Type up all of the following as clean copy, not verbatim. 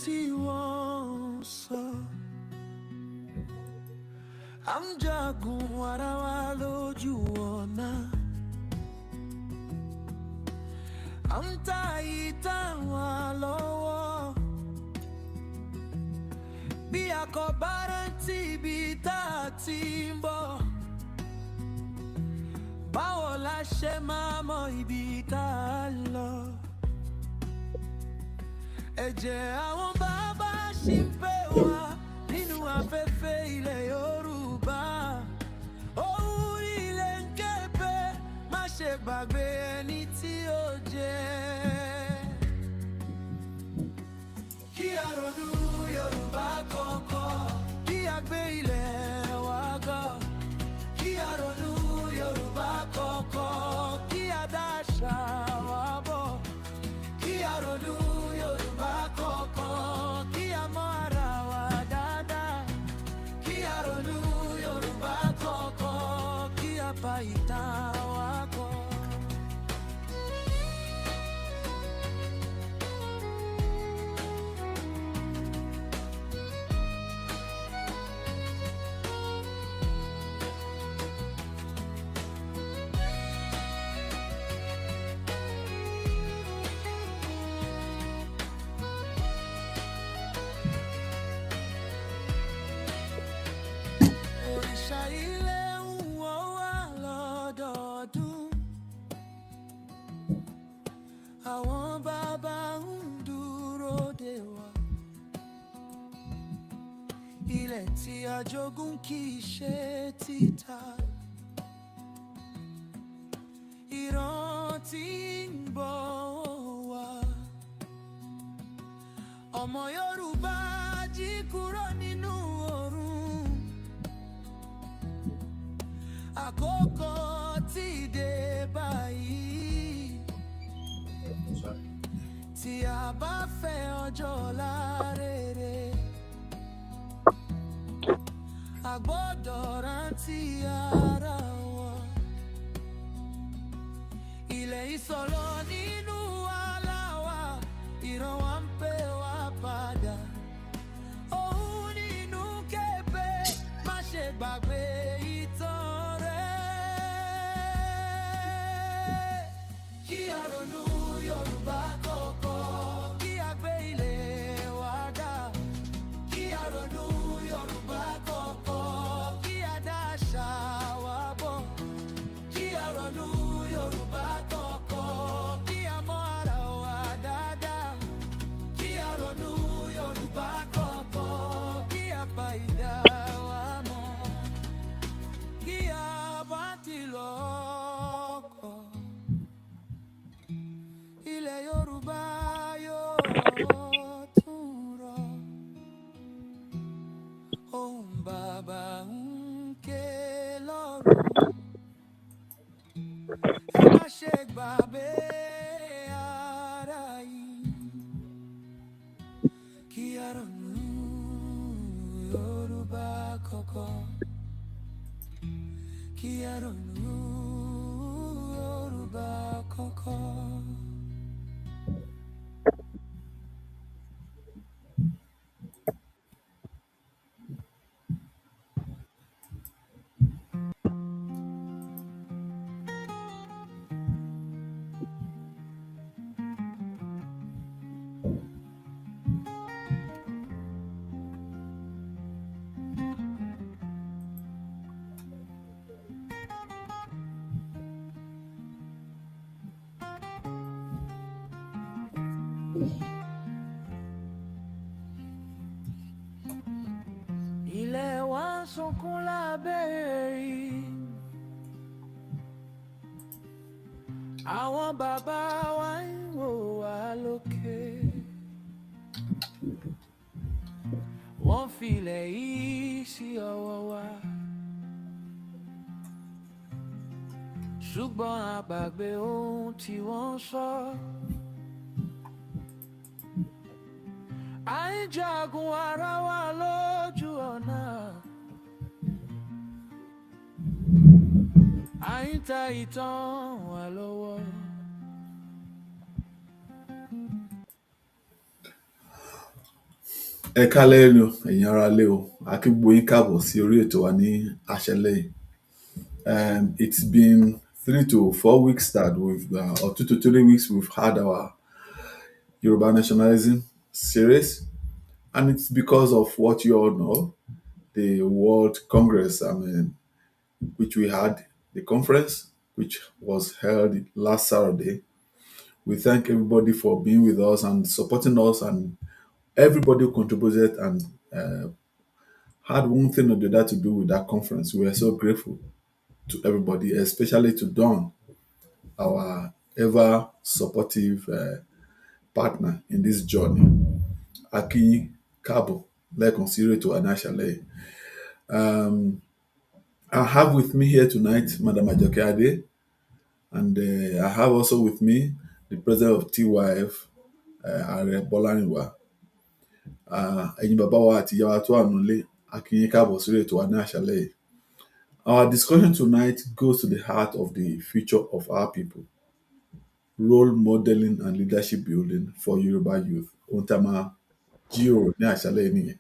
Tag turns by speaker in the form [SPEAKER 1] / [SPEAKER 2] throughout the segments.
[SPEAKER 1] tí wọ́n sọ. À ń jagun ara wa lójú ọ̀nà. À ń ta ìtàn wa lọ́wọ́. Bí a kò bá rántí ibi tá a ti ń bọ̀, báwo la ṣe máa mọ ibi tá a lọ? Ẹ̀jẹ̀ àwọn bàbá ṣì ń pè wá nínú afẹ́fẹ́ ilẹ̀ Yorùbá. Ohùn ilẹ̀ ń ké pé má ṣe gbàgbé ẹni tí ó jẹ́. Kí a ronú Yorùbá kọ̀ọ̀kan, kí a gbé ilẹ̀ wa ga. Kí a ronú Yorùbá kọ̀ọ̀kan, kí a dá àṣà wa bọ̀. Kí a ronú Yorùbá kọ̀ọ̀kan, kí a mọ ara wa dáadáa. Kí a ronú Yorùbá kọ̀ọ̀kan, kí a pa ìtàn wa kọ́. Òrìṣà ilé ń wọ́ wá lọ́dọọdún. Àwọn bàbá ń dúró dè wá. Ilẹ̀ tí a jogún kì í ṣe títà. Ìrántí ń bọ̀ wá. Ọmọ Yorùbá jí kúrò nínú oorun. Àkókò ti dé báyìí. Tí a bá fẹ́ ọjọ́ ọ̀la rere, a gbọ́dọ̀ rántí ara wa. Ilẹ̀ ìsọ̀lọ̀ nínú àlá wa, ìran wa ń pè wá padà. Ohùn nínú kébé, má ṣe gbàgbé ìtàn rẹ̀. Kí a ronú Yorùbá kọ̀ọ̀kan, kí a gbé ilé wa ga. Kí a ronú Yorùbá kọ̀ọ̀kan, kí a dá àṣà wa bọ̀. Kí a ronú Yorùbá kọ̀ọ̀kan, kí a mọ ara wa dáadáa. Kí a ronú Yorùbá kọ̀ọ̀kan, kí a pa ìdá wa mọ̀. Kí a bá ti lọ́kọ̀, ilẹ̀ Yorùbá yóò tún rọ̀. Ohùn bàbá ń ké lọ́rùn. Ẹ má ṣe gbàgbé ara yín. Kí a ronú Yorùbá kọ̀ọ̀kan, kí a ronú Yorùbá kọ̀ọ̀kan. Ilẹ̀ wa ń sunkún lábẹ́ èyí. Àwọn bàbá wa ń wò wá lókè. Wọ́n filẹ̀ yìí sí ọwọ́ wa. Ṣùgbọ́n a gbàgbé ohun tí wọ́n sọ. À ń jagun ara wa lójú ọ̀nà. À ń ta ìtàn wa lọ́wọ́.
[SPEAKER 2] Ẹ kálẹ́ ni o, ẹ̀yin ará lé o, a kí gbogbo yín káàbọ̀ sí orí ètò wa ní àṣálẹ́ yìí. It's been 3 to 4 weeks that or 2 to 3 weeks we've had our Yoruba nationalism series, and it's because of what you all know, the World Congress, which we had, the conference, which was held last Saturday. We thank everybody for being with us and supporting us, and everybody who contributed and had one thing or the other to do with that conference. We are so grateful to everybody, especially to Don, our ever supportive partner in this journey. Aki Kabo, lẹ́ẹ̀kan sí ètò Anáṣálẹ̀. I have with me here tonight Madam Ajoke Ade, and I have also with me the president of TYF, Ààrẹ Bọ́lárìnwá. Ẹ̀yin bàbá wa àti ìyá wa tó wà nílé, a kí yín káàbọ̀ sórí ètò Anáṣálẹ̀. Our discussion tonight goes to the heart of the future of our people, role modeling and leadership building for Yoruba youth. Ohun tá a máa jíròrò ní àṣálẹ́ yìí nìyẹn.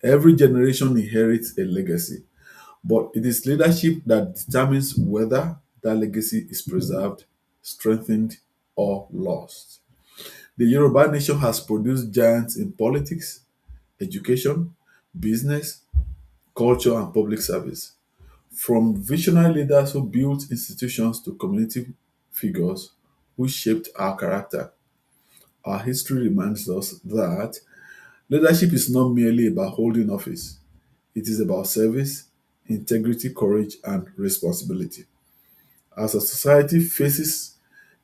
[SPEAKER 2] Every generation inherits a legacy, but it is leadership that determines whether that legacy is preserved, strengthened, or lost. The Yoruba nation has produced giants in politics, education, business, culture, and public service. From visionary leaders who built institutions to community figures who shaped our character, our history reminds us that leadership is not merely about holding office, it is about service, integrity, courage, and responsibility. As a society faces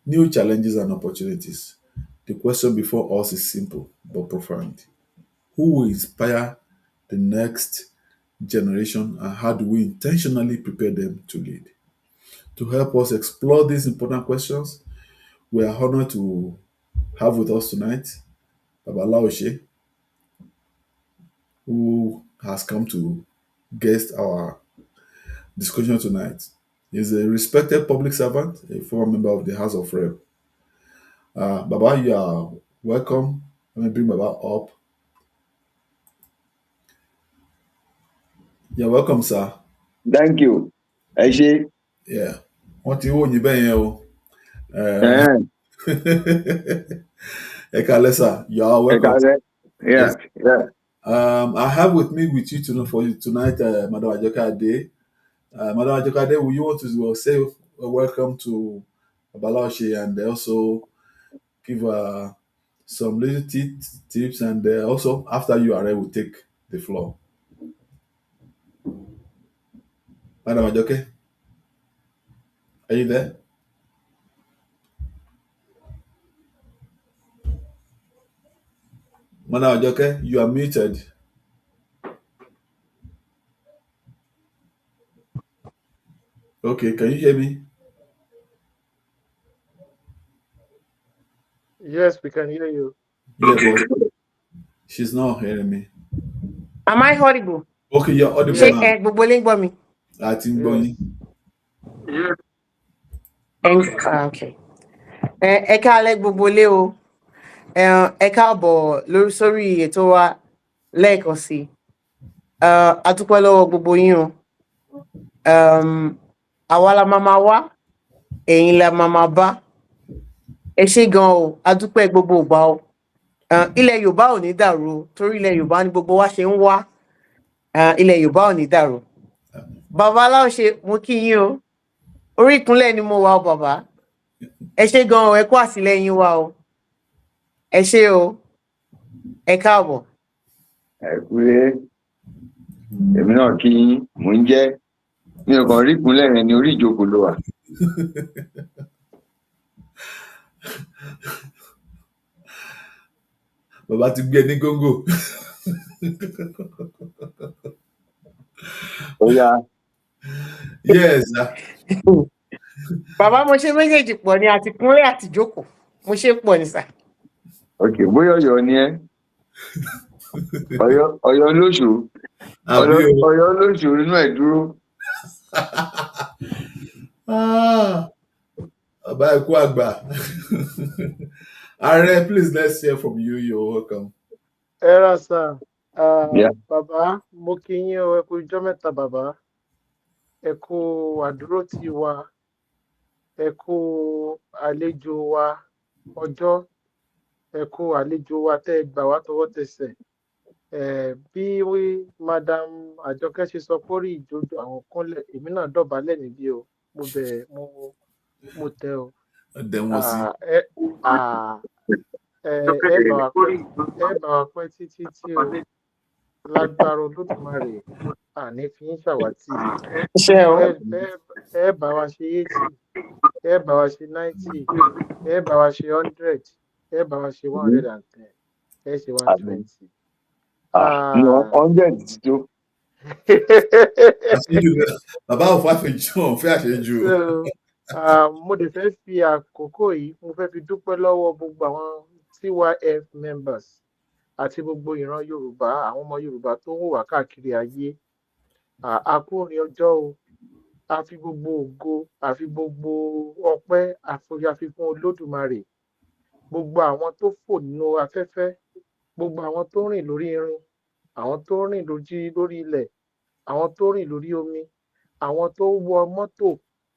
[SPEAKER 2] new challenges and opportunities, the question before us is simple but profound. Who will inspire the next generation, and how do we intentionally prepare them to lead? To help us explore these important questions, we are honored to have with us tonight Baba Laoshe, who has come to guest our discussion tonight. He's a respected public servant, a former member of the House of Rep. Baba, you are welcome. Let me bring Baba up. You're welcome, sir.
[SPEAKER 3] Thank you. Ẹ ṣé.
[SPEAKER 2] Yeah. Wọ́n ti ń wò yín bẹ́ẹ̀ yẹn o. Eh,
[SPEAKER 3] Ẹ̀hẹ́n,
[SPEAKER 2] Ẹ kálẹ́, sir. You are
[SPEAKER 3] Ẹ
[SPEAKER 2] welcome.
[SPEAKER 3] káalẹ́.
[SPEAKER 2] Yes.
[SPEAKER 3] Yeah, yeah.
[SPEAKER 2] I have with me with you for you tonight, Madam Ajoka Ade. Madam Ajoka Ade, will you want to say welcome to Balaoshe and also give some little tips, and also after you are ready, we'll take the floor. Madam Ajoke, are you there? Madam Ajoke, you are muted. Okay, can you hear me?
[SPEAKER 4] Yes, we can hear you.
[SPEAKER 2] Yeah, but she's not hearing me.
[SPEAKER 5] Am I audible?
[SPEAKER 2] Okay, you're audible
[SPEAKER 5] Ṣé
[SPEAKER 4] Yes,
[SPEAKER 2] now.
[SPEAKER 5] gbogbo ilé ń gbọ́ mi?
[SPEAKER 2] I think
[SPEAKER 4] yes.
[SPEAKER 2] going.
[SPEAKER 5] Okay. Ẹ káalẹ́ gbogbo ilé o. Ẹ káàbọ̀ sórí ètò wa lẹ́ẹ̀kan sí i. A dúpẹ́ lọ́wọ́ gbogbo yín o. Àwa la máa wá, ẹ̀yin la máa bá. Ẹ ṣé gan o, a dúpẹ́ gbogbo ìgbà o. Ilẹ̀ Yorùbá ò ní dàrú o, torí ilẹ̀ Yorùbá ni gbogbo wa ṣe ń wá. Ilẹ̀ Yorùbá ò ní dàrú. Bàbá Láòṣe, mo kí yín o. Orí ìkúnlẹ̀ ni mo wà o bàbá. Ẹ ṣé gan o, ẹ kú àtìlẹ́yìn wa o. Ẹ ṣé o, ẹ káàbọ̀.
[SPEAKER 3] Ẹ kúlé. Èmi náà kí yín, mò ń jẹ́. Mi ò kàn rí ìkúnlẹ̀ yẹn ní orí ìjókòó ló wà.
[SPEAKER 2] Bàbá ti gbé ní góńgò.
[SPEAKER 3] Ó yá.
[SPEAKER 2] Yes.
[SPEAKER 5] Bàbá mo ṣe méjèèjì pọ̀ ni àti kúnlẹ̀ àti jókòó. Mo ṣe pọ̀ ni sà.
[SPEAKER 3] Ok, bóyá Ọ̀yọ́ ni ẹ́. Ọ̀yọ́ lóṣù.
[SPEAKER 2] Àbí o.
[SPEAKER 3] Ọ̀yọ́ lóṣù inú ẹ̀ dúró.
[SPEAKER 2] Bàbá ẹ kú àgbà. Ààrẹ, please let's hear from you. You're welcome.
[SPEAKER 4] ẹ rà sà.
[SPEAKER 3] Yeah.
[SPEAKER 4] Bàbá, mo kí yín o, ẹ kú ijọ́ mẹ́ta bàbá. Ẹ kú àdúrótì wa, ẹ kú àlejò wa ọjọ́, ẹ kú àlejò wa tẹ́ ẹ gbà wá tọwọ́ tẹsẹ̀. Bí Madam Àjọkẹ́ ṣe sọ pé ó rí ìjójó àwọn kúnlẹ̀, èmi náà dọ̀bálẹ̀ níbí o. Mo bẹ̀ mo tẹ o.
[SPEAKER 2] Then we'll see.
[SPEAKER 4] Ẹ ẹ bá wa pẹ́ títí tí o. Lágbára Olódùmarè, àní fi yín ṣàwátì.
[SPEAKER 5] Ṣé o?
[SPEAKER 4] Ẹ bá wa ṣe 80, ẹ bá wa ṣe 90, ẹ bá wa ṣe 100, ẹ bá wa ṣe 110, ẹ ṣe 120.
[SPEAKER 3] No, 100 ti tó.
[SPEAKER 2] Bàbá ò fà fèjì wọn fẹ́ àṣejù.
[SPEAKER 4] Mo dẹ̀ fẹ́ fi àkókò yìí, mo fẹ́ fi dúpẹ́ lọ́wọ́ gbogbo àwọn TYF members àti gbogbo ìran Yorùbá, àwọn ọmọ Yorùbá tó ń wò wá káàkiri ayé. A kú orin ọjọ́ o. A fi gbogbo ògo, a fi gbogbo ọpẹ́, a fi fún Olódùmarè. Gbogbo àwọn tó fò nínú afẹ́fẹ́, gbogbo àwọn tó rìn lórí irin, àwọn tó rìn lórí ilẹ̀, àwọn tó rìn lórí omi, àwọn tó wọ mọ́tò,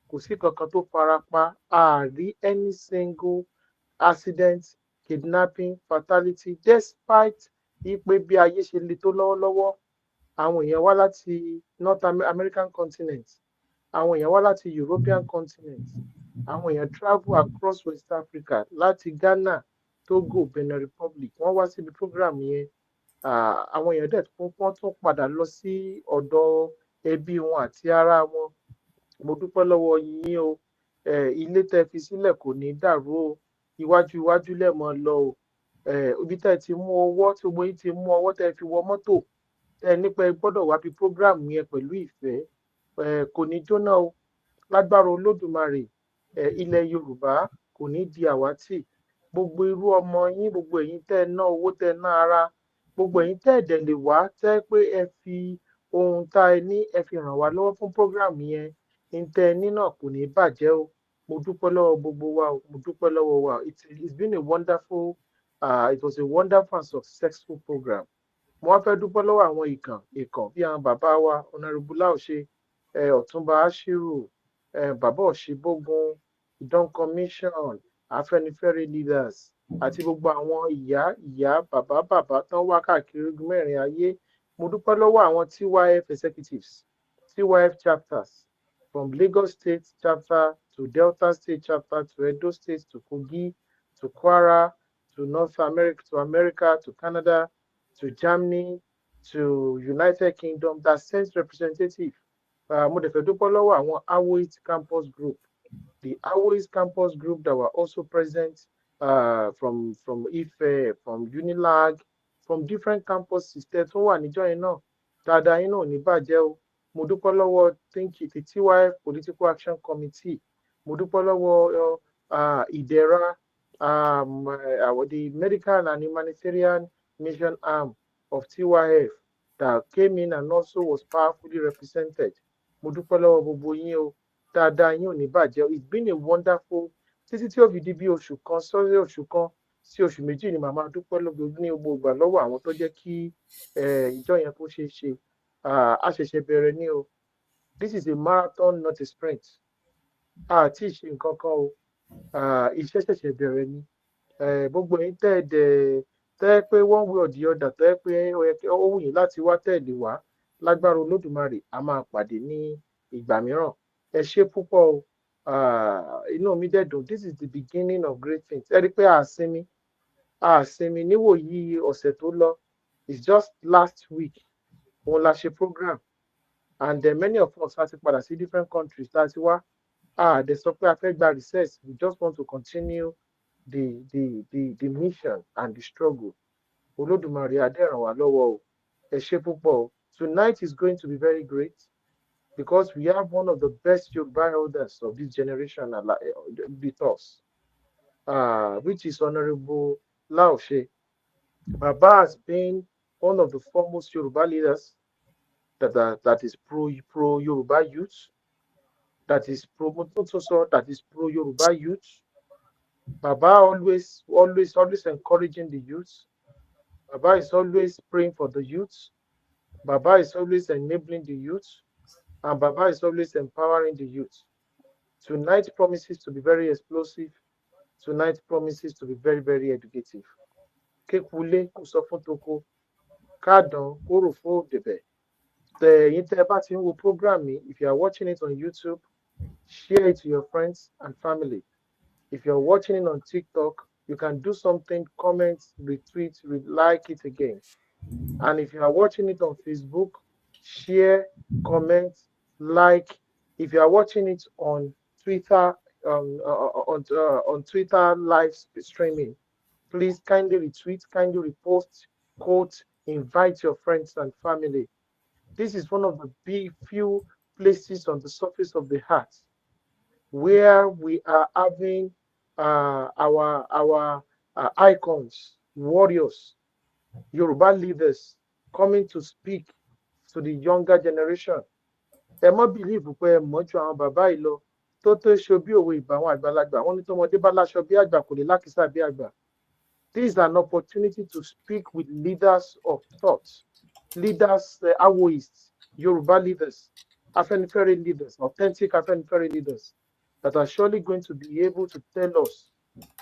[SPEAKER 4] kò sí kankan tó fara pa. A rí any single accident, kidnapping, fatality, despite ipe bí ayé ṣe le tó lọ́wọ́lọ́wọ́. Àwọn èèyàn wá láti North American continent, àwọn èèyàn wá láti European continent, àwọn èèyàn travel across West Africa láti Ghana, Togo, Benin Republic, wọ́n wá síbi program yẹn. Àwọn èèyàn dẹ̀ wọ́n tún padà lọ sí ọ̀dọ̀ ẹbí wọn àti ará wọn. Mo dúpẹ́ lọ́wọ́ yín o. Ilé tẹ́ fi sílẹ̀ kò ní dàrú o. Iwájú iwájú lẹ̀ mọ́ lọ o. Ibi tẹ́ ti mú ọwọ́, tí gbogbo yín ti mú ọwọ́ tẹ́ fi wọ mọ́tò, tẹ́ nípa ẹ gbọ́dọ̀ wá bí program yẹn pẹ̀lú ìfẹ́, kò ní jóná o. Lágbára Olódùmarè, ilẹ̀ Yorùbá kò ní di àwátì. Gbogbo irú ọmọ yín, gbogbo ẹ̀yin tẹ́ ná owó, tẹ́ ná ara, gbogbo ẹ̀yin tẹ́ ẹ̀dẹ̀ lè wá, tẹ́ pé ẹ fi ohun tá ẹ ní ẹ fi ràn wá lọ́wọ́ fún program yẹn. Ntẹ́ ẹ ní náà kò ní bàjẹ́ o. Mo dúpẹ́ lọ́wọ́ gbogbo wa o. Mo dúpẹ́ lọ́wọ́ wa. It's been a wonderful, it was a wonderful and successful program. Mo wá fẹ́ dúpẹ́ lọ́wọ́ àwọn ìkàn bí àwọn bàbá wa Honorable Laoshe, Ọ̀túnba Ashiru, bàbá Ọ̀ṣibógun, Ìdán Commission, Afẹ́nifẹ́re leaders, àti gbogbo àwọn ìyá bàbá tán wá káàkiri ogun mẹ́rin ayé. Mo dúpẹ́ lọ́wọ́ àwọn TYF executives, TYF chapters, from Lagos State chapter to Delta State chapter to Edo State to Kogi to Kwara to North America to Canada to Germany to United Kingdom that sends representative. Mo dẹ̀ fẹ́ dúpẹ́ lọ́wọ́ àwọn Awoit campus group, the Awoit campus group that were also present from Ife, from Unilag, from different campuses tó wà níjọ́ yẹn náà. Dáadáa yín náà ò ní bàjẹ́ o. Mo dúpẹ́ lọ́wọ́ the TYF Political Action Committee. Mo dúpẹ́ lọ́wọ́ Ìdẹ̀ra, the Medical and Humanitarian Mission arm of TYF that came in and also was powerfully represented. Mo dúpẹ́ lọ́wọ́ gbogbo yín o. Dáadáa yín ò ní bàjẹ́ o. It's been a wonderful, títí tí ó fi di bí oṣù kan sí oṣù méjì ni màmá dúpẹ́ lọ́gbọ̀n ní gbogbo ìgbà lọ́wọ́ àwọn tó jẹ́ kí ìjọ yẹn kó ṣeé ṣe. A ṣẹ̀ṣẹ̀ bẹ̀rẹ̀ ní o. This is a marathon, not a sprint. Tí ì ṣe nǹkan kan o. Iṣẹ́ ṣẹ̀ṣẹ̀ bẹ̀rẹ̀ ni. Gbogbo yín tẹ́ pé one way or the other, tẹ́ pé ó wù yín láti wá tẹ̀lé wá. Lágbára Olódùmarè, a máa pàdé ní ìgbà mìíràn. Ẹ ṣé púpọ̀ o. Inú mi dẹ̀ dùn. This is the beginning of great things. Ẹ rí pé àsinmi níwòyí ọ̀sẹ̀ tó lọ. It's just last week òun la ṣe program, and many of us láti padà sí different countries láti wá. Dẹ̀ sọ pé a fẹ́ gba recess. We just want to continue the mission and the struggle. Olódùmarè á dẹ̀ ràn wá lọ́wọ́ o. Ẹ ṣé púpọ̀ o. Tonight is going to be very great because we have one of the best Yoruba elders of this generation with us, which is Honorable Laoshe. Baba has been one of the foremost Yoruba leaders that is pro Yoruba youth, that is pro Yoruba youth. Baba always encouraging the youth. Baba is always praying for the youth. Baba is always enabling the youth. And Baba is always empowering the youth. Tonight promises to be very explosive. Tonight promises to be very, very educative. Kékulé kò sọ fún toko, kádàn kóró fún òdèbẹ̀. Ẹ̀yin tẹ́ ẹ bá ti ń wo program mi, if you are watching it on YouTube, share it to your friends and family. If you're watching it on TikTok, you can do something, comment, retweet, like it again. And if you are watching it on Facebook, share, comment, like. If you are watching it on Twitter, on Twitter live streaming, please kindly retweet, kindly repost, quote, invite your friends and family. This is one of the few places on the surface of the earth where we are having our icons, warriors, Yoruba leaders coming to speak to the younger generation. Ẹ mọ́ bìlíìfù pé ẹ mọ̀ ju àwọn bàbá yìí lọ tó tó ṣe bí òwe ìbá àwọn àgbàlagbà. Wọ́n ní tọmọdé bá láṣọ bí àgbà kò lè lákìsà bí àgbà. This is an opportunity to speak with leaders of thought, leaders, Awoists, Yoruba leaders, Afenifere leaders, authentic Afenifere leaders that are surely going to be able to tell us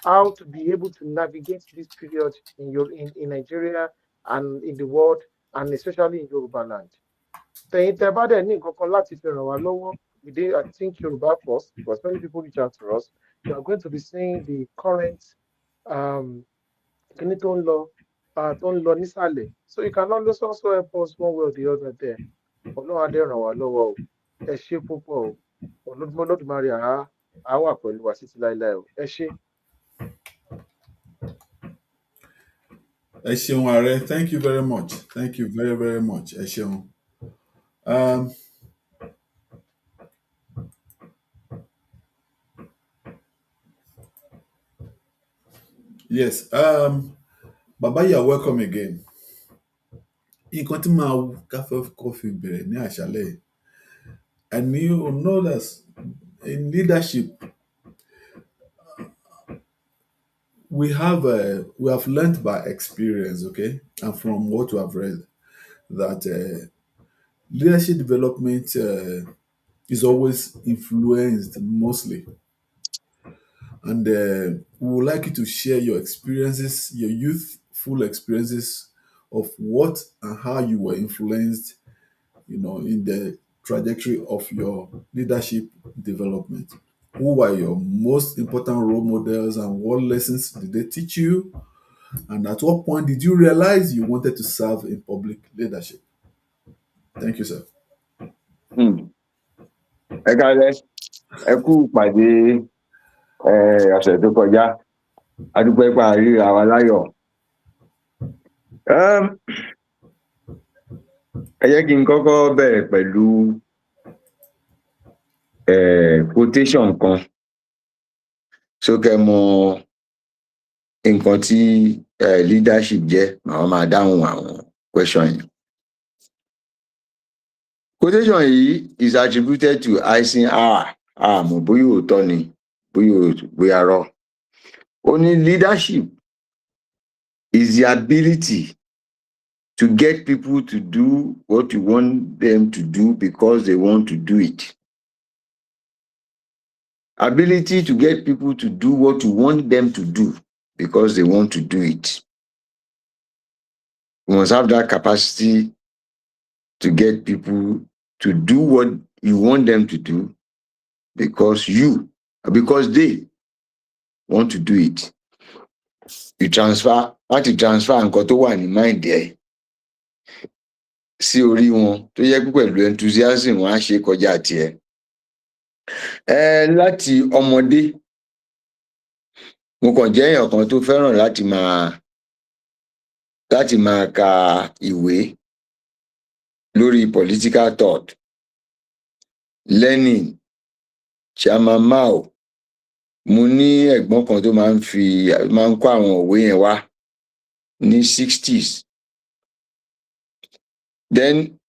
[SPEAKER 4] how to be able to navigate this period in Nigeria and in the world, and especially in Yorubaland. Tẹ̀yin tẹ́ bá dẹ̀ ní nǹkan kan láti fi ràn wá lọ́wọ́, we did, I think, Yoruba first, because many people reach out to us. You are going to be seeing the current kíní tó ń lọ nísàlẹ̀. So you can always also help us one way or the other there. Ọlọ́run á dẹ̀ ràn wá lọ́wọ́ o. Ẹ ṣé púpọ̀ o. Olódùmarè á wà pẹ̀lú wa títí láéláé o. Ẹ ṣé.
[SPEAKER 2] Ẹ ṣeun Ààrẹ, thank you very much. Thank you very, very much. Ẹ ṣeun. Yes, Baba, you are welcome again. Nǹkan tí màá káfẹ́ kọ́ fi bẹ̀rẹ̀ ní àṣálẹ̀ yìí. And you know that in leadership, we have learned by experience, okay, and from what we have read, that leadership development is always influenced mostly. And we would like you to share your experiences, your youthful experiences of what and how you were influenced, in the trajectory of your leadership development. Who were your most important role models and what lessons did they teach you? And at what point did you realize you wanted to serve in public leadership? Thank you, sir.
[SPEAKER 3] Ẹ kálẹ́, ẹ kú pàdé ọ̀sẹ̀ tó kọjá. A dúpẹ́ pa ríra wa láyọ̀. Ẹ jẹ́ kí n kọ́kọ́ bẹ̀rẹ̀ pẹ̀lú quotation kan. Sókè mọ nǹkan tí leadership jẹ́, màá máa dáhùn àwọn question yìí. Quotation yìí is attributed to Eisenhower. Àmọ́ bóyá òótọ́ ni, bóyá irọ́. Ó ní leadership is the ability to get people to do what you want them to do because they want to do it. Ability to get people to do what you want them to do because they want to do it. You must have that capacity to get people to do what you want them to do because they want to do it. You transfer nǹkan tó wà ní mind ẹ sí orí wọn tó yẹ pẹ̀lú enthusiasm wọn á ṣe kọjá tiẹ̀. Láti ọmọdé, mo kàn jẹ́ èèyàn kan tó fẹ́ràn láti máa ka ìwé lórí political thought. Lenin, Chairman Mao, mo ní ẹ̀gbọ́n kan tó máa ń kó àwọn òwe yẹn wá ní 60s. Then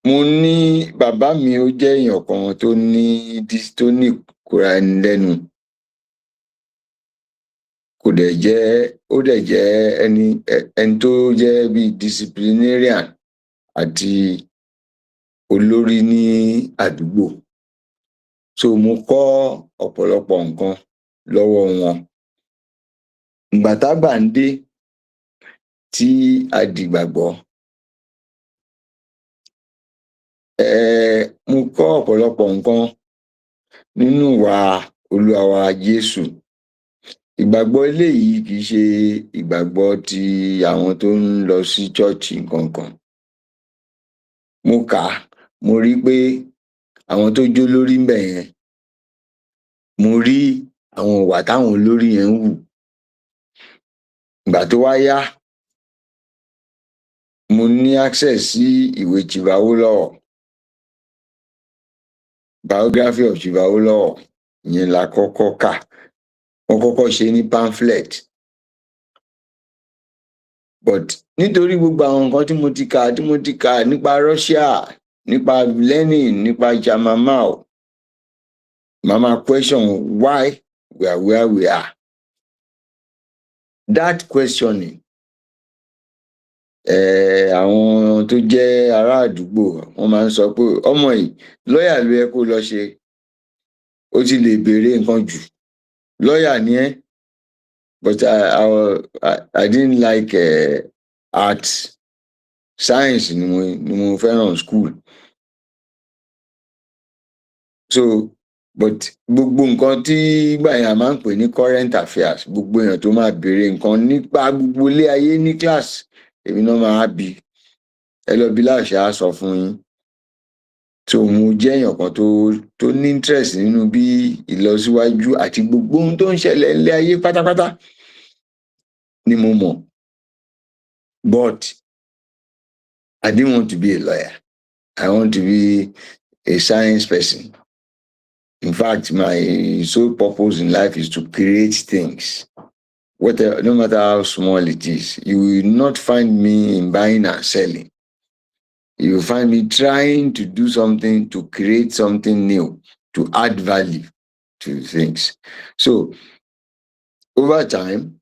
[SPEAKER 3] mo ní bàbá mi, ó jẹ́ èèyàn kan tó ní ìkóra ẹni lẹ́nu. kò dẹ̀ jẹ́ ó dẹ̀ jẹ́ ẹni tó jẹ́ bí disciplinarian àti olórí ní àdúgbò. So mo kọ́ ọ̀pọ̀lọpọ̀ nǹkan lọ́wọ́ wọn. Ìgbà tágbà ń dé tí a dìgbàgbọ́, mo kọ́ ọ̀pọ̀lọpọ̀ nǹkan nínú ìwà Olúwa wa Jésù. Ìgbàgbọ́ eléyìí kì í ṣe ìgbàgbọ́ ti àwọn tó ń lọ sí chọ́ọ̀chì nǹkan. Mo kà á, mo rí pé àwọn tó jó lórí ń bẹ̀ yẹn, mo rí àwọn ìwà táwọn olórí yẹn ń hù. Ìgbà tó wá yá, mo ní access sí ìwé Chief Awólọ́wọ̀, biography of Chief Awólọ́wọ̀, ìyẹn la kọ́kọ́ kà. Wọ́n kọ́kọ́ ṣe ní pamphlet. But nítorí gbogbo àwọn nǹkan tí mo ti kà nípa Russia, nípa Lenin, nípa Chairman Mao, màmá question why we are where we are. That questioning, àwọn tó jẹ́ ará àdúgbò wọ́n máa ń sọ pé ọmọ yìí lọ́ọ̀yà ló yẹ kó lọ ṣe, ó ti lè béèrè nǹkan jù, lọ́ọ̀yà ni ẹ́. But I didn't like art. Science ni mo fẹ́ràn school. So but gbogbo nǹkan tí gbàyà máa ń pè ní current affairs, gbogbo èèyàn tó máa béèrè nǹkan nípa gbogbo ilé ayé ní class, èmi náà máa bi. Ẹ lọ bí Laoshe á sọ fún yín. So mo jẹ́ èèyàn kan tó ní interest nínú bí ìlọsíwájú àti gbogbo ohun tó ń ṣẹlẹ̀ ilé ayé pátápátá ni mo mọ̀. But I didn't want to be a lawyer. I want to be a science person. In fact, my sole purpose in life is to create things. Whatever, no matter how small it is. You will not find me in buying and selling. You will find me trying to do something, to create something new, to add value to things. So, over time,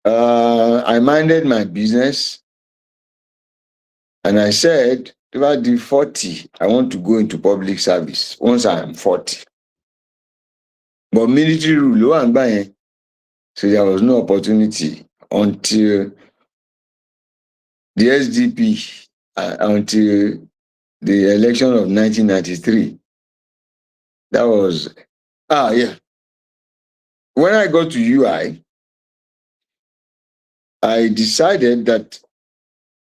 [SPEAKER 3] I minded my business, and I said, about the 40, I want to go into public service once I am 40. But military rule, so there was no opportunity until the SDP, until the election of 1993. That was, yeah. When I got to UI, I decided that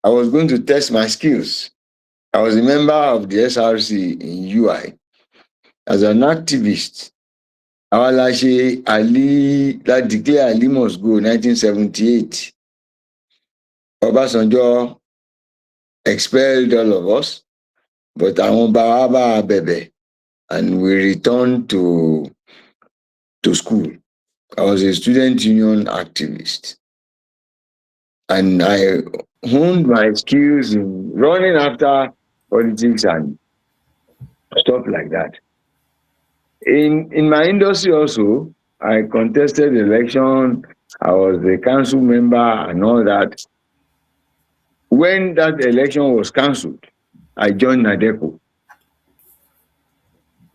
[SPEAKER 3] I was going to test my skills. I was a member of the SRC in UI. As an activist, Laoshe Ali, that declared Ali must go 1978. Obasanjo expelled all of us, but àwọn bàbá bẹ̀bẹ̀, and we returned to school. I was a student union activist, and I honed my skills in running after politics and stuff like that. In my industry also, I contested election. I was a council member and all that. When that election was cancelled, I joined NADECO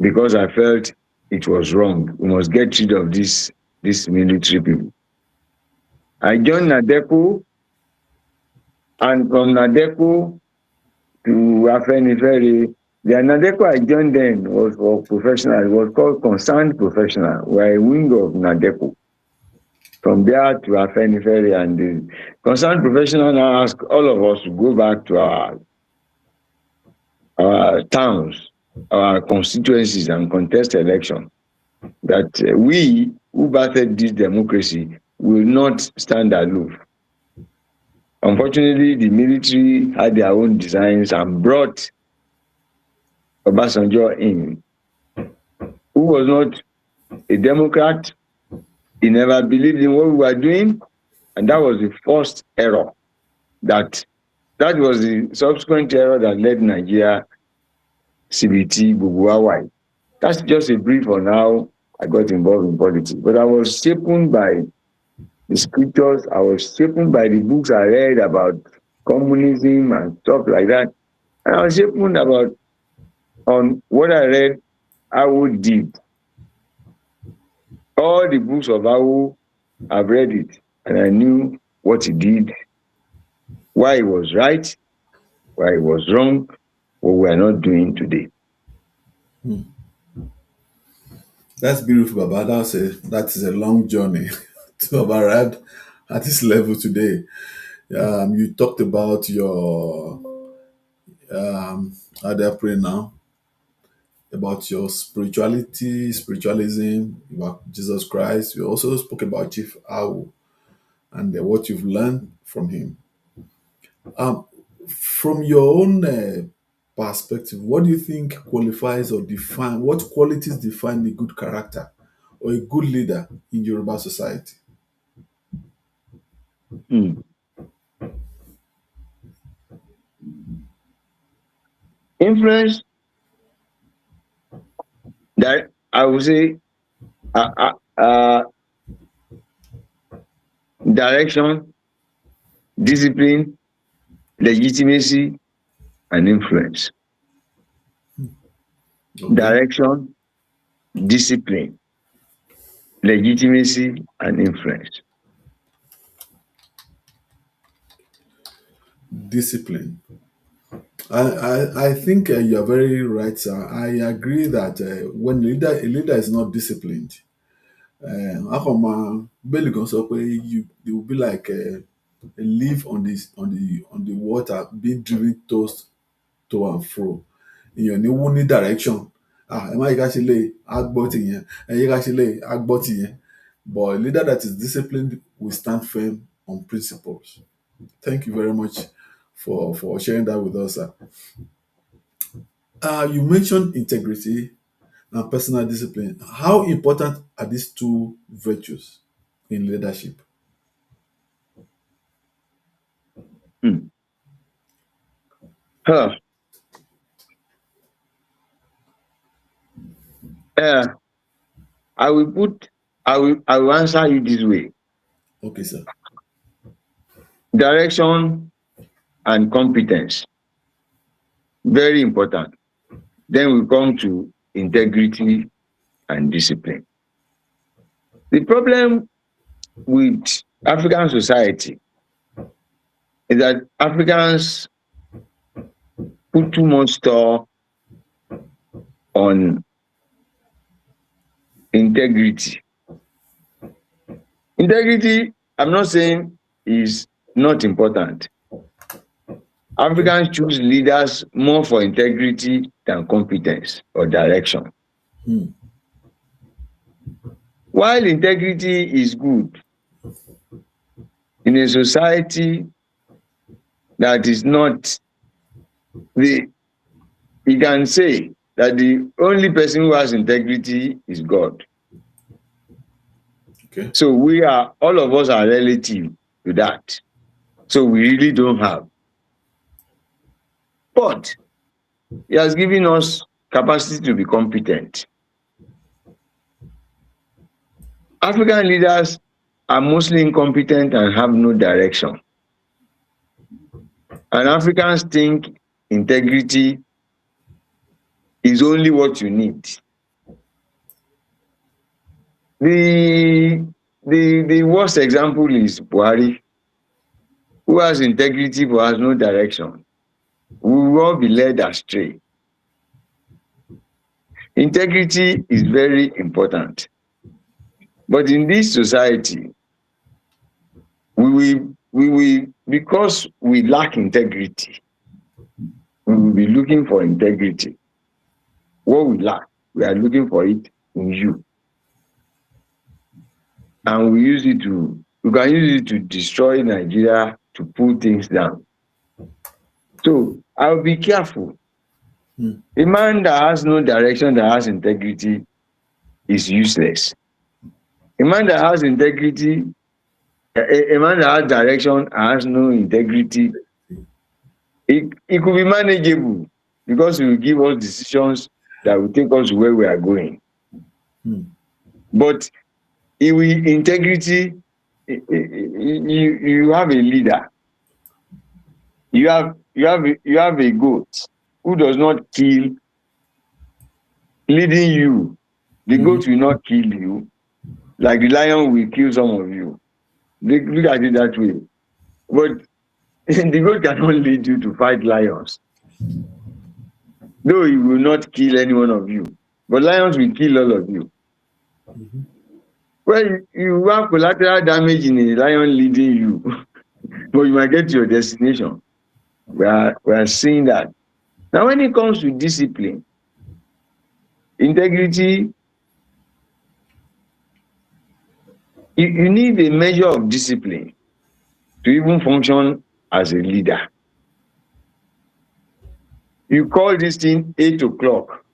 [SPEAKER 3] because I felt it was wrong. We must get rid of these military people. I joined NADECO, and from NADECO to Afenifere, the NADECO I joined then was for professional. It was called Concerned Professional. We're a wing of NADECO. From there to Afenifere, and the Concerned Professional now ask all of us to go back to our towns, our constituencies, and contest election. That we who battled this democracy will not stand aloof. Unfortunately, the military had their own designs and brought Obasanjo in, who was not a Democrat. He never believed in what we were doing, and that was the first error. That was the subsequent error that led Nigeria CBT Bubuawai. That's just a brief on how I got involved in politics. But I was shaped by the scriptures. I was shaped by the books I read about communism and stuff like that. And I was shaped about on what I read, Awo did. All the books of Awo, I've read it, and I knew what he did, why he was right, why he was wrong, what we are not doing today.
[SPEAKER 2] That's beautiful, Baba. That is a long journey to have arrived at this level today. You talked about your how do I pray now? About your spirituality, spiritualism, about Jesus Christ. You also spoke about Chief Awu and what you've learned from him. Um, from your own perspective, what do you think qualifies or define what qualities define a good character or a good leader in Yoruba society?
[SPEAKER 3] Hmm. Influence that I would say uh, uh, uh, direction, discipline, legitimacy, and influence.
[SPEAKER 2] Okay,
[SPEAKER 3] Direction, discipline, legitimacy, and influence.
[SPEAKER 2] discipline. I think you are very right, sir. I agree that when a leader is not disciplined, akoma bẹ́ẹ̀lì kan sọ pé you will be like a leaf on the water being driven tossed to and fro. Èèyàn ní wú ní direction. Ẹ má yẹ ká ṣe lè á gbọ́ tìyẹn. Ẹ yẹ ká ṣe lè á gbọ́ tìyẹn. But a leader that is disciplined will stand firm on principles. Thank you very much for sharing that with us, sir. You mentioned integrity and personal discipline. How important are these two virtues in leadership?
[SPEAKER 3] Hmm. Huh. Uh, I will answer you this way.
[SPEAKER 2] Okay, sir.
[SPEAKER 3] Direction and competence, very important. Then we come to integrity and discipline. The problem with African society is that Africans put too much store on integrity. Integrity, I'm not saying is not important. Africans choose leaders more for integrity than competence or direction.
[SPEAKER 2] Hmm.
[SPEAKER 3] While integrity is good in a society that is not the, you can say that the only person who has integrity is God.
[SPEAKER 2] Okay.
[SPEAKER 3] So all of us are relative to that. So we really don't have. But he has given us capacity to be competent. African leaders are mostly incompetent and have no direction. And Africans think integrity is only what you need. The worst example is Buhari, who has integrity but has no direction. We will all be led astray. Integrity is very important. But in this society, we will, because we lack integrity, we will be looking for integrity. What we lack, we are looking for it in you. And we can use it to destroy Nigeria, to pull things down. So I'll be careful. A man that has no direction, that has integrity, is useless. A man that has integrity, a man that has direction and has no integrity, it could be manageable because he will give us decisions that will take us where we are going.
[SPEAKER 2] Hmm.
[SPEAKER 3] But with integrity, you have a leader. You have a goat who does not kill, leading you. The goat will not kill you, like the lion will kill some of you. Look at it that way. But the goat cannot lead you to fight lions. Though he will not kill any one of you. But lions will kill all of you. Well, you have collateral damage in a lion leading you, but you might get to your destination. We are seeing that. Now, when it comes to discipline, integrity, you need a measure of discipline to even function as a leader. You call this thing 8 o'clock.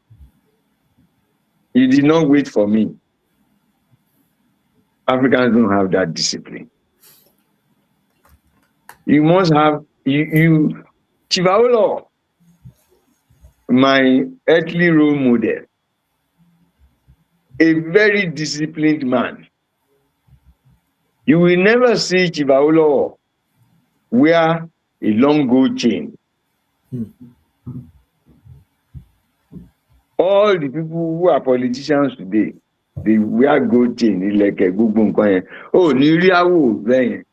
[SPEAKER 3] You did not wait for me. Africans don't have that discipline. You must have, Chief Awolowo, my earthly role model, a very disciplined man. You will never see Chief Awolowo wear a long gold chain. All the people who are politicians today, they wear gold chain, ilẹ̀kẹ̀ gbogbo nǹkan yẹn. Ó ní rí àwò bẹ́yẹn.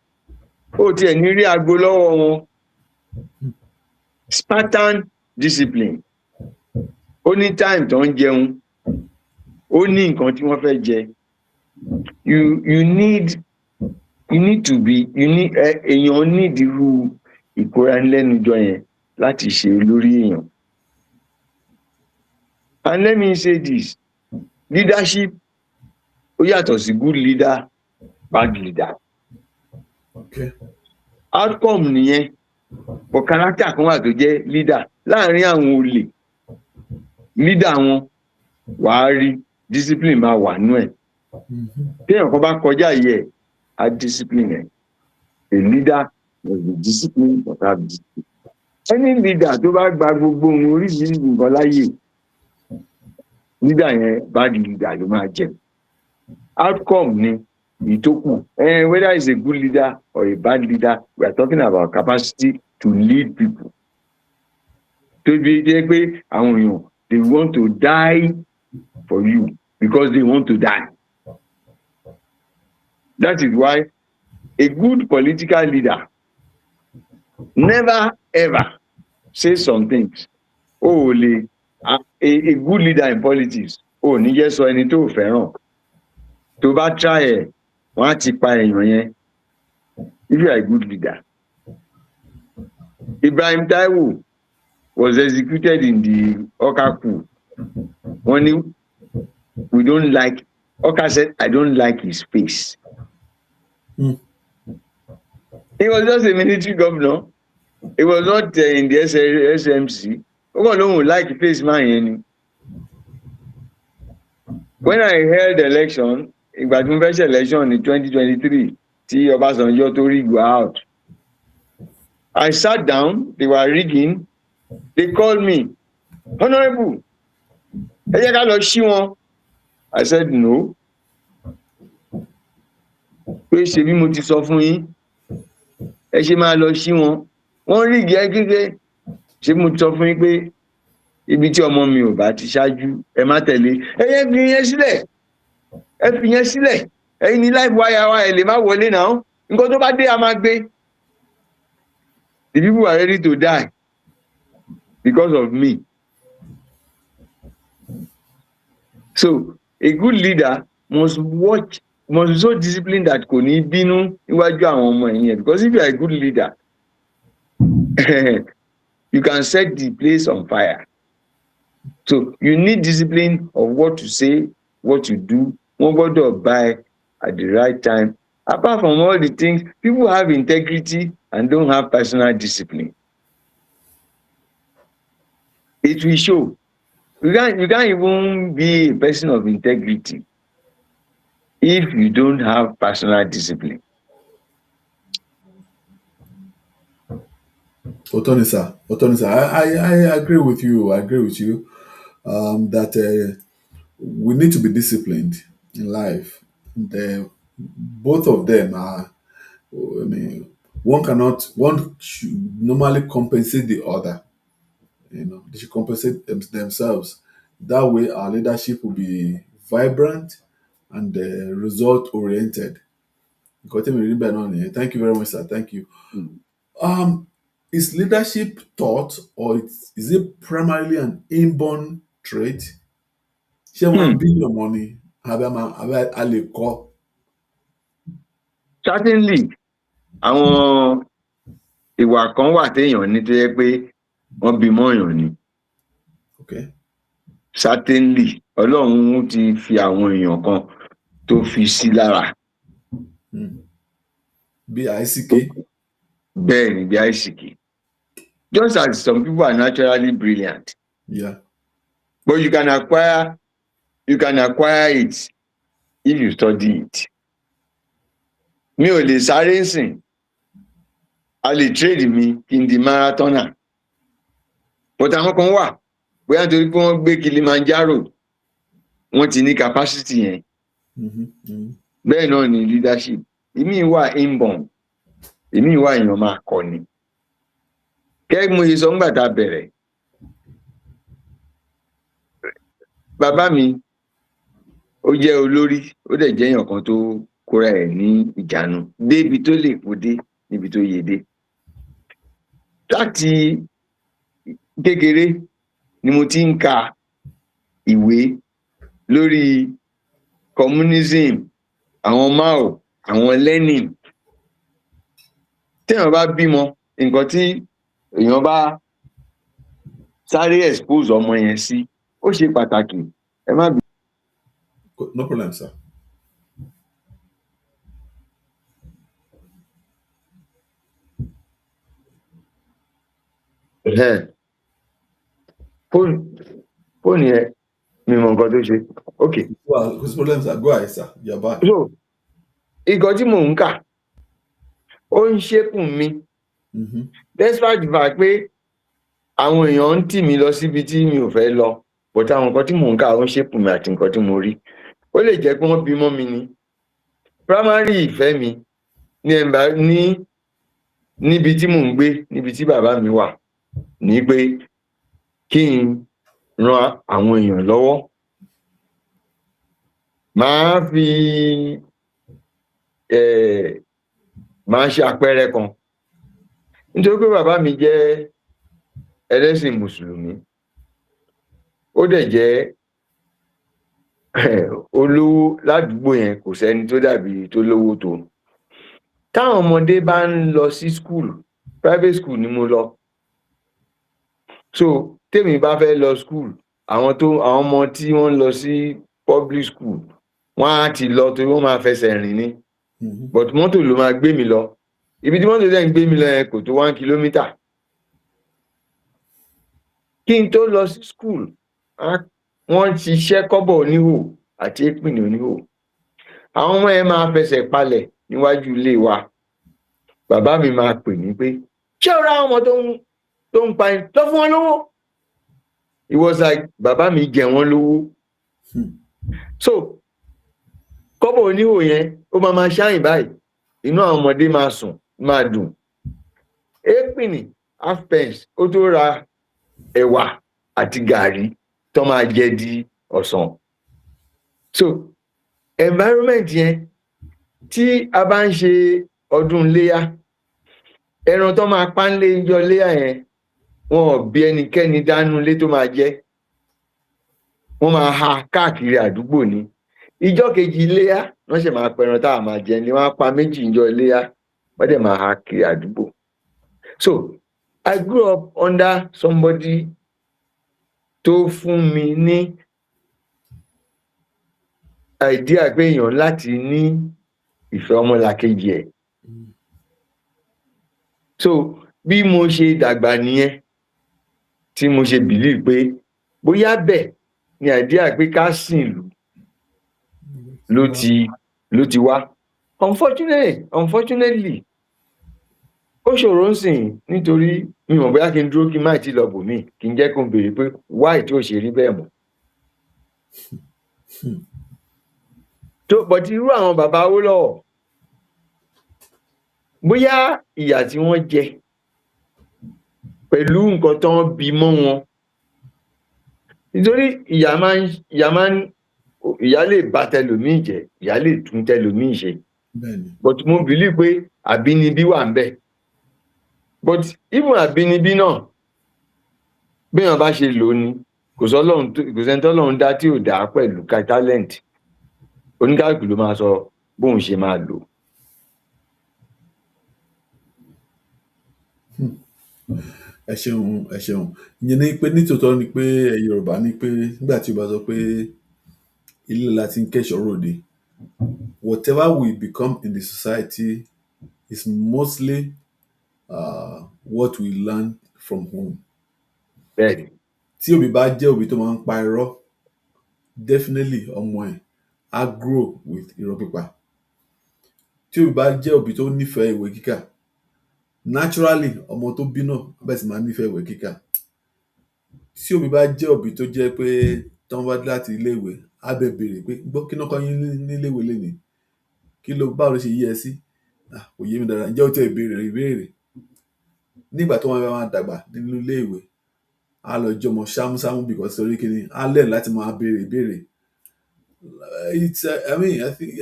[SPEAKER 3] Ó tiẹ̀ ní rí ago lọ́wọ́ wọn. Spartan discipline. Ó ní time tó ń jẹun. Ó ní nǹkan tí wọ́n fẹ́ jẹ. You need to be, èèyàn need irú ìkóranilẹ́nujọ yẹn láti ṣe olórí èèyàn. And let me say this, leadership, ó yàtọ̀ sí good leader, bad leader.
[SPEAKER 2] Okay.
[SPEAKER 3] Outcome nìyẹn, but character kan wà tó jẹ́ leader. Láàárín àwọn olè, leader wọn wàá rí discipline máa wà nú ẹ̀. Téèyàn kan bá kọjá yẹ á discipline ẹ̀. A leader must be disciplined but have discipline. Any leader tó bá gba gbogbo ohun oríṣiríṣi nǹkan láyè, leader yẹn bad leader ló máa jẹ. Outcome ni ìtókù. Whether it's a good leader or a bad leader, we are talking about capacity to lead people. To be jẹ́ pé àwọn èèyàn, they want to die for you because they want to die. That is why a good political leader never ever say some things. A good leader in politics, ní jẹ́ sọ ẹni tó fẹ́ràn. Tó bá try ẹ̀, wọ́n á ti pa èèyàn yẹn. If you are a good leader. Ibrahim Taiwo was executed in the Oka coup. When we don't like, Oka said, I don't like his face. He was just a military governor. He was not in the SMC. Oka don't like the face man. When I held the election, ìgbà tí mo fẹ́ ṣe election in 2023, tí Ọbásanjọ́ tó rig out, I sat down, they were rigging, they called me, Honorable, ẹ jẹ́ ká lọ ṣí wọn. I said no. Pé ṣe bí mo ti sọ fún yín, ẹ ṣe máa lọ ṣí wọn. Wọ́n rig ẹ gẹ́gẹ́, ṣe mo ti sọ fún yín pé ibi tí ọmọ mi ò bá ti ṣáájú, ẹ má tẹ̀lé. Ẹ yẹ fi yẹn sílẹ̀. Ẹ fi yẹn sílẹ̀. Ẹ̀yin ní láì wáyà wa ẹ lè má wọlé náà. Nǹkan tó bá dé a máa gbé. The people are ready to die because of me. So a good leader must be so disciplined that kò ní bínú níwájú àwọn ọmọ ẹ̀yìn. Because if you are a good leader, you can set the place on fire. So you need discipline of what to say, what to do. Wọ́n gbọ́dọ̀ buy at the right time. Apart from all the things, people have integrity and don't have personal discipline. It will show. You can't even be a person of integrity if you don't have personal discipline.
[SPEAKER 2] Otonisa, I agree with you. I agree with you that we need to be disciplined. in life. Both of them are, I mean, one should normally compensate the other. They should compensate themselves. That way, our leadership will be vibrant and result oriented. Thank you very much, sir. Thank you.
[SPEAKER 3] Mm.
[SPEAKER 2] Um, is leadership taught, or is it primarily an inborn trait? Ṣé wọ́n
[SPEAKER 3] Hmm.
[SPEAKER 2] bí ọmọ ni àbí a lè kọ́?
[SPEAKER 3] Certainly, àwọn ìwà kan wà téèyàn ní tó yẹ pé wọ́n bí mọ́yàn ni.
[SPEAKER 2] Okay.
[SPEAKER 3] Certainly, Ọlọ́run ti fi àwọn èèyàn kan tó fi sí lára.
[SPEAKER 2] Bí àìsíké.
[SPEAKER 3] Bẹ́ẹ̀ ni bí àìsíkì. Just as some people are naturally brilliant.
[SPEAKER 2] Yeah.
[SPEAKER 3] But you can acquire it if you study it. Mi ò lè sáré sìn, a lè trade mi kí n di marathoner. But àwọn kan wà, bóyá nítorí pé wọ́n gbé Kilimanjaro, wọ́n ti ní capacity yẹn. Bẹ́ẹ̀ náà ni leadership. Ìmí wà inborn, ìmí wà èèyàn máa kọ́ ni. Kẹ́ mo yẹ sọ ńgbà tá a bẹ̀rẹ̀. Bàbá mi, ó jẹ́ olórí, ó dẹ̀ jẹ́ èèyàn kan tó kóra ẹ̀ ní ìjánu débi tó lè kó dé níbi tó yẹ dé. Láti kékeré ni mo ti ń ka ìwé lórí communism, àwọn Mao, àwọn Lenin. Téèyàn bá bímọ, nǹkan tí èèyàn bá sáré expose ọmọ yẹn sí, ó ṣe pàtàkì. Ẹ má bí.
[SPEAKER 2] No problem, sir.
[SPEAKER 3] Fóònù yẹn mi mọ nǹkan tó ṣe. Okay.
[SPEAKER 2] Well, no problem, sir. Go ahead, sir. You're back.
[SPEAKER 3] So, nǹkan tí mò ń kà, ó ń ṣépùn mi. Despite the fact pé àwọn èèyàn ń tì mí lọ síbi tí mi ò fẹ́ lọ, but àwọn nǹkan tí mò ń kà ó ń ṣépùn mi àti nǹkan tí mo rí. Ó lè jẹ́ pé wọ́n bí mọ́ mi ni. Primary ìfẹ́ mi níbi tí mò ń gbé, níbi tí bàbá mi wà, ní pé kí n ran àwọn èèyàn lọ́wọ́. Màá ṣe àpẹẹrẹ kan. Nítorí pé bàbá mi jẹ́ ẹlẹ́sìn Mùsùlùmí. Ó dẹ̀ jẹ́ olówó ládùúgbò yẹn, kò sẹ́ni tó dàbí tó lówó tó. Táwọn ọmọdé bá ń lọ sí school, private school ni mo lọ. So, tèmi bá fẹ́ lọ school, àwọn ọmọ tí wọ́n lọ sí public school, wọ́n á ti lọ torí wọ́n máa fẹsẹ̀ rìn ni. But mọ́tò ló máa gbé mi lọ. Ibi tí mọ́tò dẹ̀ ń gbé mi lọ yẹn kò tó 1 kilometre. Kí n tó lọ sí school, wọ́n ti ṣẹ́ kọ́bọ̀ oníhò àti èpìnì oníhò. Àwọn ọmọ yẹn máa fẹsẹ̀ palẹ̀ níwájú ilé wa. Bàbá mi máa pè mí pé, ṣé o ra àwọn ọmọ tó ń pa ẹ̀ lọ fún wọn lówó? It was like bàbá mi jẹ wọ́n lówó. So, kọ́bọ̀ oníhò yẹn ó máa ṣáyìn báyìí. Inú àwọn ọmọdé máa dùn. Èpìnì half pence ó tó ra ẹ̀wà àti gàrí tó máa jẹ di ọ̀sán. So, environment yẹn, tí a bá ń ṣe ọdún iléyá, ẹran tó máa pa ńlé ijọ́ iléyá yẹn, wọn ò bí ẹnikẹ́ni dánú ilé tó máa jẹ. Wọ́n máa ha káàkiri àdúgbò ni. Ijọ́ kejì iléyá, wọ́n ṣẹ̀ máa pẹran táwa máa jẹ ni. Wọ́n á pa méjì ijọ́ iléyá, wọ́n dẹ̀ máa ha kiri àdúgbò. So, I grew up under somebody tó fún mi ní idea pé èèyàn láti ní ìfẹ́ ọmọlàkejì ẹ̀. So, bí mo ṣe dàgbà nìyẹn, tí mo ṣe believe pé bóyá bẹ́ẹ̀ ni idea pé ká sìn ìlú ló ti wá. Unfortunately, ó ṣòro ń sìn nítorí mi mọ̀ bóyá kí n dúró kí n má ti lọ bòmíì, kí n jẹ́ kó n béèrè pé why tí ò ṣe rí bẹ́ẹ̀ mọ́. but irú àwọn bàbá Awólọ́wọ̀ bóyá ìyà tí wọ́n jẹ pẹ̀lú nǹkan tó ń bí mọ́ wọn, nítorí ìyà lè bà tẹlòmíì jẹ́, ìyà lè tún tẹlòmíì ṣe, but mo believe pé àbínibí wà ń bẹ̀. But even àbínibí náà bí èèyàn bá ṣe lò ó ni, kò sẹ́ni tọ́lọ́run dá tí ò dá pẹ̀lú talent, oníkálùkù ló máa sọ bóun ṣe máa lò.
[SPEAKER 2] Ẹ ṣeun ìyẹn ni pé nítòótọ́ ni pé Yorùbá ní pé nígbà tí o bá sọ pé ilé la ti ń kẹ́ṣọ̀ọ́ ròde, whatever we become in the society is mostly what we learn from home.
[SPEAKER 3] Bẹ́ẹ̀ni.
[SPEAKER 2] Tí òbí bá jẹ́ òbí tó máa ń pa irọ́, definitely ọmọ ẹ̀ á grow with irọ́ pípa. Tí òbí bá jẹ́ òbí tó nífẹ̀ẹ́ ìwé kíkà, naturally ọmọ tó bí náà bẹ́ẹ̀ sì máa nífẹ̀ẹ́ ìwé kíkà. Tí òbí bá jẹ́ òbí tó jẹ́ pé tí wọ́n bá dé láti ilé ìwé á bẹ̀ béèrè pé gbọ́ kí náà kọ́ yín nílé ìwé lénìí, báwo ló ṣe yé ẹ sí, kò yé mi dára, ǹjẹ́ ó tẹ́ ìbéèrè. Nígbà tó wọn bá máa dàgbà nínú ilé ìwé á lọ jọmọ ṣámúṣámú because torí kíni á lẹ́nu láti máa béèrè ìbéèrè. I think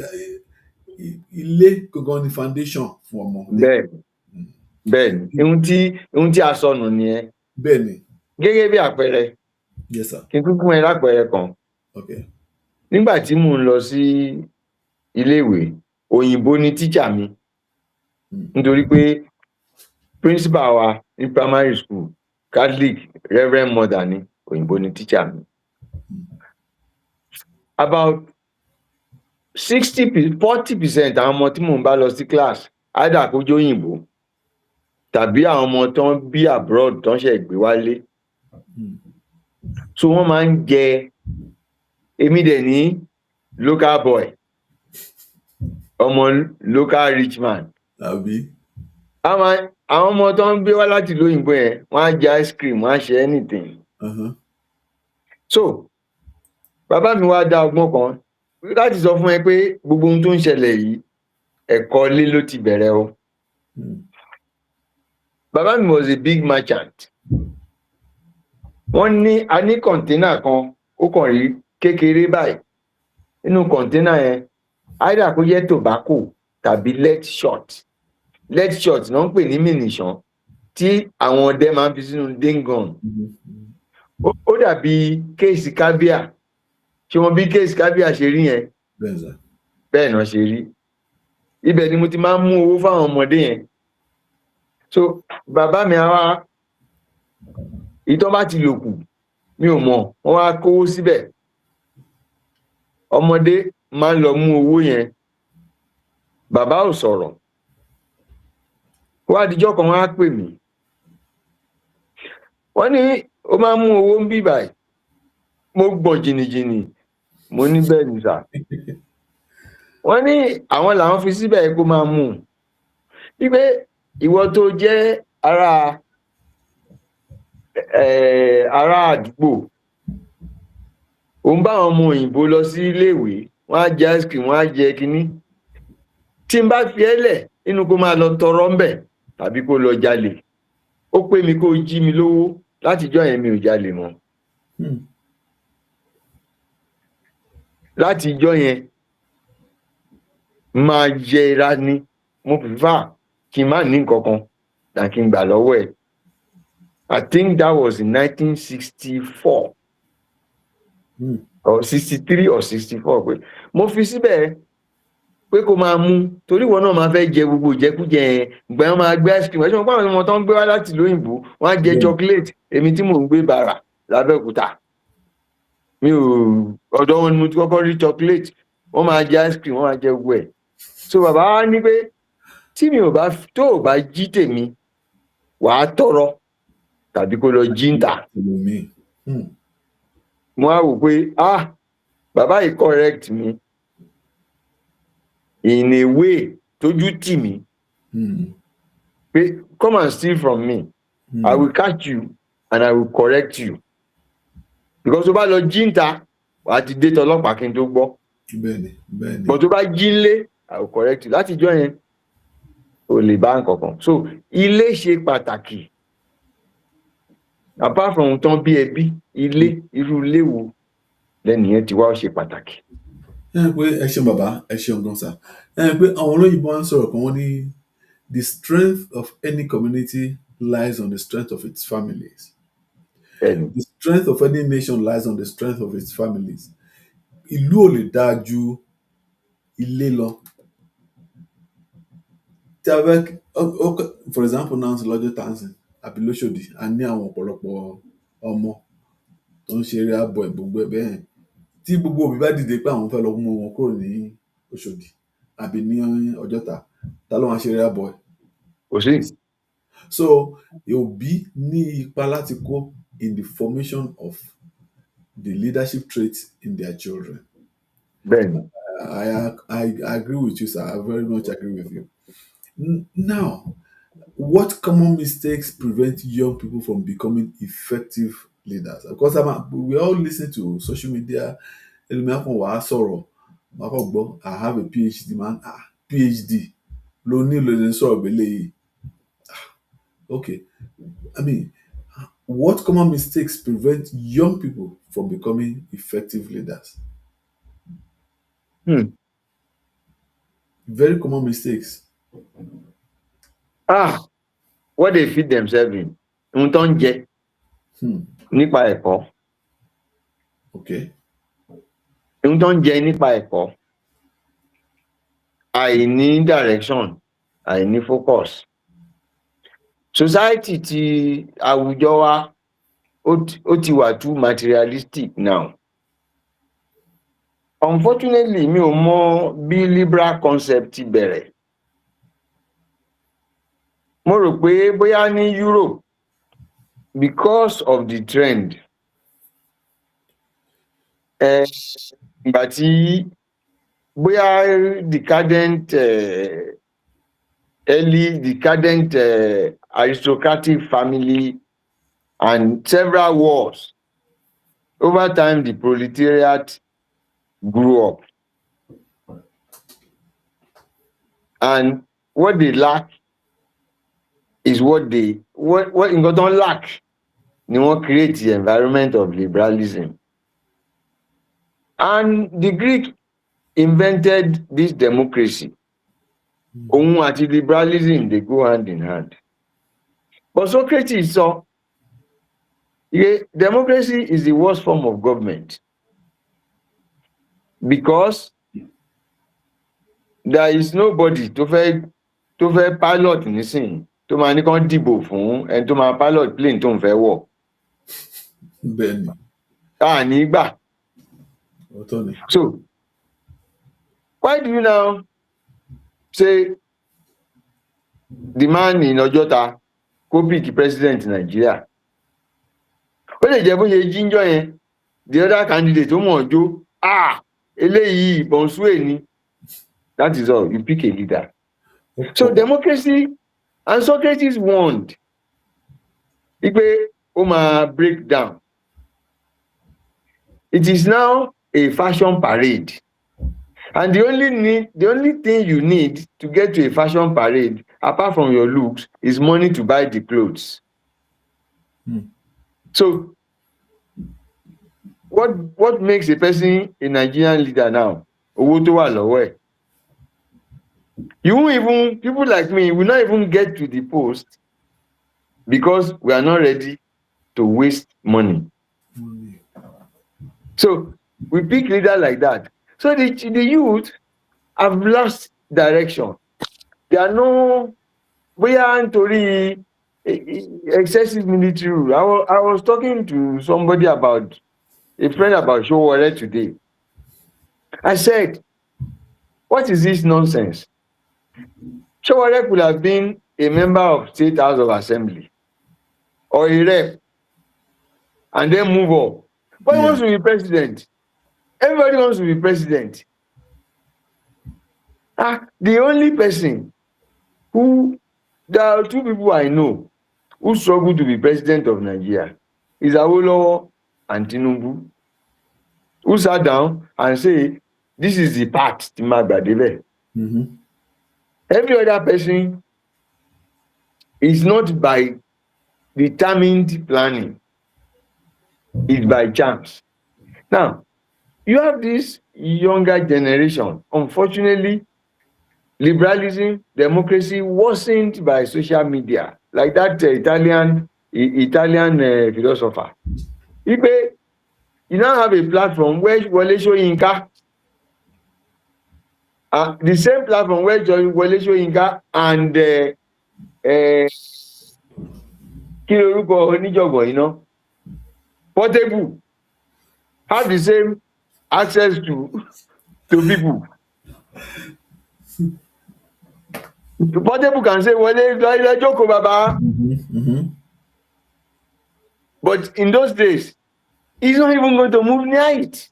[SPEAKER 2] ilé gangan ni foundation fún ọmọdé.
[SPEAKER 3] Bẹ́ẹ̀ni ohun tí a sọnù nìyẹn.
[SPEAKER 2] Bẹ́ẹ̀ni.
[SPEAKER 3] Gẹ́gẹ́ bí àpẹẹrẹ,
[SPEAKER 2] yes sir,
[SPEAKER 3] kí n kúkú ẹ lápẹẹrẹ kan.
[SPEAKER 2] Okay.
[SPEAKER 3] Nígbà tí mò ń lọ sí iléèwé, òyìnbó ni teacher mi, nítorí pé principal wa ní primary school Catholic Reverend Mother ni, òyìnbó ni teacher mi. About 40% àwọn ọmọ tí mò ń bá lọ sí class either kó jẹ́ òyìnbó tàbí àwọn ọmọ tó ń bí abroad tó ń ṣe gbé wálé. So wọ́n máa ń jẹ èmi dẹ̀ ní local boy, ọmọ local rich man. Àwọn ọmọ tó ń gbé wá láti ìlú òyìnbó yẹn wọ́n á jẹ ice cream, wọ́n á ṣe anything. So bàbá mi wá dá ọgbọ́n kan láti sọ fún ẹ pé gbogbo ohun tó ń ṣẹlẹ̀ yìí ẹ̀kọ́ ilé ló ti bẹ̀rẹ̀ o. Bàbá mi was a big merchant. A ní kọ̀ǹténà kan ó kàn rí kékeré báyìí. Nínú kọ̀ǹténà yẹn either kó jẹ́ tobacco tàbí lead shot. Lead shot náà ń pè ní mìnìṣán tí àwọn ọdẹ máa ń fi sínú dingon. Ó dàbí kéèsì kábíà. Ṣé wọn bí kéèsì kábíà ṣe rí yẹn? Bẹ́ẹ̀ náà ṣe rí. Ibẹ̀ ni mo ti máa ń mú owó fáwọn ọmọdé yẹn. So bàbá mi á wá ìtọ́ bá ti lò kù mi ò mọ̀, wọ́n wá kówó síbẹ̀. Ọmọdé máa ń lọ mú owó yẹn, bàbá ò sọ̀rọ̀. Wá dijọ́ kan wọ́n á pè mí. Wọ́n ní ó máa ń mú owó ń bí báyìí. Mo gbọ̀n jìnnìjìnnì, mo ní bẹ́ẹ̀ ni sà. Wọ́n ní àwọn làwọn fi síbẹ̀ kó máa mú. Wípé ìwọ tó jẹ́ ará àdúgbò, òun bá àwọn ọmọ òyìnbó lọ sí iléèwé, wọ́n á jẹ ice cream, wọ́n á jẹ kínní. Tí n bá fi ẹ́ lẹ̀ nínú kó máa lọ tọrọ ńbẹ̀ tàbí kó lọ jalè, ó pé mi kó jí mi lówó, látijọ́ yẹn mi ò jalè mọ́. Látijọ́ yẹn máa yẹra ni, mo prefer kí n má ní nǹkan kan than kí n gbà lọ́wọ́ ẹ̀. I think that was in 1964 or 63 or 64 pé mo fi síbẹ̀ pé kó máa mú torí ìwọ náà máa fẹ́ jẹ gbogbo ìjẹkújẹ yẹn, ìgbà yẹn máa gbé ice cream. Ẹ̀ṣọ́ pé àwọn ọmọ tó ń gbé wá láti ìlú òyìnbó wọ́n á jẹ chocolate, èmi tí mò ń gbé bàrà lábẹ́òkúta mi ò ọ̀dọ̀ wọn ni mo ti kọ́kọ́ rí chocolate, wọ́n máa jẹ ice cream, wọ́n máa jẹ gbogbo ẹ̀. So bàbá wa ní pé tí mi ò bá tó ò bá jí tèmi wàá tọrọ tàbí kó lọ jí ń tà. Mo á wò pé bàbá yìí correct mi in a way tójú tì mí pé come and steal from me, I will catch you and I will correct you, because tó bá lọ jí ń tà wàá ti dé tọlọ́pàá kí n tó gbọ́.
[SPEAKER 2] bẹ́ẹ̀ni bẹ́ẹ̀ni.
[SPEAKER 3] but tó bá jí nlé I will correct you látijọ́ yẹn ò lè bá nǹkan kan. So ilé ṣe pàtàkì apart from tán bí ẹbí, ilé, irú ilé wo lẹ́nìyẹn ti wá ṣe pàtàkì.
[SPEAKER 2] Pé ẹ ṣeun bàbá, ẹ ṣeun gan sà. Pé àwọn olóyìnbó máa ń sọ̀rọ̀ kan wọ́n ní the strength of any community lies on the strength of its families.
[SPEAKER 3] Bẹ́ẹ̀ni,
[SPEAKER 2] The strength of any nation lies on the strength of its families. Ìlú ò lè dáa ju ilé lọ. Tí a fẹ́ for example now lọ́jọ́ tansin àbí lóṣòdì a ní àwọn ọ̀pọ̀lọpọ̀ ọmọ tó ń ṣeré àbọ̀ ẹ̀ gbogbo ẹ̀ bẹ́ẹ̀. Tí gbogbo òbí bá dìde pé àwọn fẹ́ lọ mú wọn kúrò ní Òṣòdì àbí ní Ọjọ́ta, ta ló máa ṣeré àbọ̀ ẹ̀?
[SPEAKER 3] kò sí.
[SPEAKER 2] So òbí ní ipa láti kó in the formation of the leadership traits in their children.
[SPEAKER 3] Bẹ́ẹ̀ni.
[SPEAKER 2] I agree with you, sir. I very much agree with you. Now, what common mistakes prevent young people from becoming effective leaders? Because we all listen to social media. Ẹlòmíràn kan wàá sọ̀rọ̀, wàá kàn gbọ́, I have a PhD man. PhD ló ní ló sọ̀rọ̀ gbélé yìí. Okay, I mean, what common mistakes prevent young people from becoming effective leaders? Very common mistakes.
[SPEAKER 3] What they feed themselves in. Ohun tó ń jẹ nípa ẹ̀kọ́.
[SPEAKER 2] Okay.
[SPEAKER 3] Ohun tó ń jẹ nípa ẹ̀kọ́. Àìní direction, àìní focus. Society ti àwùjọ wa ó ti wà too materialistic now. Unfortunately, mi ò mọ bí liberal concept ti bẹ̀rẹ̀. Mo rò pé bóyá ní Europe because of the trend. Ìgbà tí bóyá decadent early decadent aristocratic family and several wars. Over time, the proletariat grew up. And what they lack is what nǹkan tó ń lack ni wọ́n create the environment of liberalism. And the Greek invented this democracy. Òun àti liberalism, they go hand in hand. But Socrates saw democracy is the worst form of government because there is nobody tó fẹ́ pilot nísìnyí tó máa ní kán dìbò fún ẹni tó máa pilot plane tó ń fẹ́ wọ̀.
[SPEAKER 2] Bẹ́ẹ̀ni.
[SPEAKER 3] Nígbà. So why do you now say the man in Ọjọ́ta kó pick president Nigeria? Ó lè jẹ́ bóyá jíjọ́ yẹn the other candidate tó mọ̀ ọjọ́ eléyìí Bonsue ni. That is all. You pick a leader. So democracy, and Socrates warned, pé ó máa break down. It is now a fashion parade. And the only thing you need to get to a fashion parade, apart from your looks, is money to buy the clothes. So, what makes a person a Nigerian leader now? Owó tó wà lọ́wọ́ ẹ̀. People like me will not even get to the post because we are not ready to waste money. So, we pick leaders like that. So the youth have lost direction. They are bóyá nítorí excessive military rule. I was talking to somebody about a friend about Showore today. I said, what is this nonsense? Showore could have been a member of State House of Assembly or a rep and then move up. But he wants to be president. Everybody wants to be president. The only person there are two people I know who struggle to be president of Nigeria is Awolowo and Tinubu, who sat down and say, this is the part tí máa gbà débẹ̀.
[SPEAKER 2] Mm-hmm.
[SPEAKER 3] Every other person is not by determined planning, it's by chance. Now, you have this younger generation. Unfortunately, liberalism, democracy wasn't by social media, like that Italian philosopher. Ipe, you now have a platform where Wole Soyinka, the same platform where Wole Soyinka and kí lorúkọ oníjọ̀gbọ̀n yìí ná, Portable, have the same access to people. Portable can say, Wole jókòó bàbá.
[SPEAKER 2] Mm-hmm. Mm-hmm.
[SPEAKER 3] But in those days, he's not even going to move near it.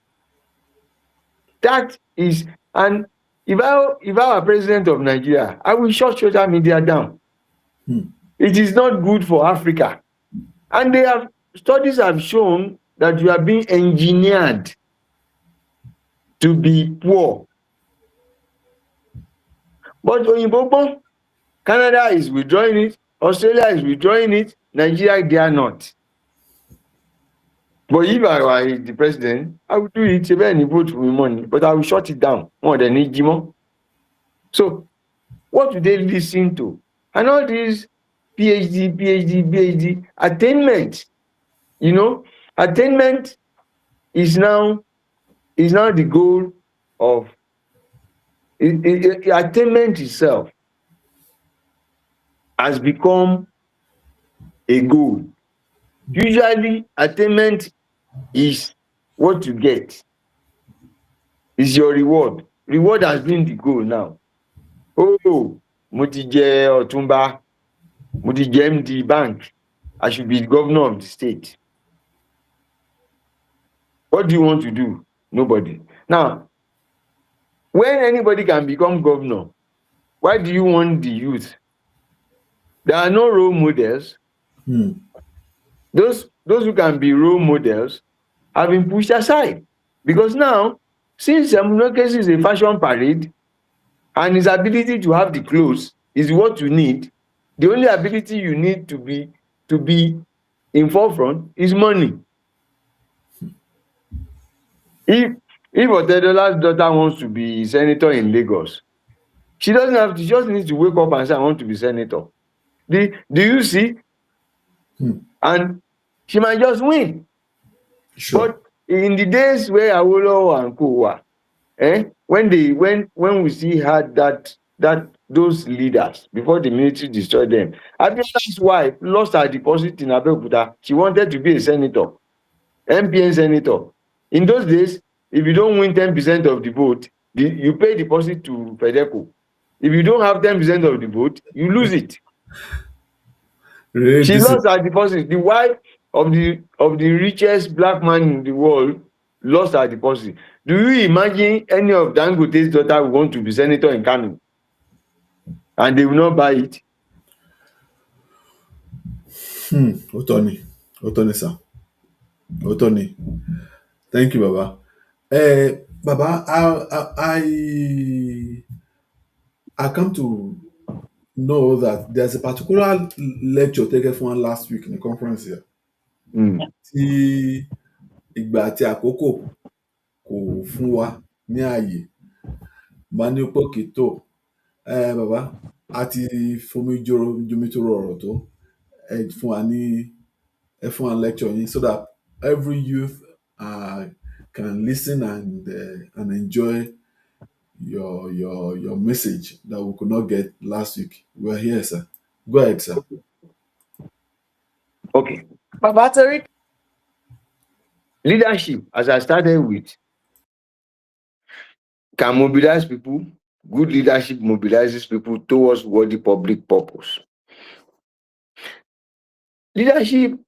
[SPEAKER 3] That is, and if I were president of Nigeria, I will shut social media down. It is not good for Africa. And studies have shown that you are being engineered to be poor. But Oyinbo, Canada is withdrawing it, Australia is withdrawing it, Nigeria, they are not. But if I were the president, I would do it. Even vote for me money, but I will shut it down more than Ijimo. So, what do they listen to? And all these PhD, attainment. You know, attainment is now the goal of attainment itself has become a goal. Usually, attainment is what you get. Is your reward. Reward has been the goal now. Oh, mo ti jẹ Ọ̀túnba, mo ti jẹ MD bank, I should be the governor of the state. What do you want to do? Nobody. Now, when anybody can become governor, why do you want the youth? There are no role models. Those who can be role models have been pushed aside. Because now, since democracy is a fashion parade, and his ability to have the clothes is what you need, the only ability you need to be in forefront is money. If Otedola's daughter wants to be senator in Lagos, she doesn't have to, she just needs to wake up and say, I want to be senator. Do you see? And she might just win.
[SPEAKER 2] Sure.
[SPEAKER 3] But in the days where Awolowo and co were, when we see had that those leaders before the military destroyed them, Abiola's wife lost her deposit in Abeokuta. She wanted to be a senator, MPN senator. In those days, if you don't win 10% of the vote, you pay deposit to FEDECO. If you don't have 10% of the vote, you lose it.
[SPEAKER 2] Really,
[SPEAKER 3] she lost her deposit. The wife of the richest black man in the world lost her deposit. Do you imagine any of Dangote's daughter will want to be senator in Kano? And they will not buy it?
[SPEAKER 2] Otoni, sir. Otoni. Thank you, Baba. Baba, I come to know that there's a particular lecture taken from last week in the conference here. Tí ìgbà àti àkókò kò fún wa ní ààyè. Màá ní pé òkè tó. Bàbá, a ti jomitoro ọ̀rọ̀ tó. Ẹ fún wa lecture yín so that every youth can listen and enjoy your message that we could not get last week. We're here, sir. Go ahead, sir.
[SPEAKER 3] Okay.
[SPEAKER 5] Baba torí
[SPEAKER 3] Leadership, as I started with, can mobilize people. Good leadership mobilizes people towards worthy public purpose. Leadership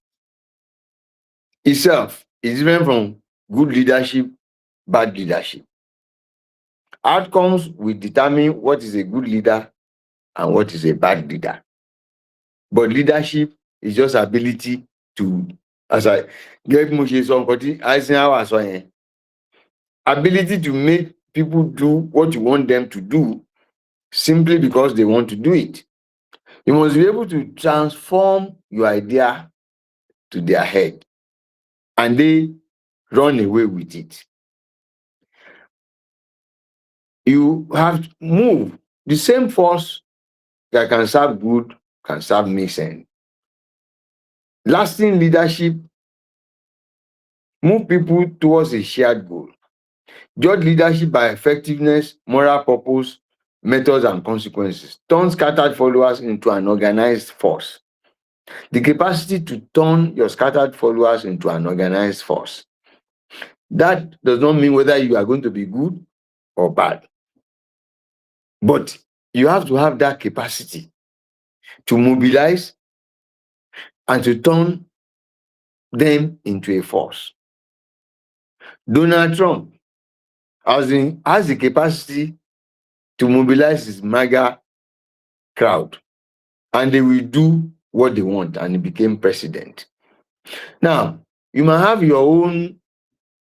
[SPEAKER 3] itself is different from good leadership, bad leadership. Outcomes will determine what is a good leader and what is a bad leader. But leadership is just ability to, as I gave Moshe somebody, Eisenhower, ability to make people do what you want them to do simply because they want to do it. You must be able to transform your idea to their head and they run away with it. You have to move. The same force that can serve good can serve mixing. Lasting leadership move people towards a shared goal. Judge leadership by effectiveness, moral purpose, methods, and consequences. Turn scattered followers into an organized force. The capacity to turn your scattered followers into an organized force. That does not mean whether you are going to be good or bad. But you have to have that capacity to mobilize and to turn them into a force. Donald Trump has the capacity to mobilize his MAGA crowd, and they will do what they want, and he became president. Now, you might have your own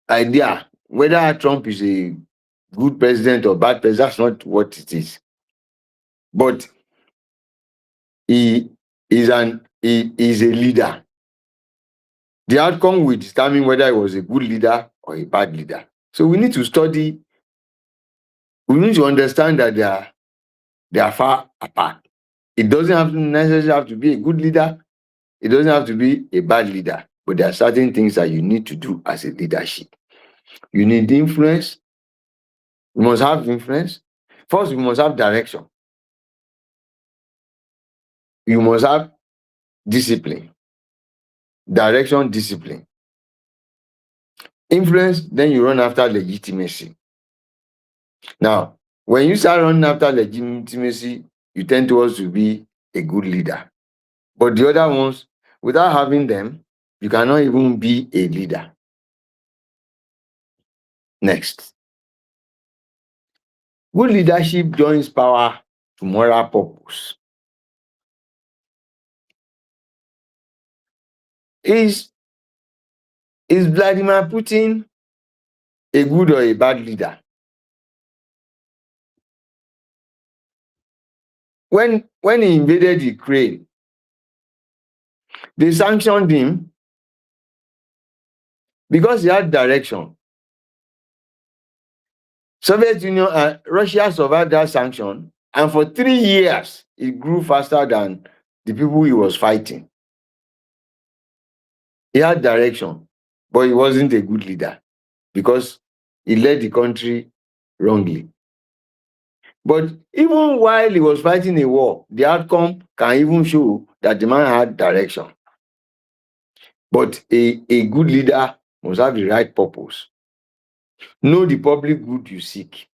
[SPEAKER 3] idea whether Trump is a good president or bad president. That's not what it is. But he is a leader. The outcome will determine whether he was a good leader or a bad leader. So we need to study, we need to understand that they are far apart. It doesn't necessarily have to be a good leader. It doesn't have to be a bad leader. But there are certain things that you need to do as a leadership. You need influence. You must have influence. First, you must have direction. You must have discipline. Direction, discipline. Influence, then you run after legitimacy. Now, when you start running after legitimacy, you tend towards to be a good leader. But the other ones, without having them, you cannot even be a leader. Next. Good leadership joins power to moral purpose. Is Vladimir Putin a good or a bad leader? When he invaded Ukraine, they sanctioned him because he had direction. Soviet Union and Russia survived that sanction, and for 3 years, it grew faster than the people he was fighting. He had direction, but he wasn't a good leader because he led the country wrongly. But even while he was fighting a war, the outcome can even show that the man had direction. But a good leader must have the right purpose. Know the public good you seek.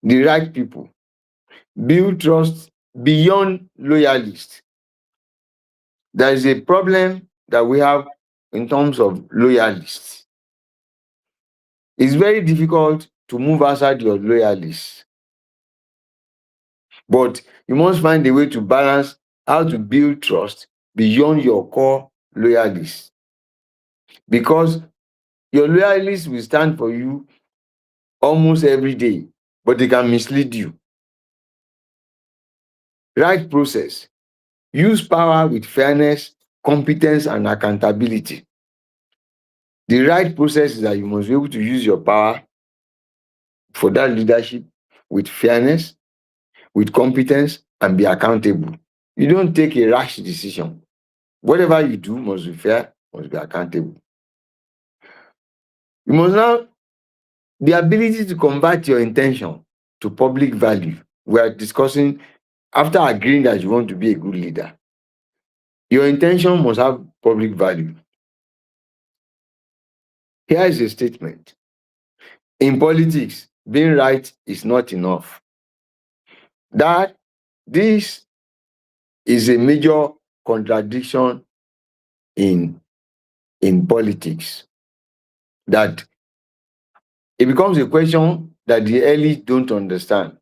[SPEAKER 3] The right people. Build trust beyond loyalists. There is a problem that we have in terms of loyalists. It's very difficult to move outside your loyalists. But you must find a way to balance how to build trust beyond your core loyalists. Because your loyalists will stand for you almost every day, but they can mislead you. Right process. Use power with fairness, competence, and accountability. The right process is that you must be able to use your power for that leadership with fairness, with competence, and be accountable. You don't take a rash decision. Whatever you do must be fair, must be accountable. You must now the ability to convert your intention to public value. We are discussing after agreeing that you want to be a good leader. Your intention must have public value. Here is a statement. In politics, being right is not enough. That this is a major contradiction in politics. That it becomes a question that the elite don't understand.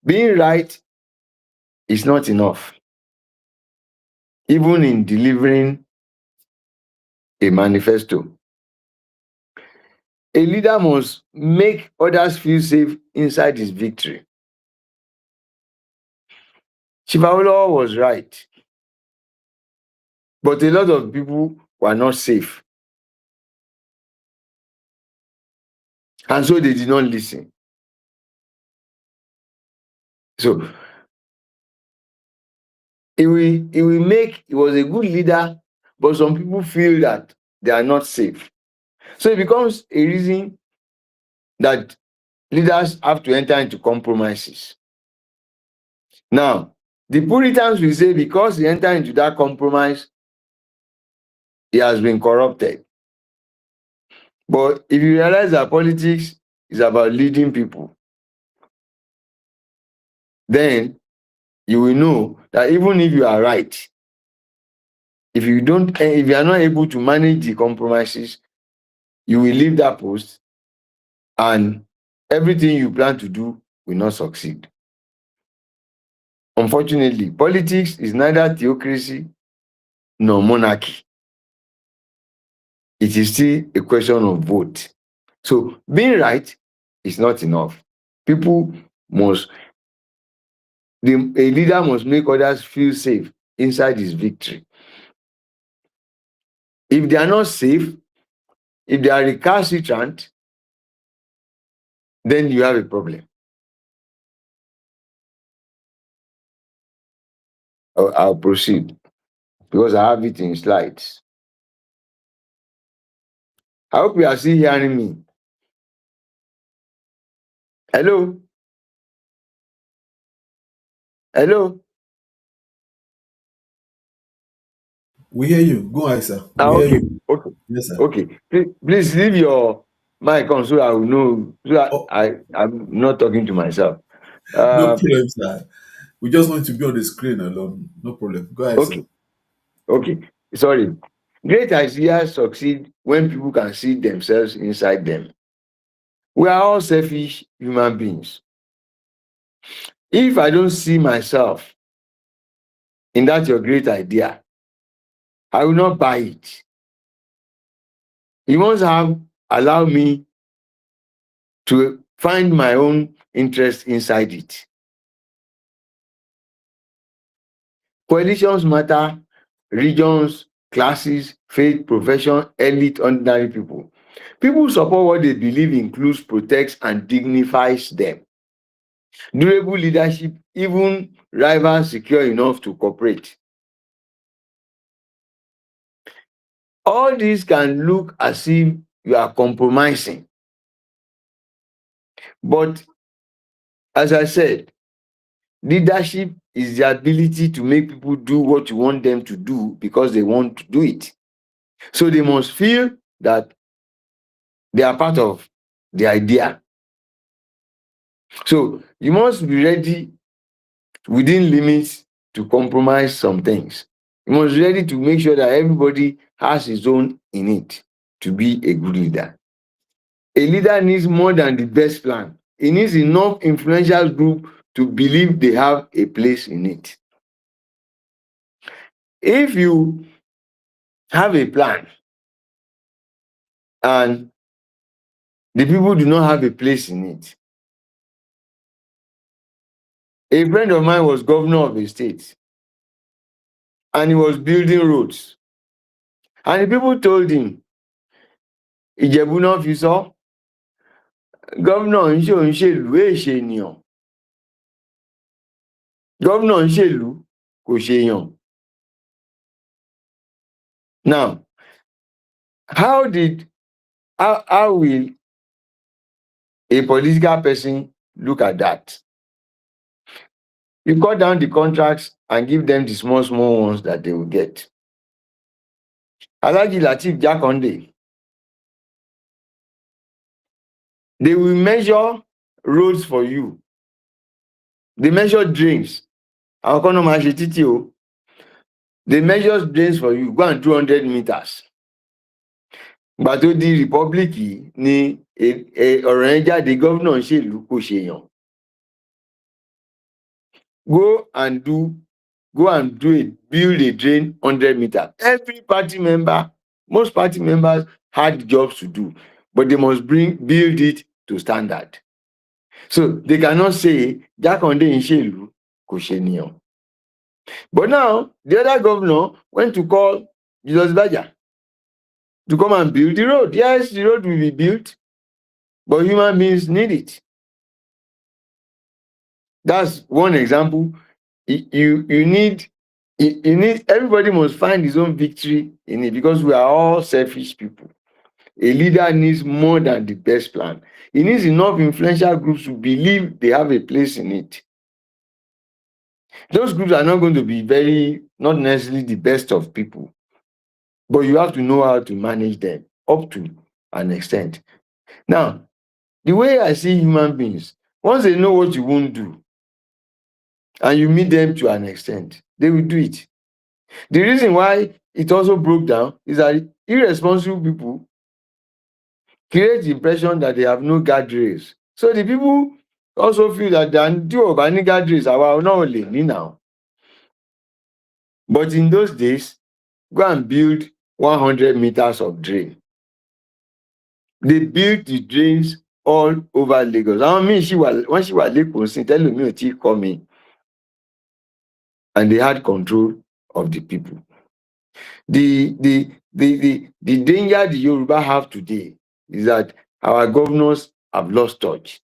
[SPEAKER 3] Being right is not enough. Even in delivering a manifesto. A leader must make others feel safe inside his victory. Chief Awolowo was right, but a lot of people were not safe, and so they did not listen. So he was a good leader, but some people feel that they are not safe. So it becomes a reason that leaders have to enter into compromises. Now, the Puritans will say because he entered into that compromise, he has been corrupted. But if you realize that politics is about leading people, then you will know that even if you are right, if you are not able to manage the compromises, you will leave that post and everything you plan to do will not succeed. Unfortunately, politics is neither theocracy nor monarchy. It is still a question of vote. So being right is not enough. A leader must make others feel safe inside his victory. If they are not safe, if they are recalcitrant, then you have a problem. I'll proceed because I have it in slides. I hope you are still hearing me. Hello? Hello?
[SPEAKER 2] We hear you. Go ahead, sir. We hear
[SPEAKER 3] Okay.
[SPEAKER 2] you.
[SPEAKER 3] Okay.
[SPEAKER 2] Yes, sir.
[SPEAKER 3] Okay. Please leave your mic on so I will know. So that
[SPEAKER 2] Oh,
[SPEAKER 3] I'm not talking to myself.
[SPEAKER 2] no problem, sir. We just want to be on the screen alone. No problem. Go ahead, sir.
[SPEAKER 3] Okay. Okay. Sorry. Great ideas succeed when people can see themselves inside them. We are all selfish human beings. If I don't see myself in that your great idea, I will not buy it. You must allow me to find my own interest inside it. Coalitions matter, regions, classes, faith, profession, elite, ordinary people. People support what they believe includes, protects, and dignifies them. Durable leadership, even rivals secure enough to cooperate. All this can look as if you are compromising. But as I said, leadership is the ability to make people do what you want them to do because they want to do it. So they must feel that they are part of the idea. So you must be ready within limits to compromise some things. You must be ready to make sure that everybody has his own in it to be a good leader. A leader needs more than the best plan. He needs enough influential group to believe they have a place in it. If you have a plan and the people do not have a place in it. A friend of mine was governor of a state and he was building roads. And the people told him, Ìjẹ̀bú náà fi sọ, governor ń ṣèlú èṣe ènìyàn. Governor ń ṣèlú kò ṣèyàn. Now, how will a political person look at that? You cut down the contracts and give them the small ones that they will get. Alhaji Lateef Jakande, they will measure roads for you. They measure drains. Àwọn kan náà máa ṣe títì o. They measure drains for you. Go and 200 meters. Ìgbà tó di republic yìí ni ọ̀rọ̀ yẹn jáde gómìnà ń ṣèlú kò ṣèyàn. Go and build a drain 100 meters. Every party member, most party members had jobs to do. but they must build it to standard. So they cannot say Jakande Inshelu Koshenion. But now the other governor went to call Jesus Baja to come and build the road. Yes, the road will be built, but human beings need it. That's one example. You need everybody must find his own victory in it, because we are all selfish people. A leader needs more than the best plan. He needs enough influential groups to believe they have a place in it. Those groups are not going to be not necessarily the best of people, but you have to know how to manage them up to an extent. Now, the way I see human beings, once they know what you won't do, and you meet them to an extent, they will do it. The reason why it also broke down is that irresponsible people create the impression that they have no guardrails. So the people also feel that there are any guardrails are not only now. But in those days, go and build 100 meters of drain. They built the drains all over Lagos. I mean, when she was Lagos, tell me to call me. And they had control of the people. The danger the Yoruba have today is that our governors have lost touch.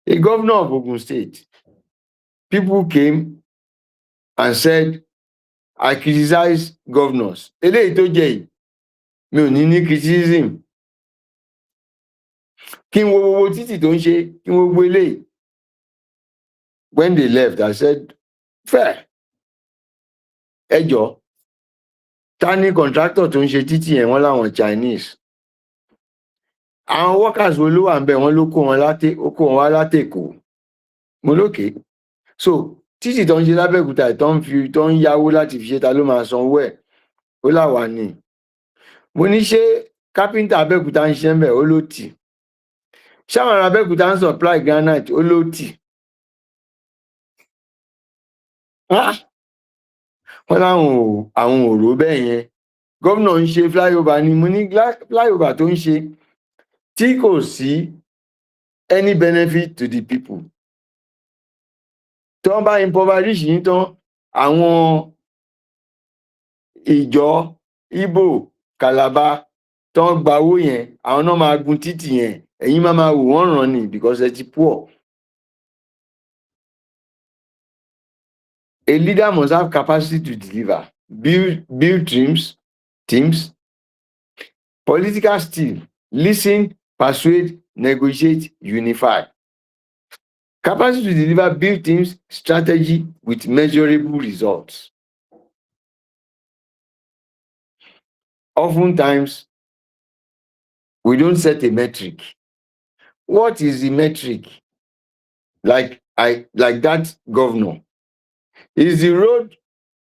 [SPEAKER 3] A governor of Ogun State, people came and said, I criticize governors. Eléyìí tó jẹ́ yìí, mi ò ní criticism. Kí n wo gbogbo títì tó ń ṣe, kí n wo gbogbo eléyìí. When they left, I said, fair. Ẹ jọ̀ọ́, ta ni contractor tó ń ṣe títì yẹn, wọ́n láwọn Chinese. Àwọn workers wo ló wà ń bẹ̀, wọ́n ló kó wọn wá látèkó. Mo lókè. So títì tó ń ṣe lábẹ́òkúta tó ń yáwó láti fi ṣe, ta ló máa sanwó ẹ̀? Ó láwa ni. Mo ní ṣé kápẹ́ńtà Abẹ́òkúta ń ṣiṣẹ́ ń bẹ̀? Ó ló tì. Ṣáwọn ará Abẹ́òkúta ń supply granite? Ó ló tì. Wọ́n láwọn ò rò bẹ́ẹ̀ yẹn. Gómìnà ń ṣe flyover ni. Mo ní flyover tó ń ṣe tí kò sí any benefit to the people. Tí wọ́n bá impoverish yín tán, àwọn ìjọ Igbo, Calabar tó ń gba owó yẹn, àwọn náà máa gun títì yẹn. Ẹ̀yin máa wò wọ́n ràn ni because ẹ ti poor. A leader must have capacity to deliver, build teams, political skill, listen, persuade, negotiate, unify. Capacity to deliver, build teams, strategy with measurable results. Oftentimes, we don't set a metric. What is the metric? Like that governor. Is the road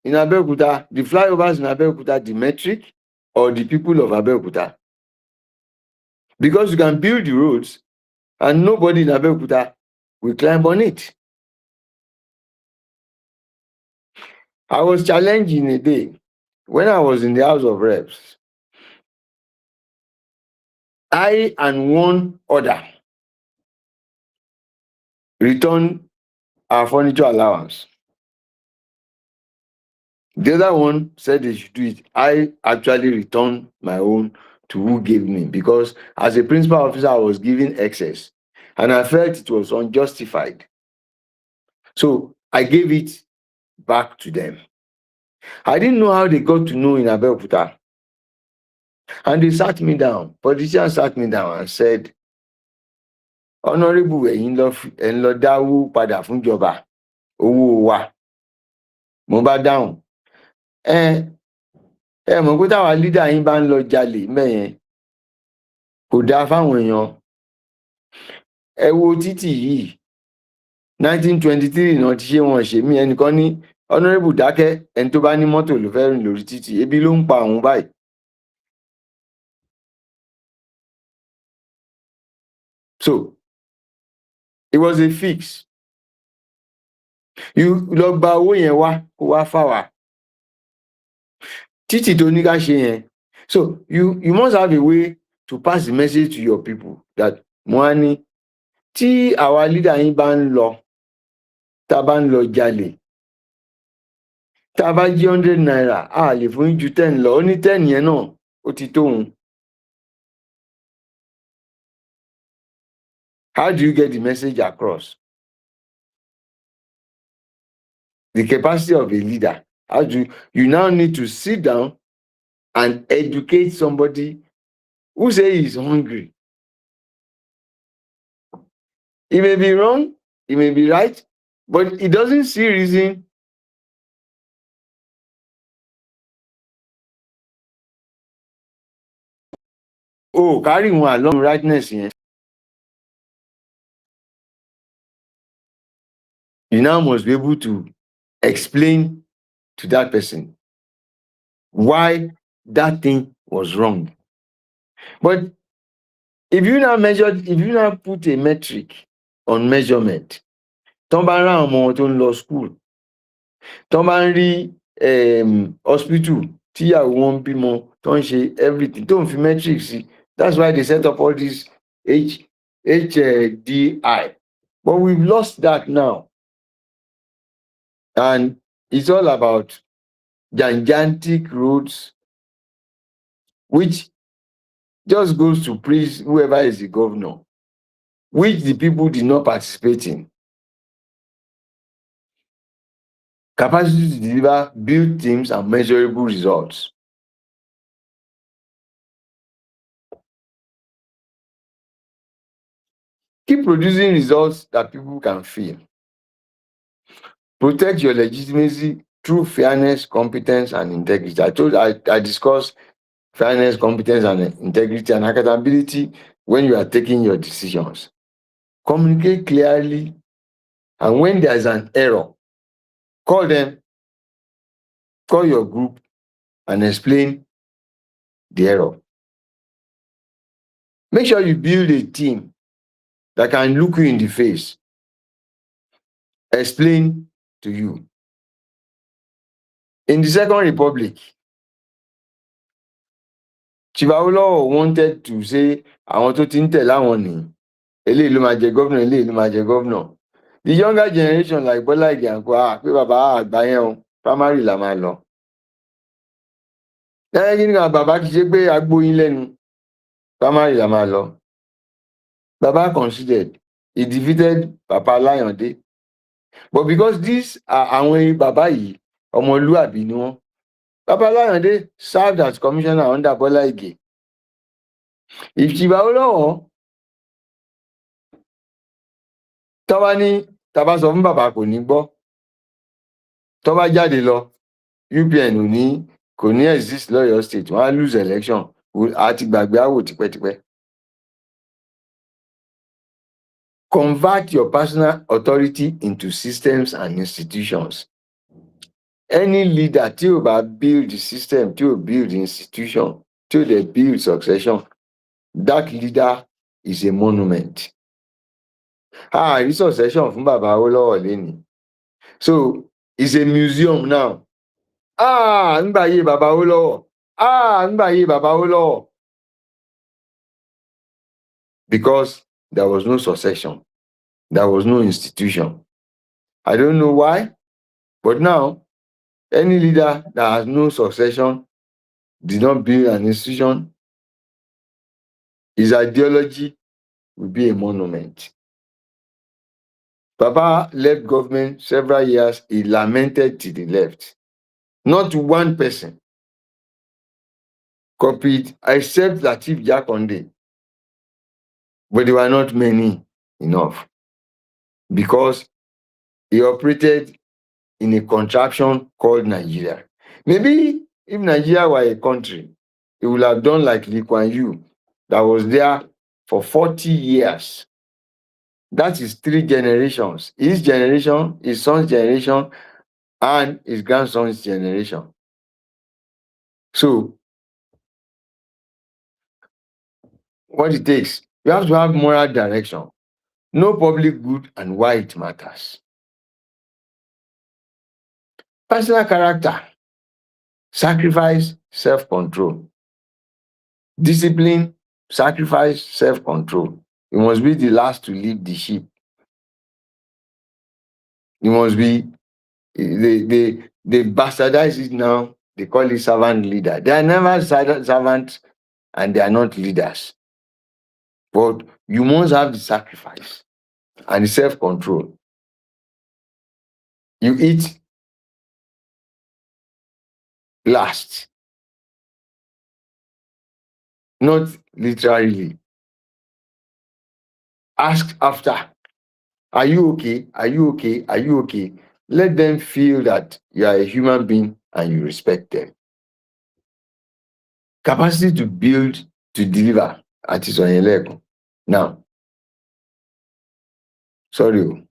[SPEAKER 3] in Abeokuta, the flyovers in Abeokuta, the metric, or the people of Abeokuta? Because you can build the roads and nobody in Abeokuta will climb on it. I was challenged in a day when I was in the House of Reps. I and one other returned our furniture allowance. The other one said they should do it. I actually returned my own to who gave me, because as a principal officer, I was given excess and I felt it was unjustified. So I gave it back to them. I didn't know how they got to know in Abeokuta. And they sat me down. Politicians sat me down and said, Honorable, ẹ̀yin lọ dáwó padà fún ìjọba, owó wa. Mo bá dáhùn. Mọ̀ pé táwa leader yín bá ń lọ jalè mẹ́yẹn, kò dáa fáwọn èèyàn. Ẹ wo títì yìí, 1923 náà ti ṣe wọn ṣe mí. Ẹnìkan ní Honorable dákẹ́, ẹni tó bá ní mọ́tò ló fẹ́ rìn lórí títì, ebi ló ń pa òun báyìí. So it was a fix. You lọ gba owó yẹn wá, kó wá fáwa. Títì tó ní ká ṣe yẹn. So you must have a way to pass the message to your people that Mwani, tí àwa leader yín bá ń lọ, tá a bá ń lọ jalè, tá a bá jí 100 naira, a lè fún yín ju 10 lọ, ó ní 10 yẹn náà ó ti tó òun. How do you get the message across? The capacity of a leader. How do you now need to sit down and educate somebody who say he's hungry? He may be wrong, he may be right, but he doesn't see reason carry one along rightness. You now must be able to explain to that person why that thing was wrong. But if you now put a metric on measurement, tó bá rán àwọn ọmọ tó ń lọ school, tó bá ń rí hospital tíyàwó wọn bímọ, tó ń ṣe everything, tó ń fi metric sí. That's why they set up all these HDI. But we've lost that now. And it's all about gigantic roads, which just goes to please whoever is the governor, which the people did not participate in. Capacity to deliver, build teams, and measurable results. Keep producing results that people can feel. Protect your legitimacy through fairness, competence, and integrity. I discussed fairness, competence, and integrity and accountability when you are taking your decisions. Communicate clearly, and when there is an error, call them, call your group, and explain the error. Make sure you build a team that can look you in the face, explain to you. In the Second Republic, Chief Awolowo wanted to say, àwọn tó ti ń tẹ̀lé àwọn ni, eléyìí ló máa jẹ governor, eléyìí ló máa jẹ governor. The younger generation like Bola Ige and pé bàbá àgbà yẹn o, primary la máa lọ. Lẹ́yìn kí ni bàbá kì í ṣe pé agbóyin lẹ́nu, primary la máa lọ. Baba considered, he defeated Papa Layande. But because these are àwọn bàbá yìí, ọmọlúàbí ni wọ́n. Papa Layande served as commissioner under Bola Ige. If Chief Awolowo tó bá ní tàbá sọ fún bàbá kò ní gbọ́, tó bá jáde lọ, UPN kò ní exist lọ́yọ̀ state, wọ́n á lose election, àti gbàgbé àwò tipẹ́tipẹ́. Convert your personal authority into systems and institutions. Any leader tí ò bá build the system, tí ò build the institution, tí ò dẹ̀ build succession, that leader is a monument. Rí succession fún bàbá Awólọ́wọ̀ lénìí. So it's a museum now. Nígbà ayé bàbá Awólọ́wọ̀. Nígbà ayé bàbá Awólọ́wọ̀. Because there was no succession. There was no institution. I don't know why, but now, any leader that has no succession, did not build an institution, his ideology will be a monument. Papa left government several years, he lamented till he left. Not one person copied, except Lateef Jakonde. But there were not many enough, because he operated in a contraption called Nigeria. Maybe if Nigeria were a country, it would have done like Lee Kuan Yew, that was there for 40 years. That is 3 generations. His generation, his son's generation, and his grandson's generation. So, what it takes, you have to have moral direction, know public good and why it matters. Personal character, sacrifice, self-control, discipline, sacrifice self-control. You must be the last to lead the ship. You must be, they bastardize it now. They call it servant leader. They are never servants and they are not leaders. But you must have the sacrifice and the self-control. You eat last, not literally. Ask after. Are you okay? Are you okay? Are you okay? Let them feel that you are a human being and you respect them. Capacity to build, to deliver. At is on your leg. Now, sorry.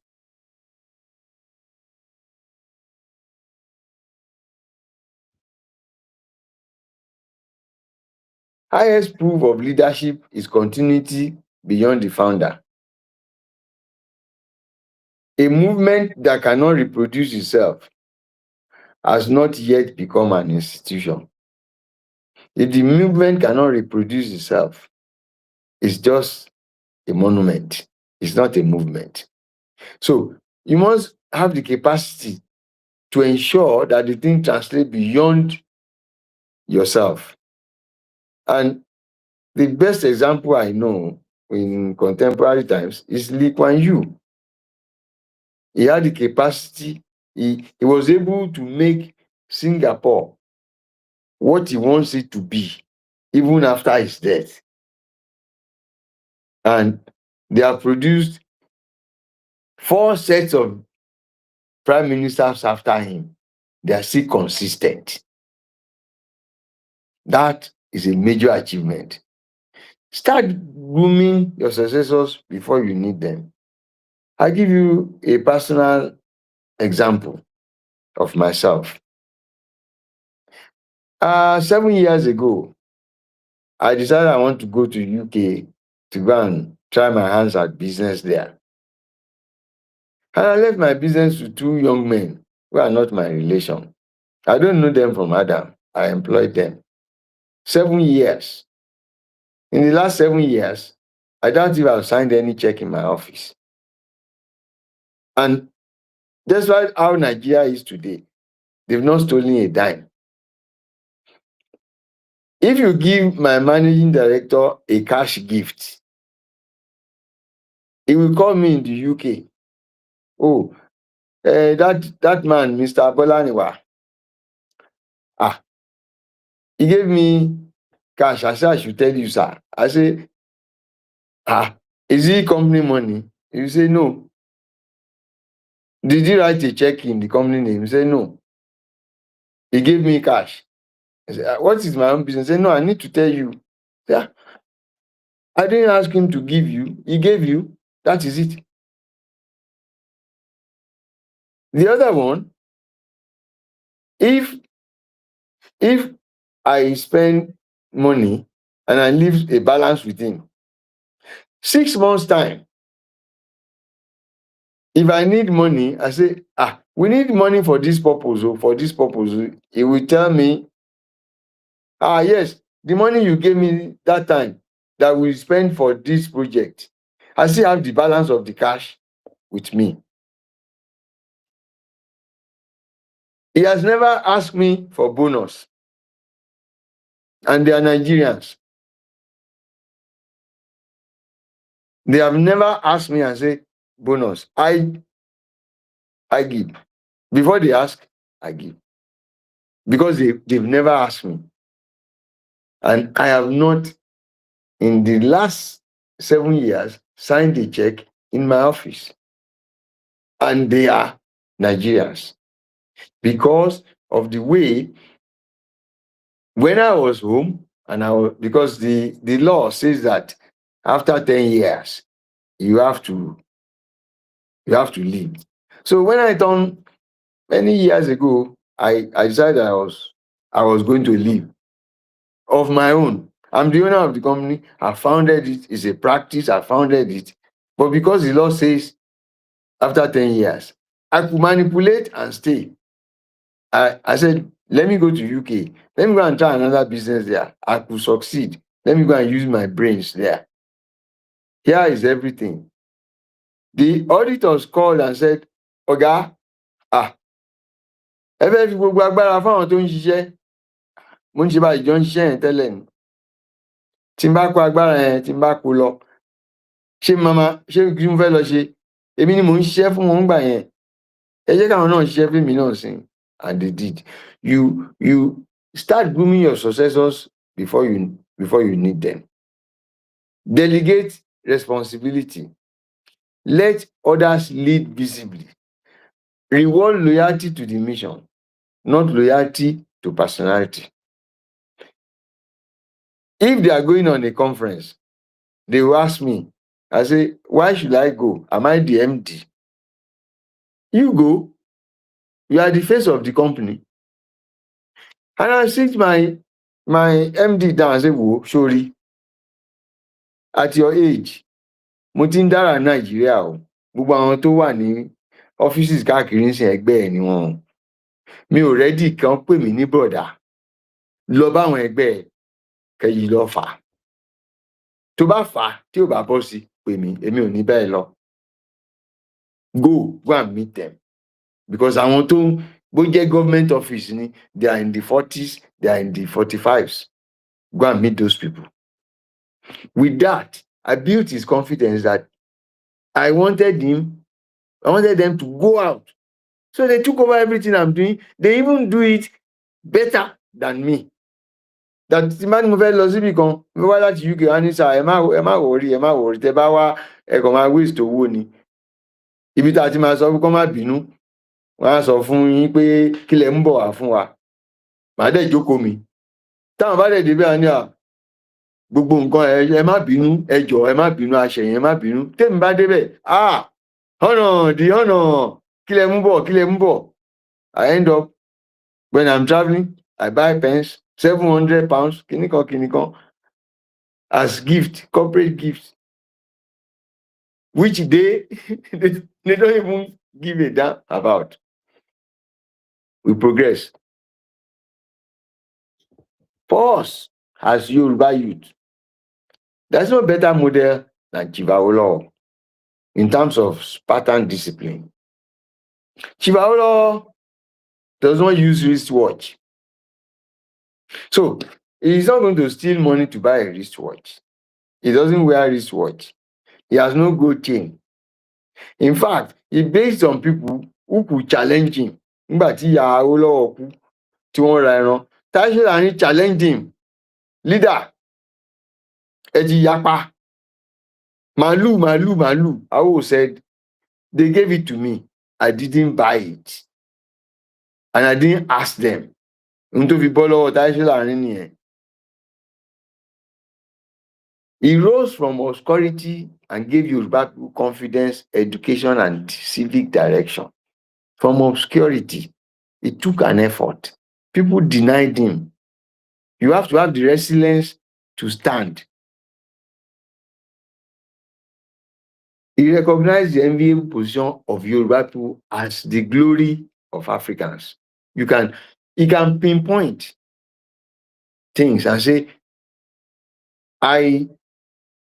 [SPEAKER 3] Highest proof of leadership is continuity beyond the founder. A movement that cannot reproduce itself has not yet become an institution. If the movement cannot reproduce itself, it's just a monument. It's not a movement. So you must have the capacity to ensure that the thing translates beyond yourself. And the best example I know in contemporary times is Lee Kuan Yew. He had the capacity, he was able to make Singapore what he wants it to be, even after his death. And they have produced 4 sets of prime ministers after him. They are still consistent. That is a major achievement. Start grooming your successors before you need them. I give you a personal example of myself. 7 years ago, I decided I want to go to UK to go and try my hands at business there. And I left my business to 2 young men who are not my relation. I don't know them from Adam. I employed them. 7 years. In the last 7 years, I doubt if I've signed any check in my office. And despite how Nigeria is today, they've not stolen a dime. If you give my managing director a cash gift, he will call me in the UK. Oh, that man, Mr. Bolaniwa, he gave me cash. I said, I should tell you, sir. I say, is it company money? He say, no. Did he write a check in the company name? He say, no. He gave me cash. I said, what is my own business? He say, no, I need to tell you. Yeah. I didn't ask him to give you. He gave you. That is it. The other one, if I spend money and I leave a balance with him, 6 months' time, if I need money, I say, we need money for this purpose, for this purpose. He will tell me, yes, the money you gave me that time that we spend for this project, I still have the balance of the cash with me. He has never asked me for bonus. And they are Nigerians. They have never asked me and say, bonus. I give. Before they ask, I give. Because they've never asked me. And I have not, in the last 7 years, signed a check in my office. And they are Nigerians. Because of the way, when I was home, because the law says that after 10 years, you have to leave. So when I turned many years ago, I decided I was going to leave of my own. I'm the owner of the company. I founded it. It's a practice. I founded it. But because the law says after 10 years, I could manipulate and stay. I said, let me go to UK. Let me go and try another business there. I could succeed. Let me go and use my brains there. Here is everything. The auditors called and said, Ọ̀gá, ẹ fẹ́ fi gbogbo agbára fáwọn tó ń ṣiṣẹ́. Mo ń ṣe báyìí jọ ń ṣiṣẹ́ yẹn tẹ́lẹ̀ ni. Tí n bá kó agbára yẹn, tí n bá kó lọ, ṣé kí n fẹ́ lọ ṣe? Èmi ni mò ń ṣiṣẹ́ fún wọn gbà yẹn. Ẹ jẹ́ káwọn náà ṣiṣẹ́ fún mi náà sí. And they did. You start grooming your successors before you need them. Delegate responsibility. Let others lead visibly. Reward loyalty to the mission, not loyalty to personality. If they are going on a conference, they will ask me, I say, why should I go? Am I the MD? You go. You are the face of the company. And I sit my MD down and say, wò, sorry, at your age, mo ti ń dára Nàìjíríà o. Gbogbo àwọn tó wà ní offices káàkiri ń sin ẹgbẹ́ ẹ̀ ni wọ́n. Mi ò ready kan pè mí ní bọ̀dà. Lọ bá àwọn ẹgbẹ́ ẹ̀ kẹ́yìn lọ fà. Tó bá fà tí ò bá bọ́ sí, pè mí, èmi ò ní bẹ́ẹ̀ lọ. Go and meet them. Because àwọn tó bó jẹ́ government office ni, they are in the 40s, they are in the 45s. Go and meet those people. With that, I built his confidence that I wanted them to go out. So they took over everything I'm doing. They even do it better than me. That tí máa ní mo fẹ́ lọ síbì kan, mo wá láti UK, wá ní sà, ẹ má worry, tẹ bá wá ẹ kàn máa waste owó ni. Ibi tá a ti máa sọ fún kọ́ má bínú, wọ́n á sọ fún yín pé kí lẹ ń bọ̀ wá fún wa. Màá dẹ̀ jókòó mi. Táwọn bá dẹ̀ débẹ̀ á ní gbogbo nǹkan ẹ má bínú, ẹ jọ̀ọ́ ẹ má bínú, àṣẹyìn ẹ má bínú. Tèmi bá débẹ̀, ọ̀nà kí lẹ mú bọ̀. I end up, when I'm traveling, I buy pens, £700, kìnìkan, as gift, corporate gift, which they don't even give a damn about. We progress. For us, as Yoruba youth, there's no better model than Chief Awolowo in terms of Spartan discipline. Chief Awolowo does not use wristwatch. So, he's not going to steal money to buy a wristwatch. He doesn't wear a wristwatch. He has no gold chain. In fact, he based on people who could challenge him. Nígbà tí ìyá Awolowo kú, tí wọ́n ra ẹran, Táíṣe Lanre challenged him. Leader, ẹ ti yapa. Màálù. Awo said, they gave it to me. I didn't buy it. And I didn't ask them. Ohun tó fi bọ́ lọ́wọ́ Táíṣe Lanre nìyẹn. He rose from obscurity and gave Yoruba people confidence, education, and civic direction. From obscurity, it took an effort. People denied him. You have to have the resilience to stand. He recognized the enviable position of Yoruba people as the glory of Africans. He can pinpoint things and say,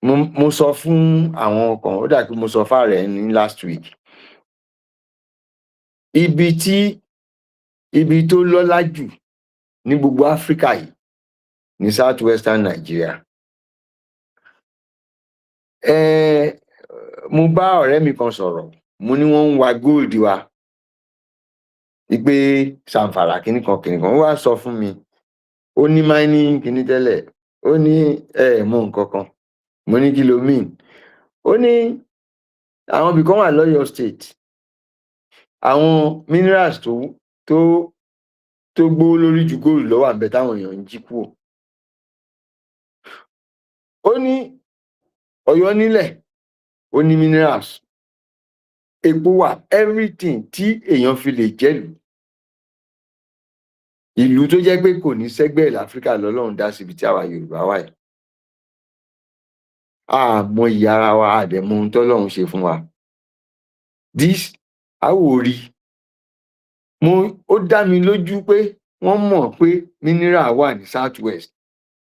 [SPEAKER 3] mo sọ fún àwọn kan, ó dà pé mo sọ fáàrẹ ní last week. Ibi tó lọ́lá jù ní gbogbo Áfíríkà yìí ní southwestern Nigeria. Mo bá ọ̀rẹ́ mi kan sọ̀rọ̀, mo ní wọ́n ń wa gold wa. Ìpè Sàǹfàrà kìnìkan, ó wá sọ fún mi. Ó ní mining kìnì tẹ́lẹ̀, ó ní mọ nǹkan kan. Mo ní kí ló mean? Ó ní àwọn ibì kan wà lọ́yọ̀ state. Àwọn minerals tó gbówó lórí ju gold lọ wà ńbẹ̀ táwọn èèyàn ń jí kúrò. Ó ní Ọ̀yọ́ nílẹ̀, ó ní minerals. Epo wà, everything tí èèyàn fi lè jẹ́lù. Ìlú tó jẹ́ pé kò ní sẹ́gbẹ́ ilẹ̀ Áfíríkà lọ́lọ́run dá síbi tí àwa Yorùbá wà yìí. Àmọ́ ìyá ara wa, àdẹ̀mọ ohun tọ́lọ́run ṣe fún wa. This, àwòrí. Ó dá mi lójú pé wọ́n mọ̀ pé mineral wà ní southwest,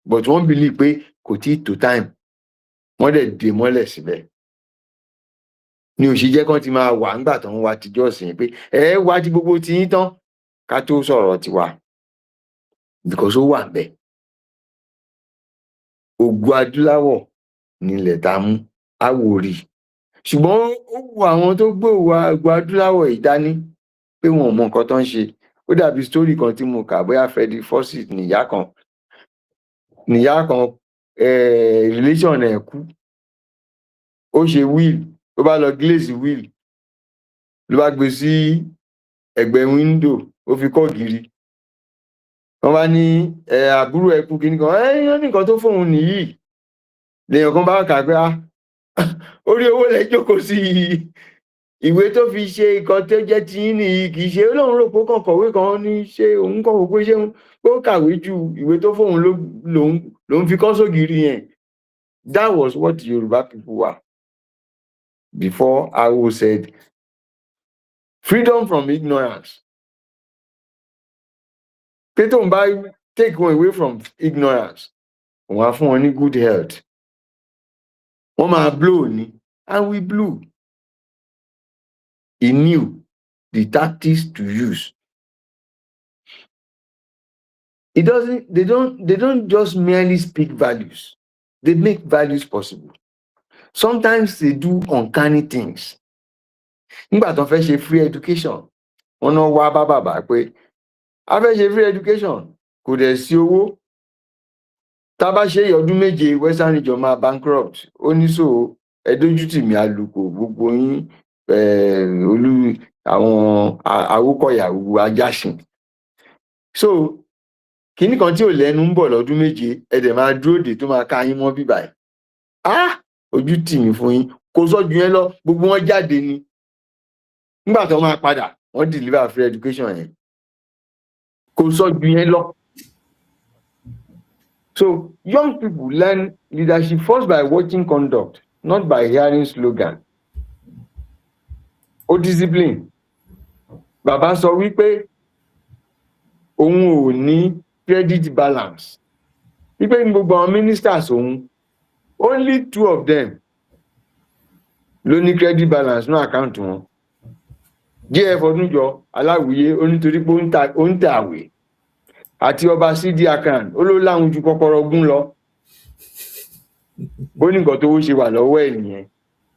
[SPEAKER 3] but wọ́n believe pé kò tí ì tó time wọ́n dẹ̀ dè mọ́lẹ̀ síbẹ̀ ni ò ṣe jẹ́ kán ti máa wà nígbà tó ń wá tijọ́ sìn pé ẹ wá ti gbogbo ti yín tán ká tó sọ̀rọ̀ tiwa because ó wà bẹ́ẹ̀. Ògo adúláwọ̀ nílẹ̀ tá a mú Àwórì ṣùgbọ́n ó wu àwọn tó gbé ògo adúláwọ̀ yìí dání pé wọn ò mọ nǹkan tó ń ṣe. Ó dàbí story kan tí mo kà bóyá Freddy Fawcett nìyá kan relation ẹ̀ kú ó ṣe will ó bá lọ glaze will ló bá gbé sí ẹ̀gbẹ́ window ó fi kọ́ gírí wọ́n bá ní àbúrò ẹ̀ kú kíní kan wọ́n ní nǹkan tó fóun nìyí lèèyàn kan bá kà pé orí owó lẹ jókòó sí ìwé tó fi ṣe nǹkan tó jẹ́ tiyín nìyí kì í ṣe Ọlọ́run rò pé ó kàn kọ̀wé kan ní ṣé òun kàn wò pé ṣé ó kàwé ju ìwé tó fóun lòun fi kọ́ sógiri yẹn. That was what the Yoruba people were before Awo said freedom from ignorance. Pé tóun bá take one away from ignorance òun á fún wọn ní good health wọ́n máa blow ni and we blew. He knew the tactics to use. They don't just merely speak values. They make values possible. Sometimes they do uncanny things. Nígbà tó fẹ́ ṣe free education, wọ́n náà wá bá bàbá pé a fẹ́ ṣe free education kò dẹ̀ sí owó. Tá a bá ṣe ọdún méje Western Region máa bankrupt. Ó ní so ẹdójútì mi àlùkò gbogbo yín olú àwọn Awókọ̀yà gbogbo ajáṣin. So kíní kan tí ò lẹ́nu ń bọ̀ lọ́dún méje ẹ̀dẹ̀ máa dúró dè tó máa ká yín mọ́ bíbà ẹ̀. Ojú tì mí fún yín kò sọ jù yẹn lọ gbogbo wọn jáde ni. Nígbà tó máa padà wọ́n deliver free education yẹn kò sọ jù yẹn lọ. So young people learn leadership first by watching conduct, not by hearing slogan. Ó discipline. Bàbá sọ wípé òun ò ní credit balance. Wípé ní gbogbo àwọn ministers òun only 2 of them ló ní credit balance ní account wọn. JF Ọdúnjọ Aláwìyé ó nítorí pé ó ń tẹ àwẹ̀ àti ọba CD Akan ó ló láwọn ju kọ́kọ́rọ́ gún lọ. Ó ní nǹkan tó ṣe wà lọ́wọ́ ẹ̀ nìyẹn.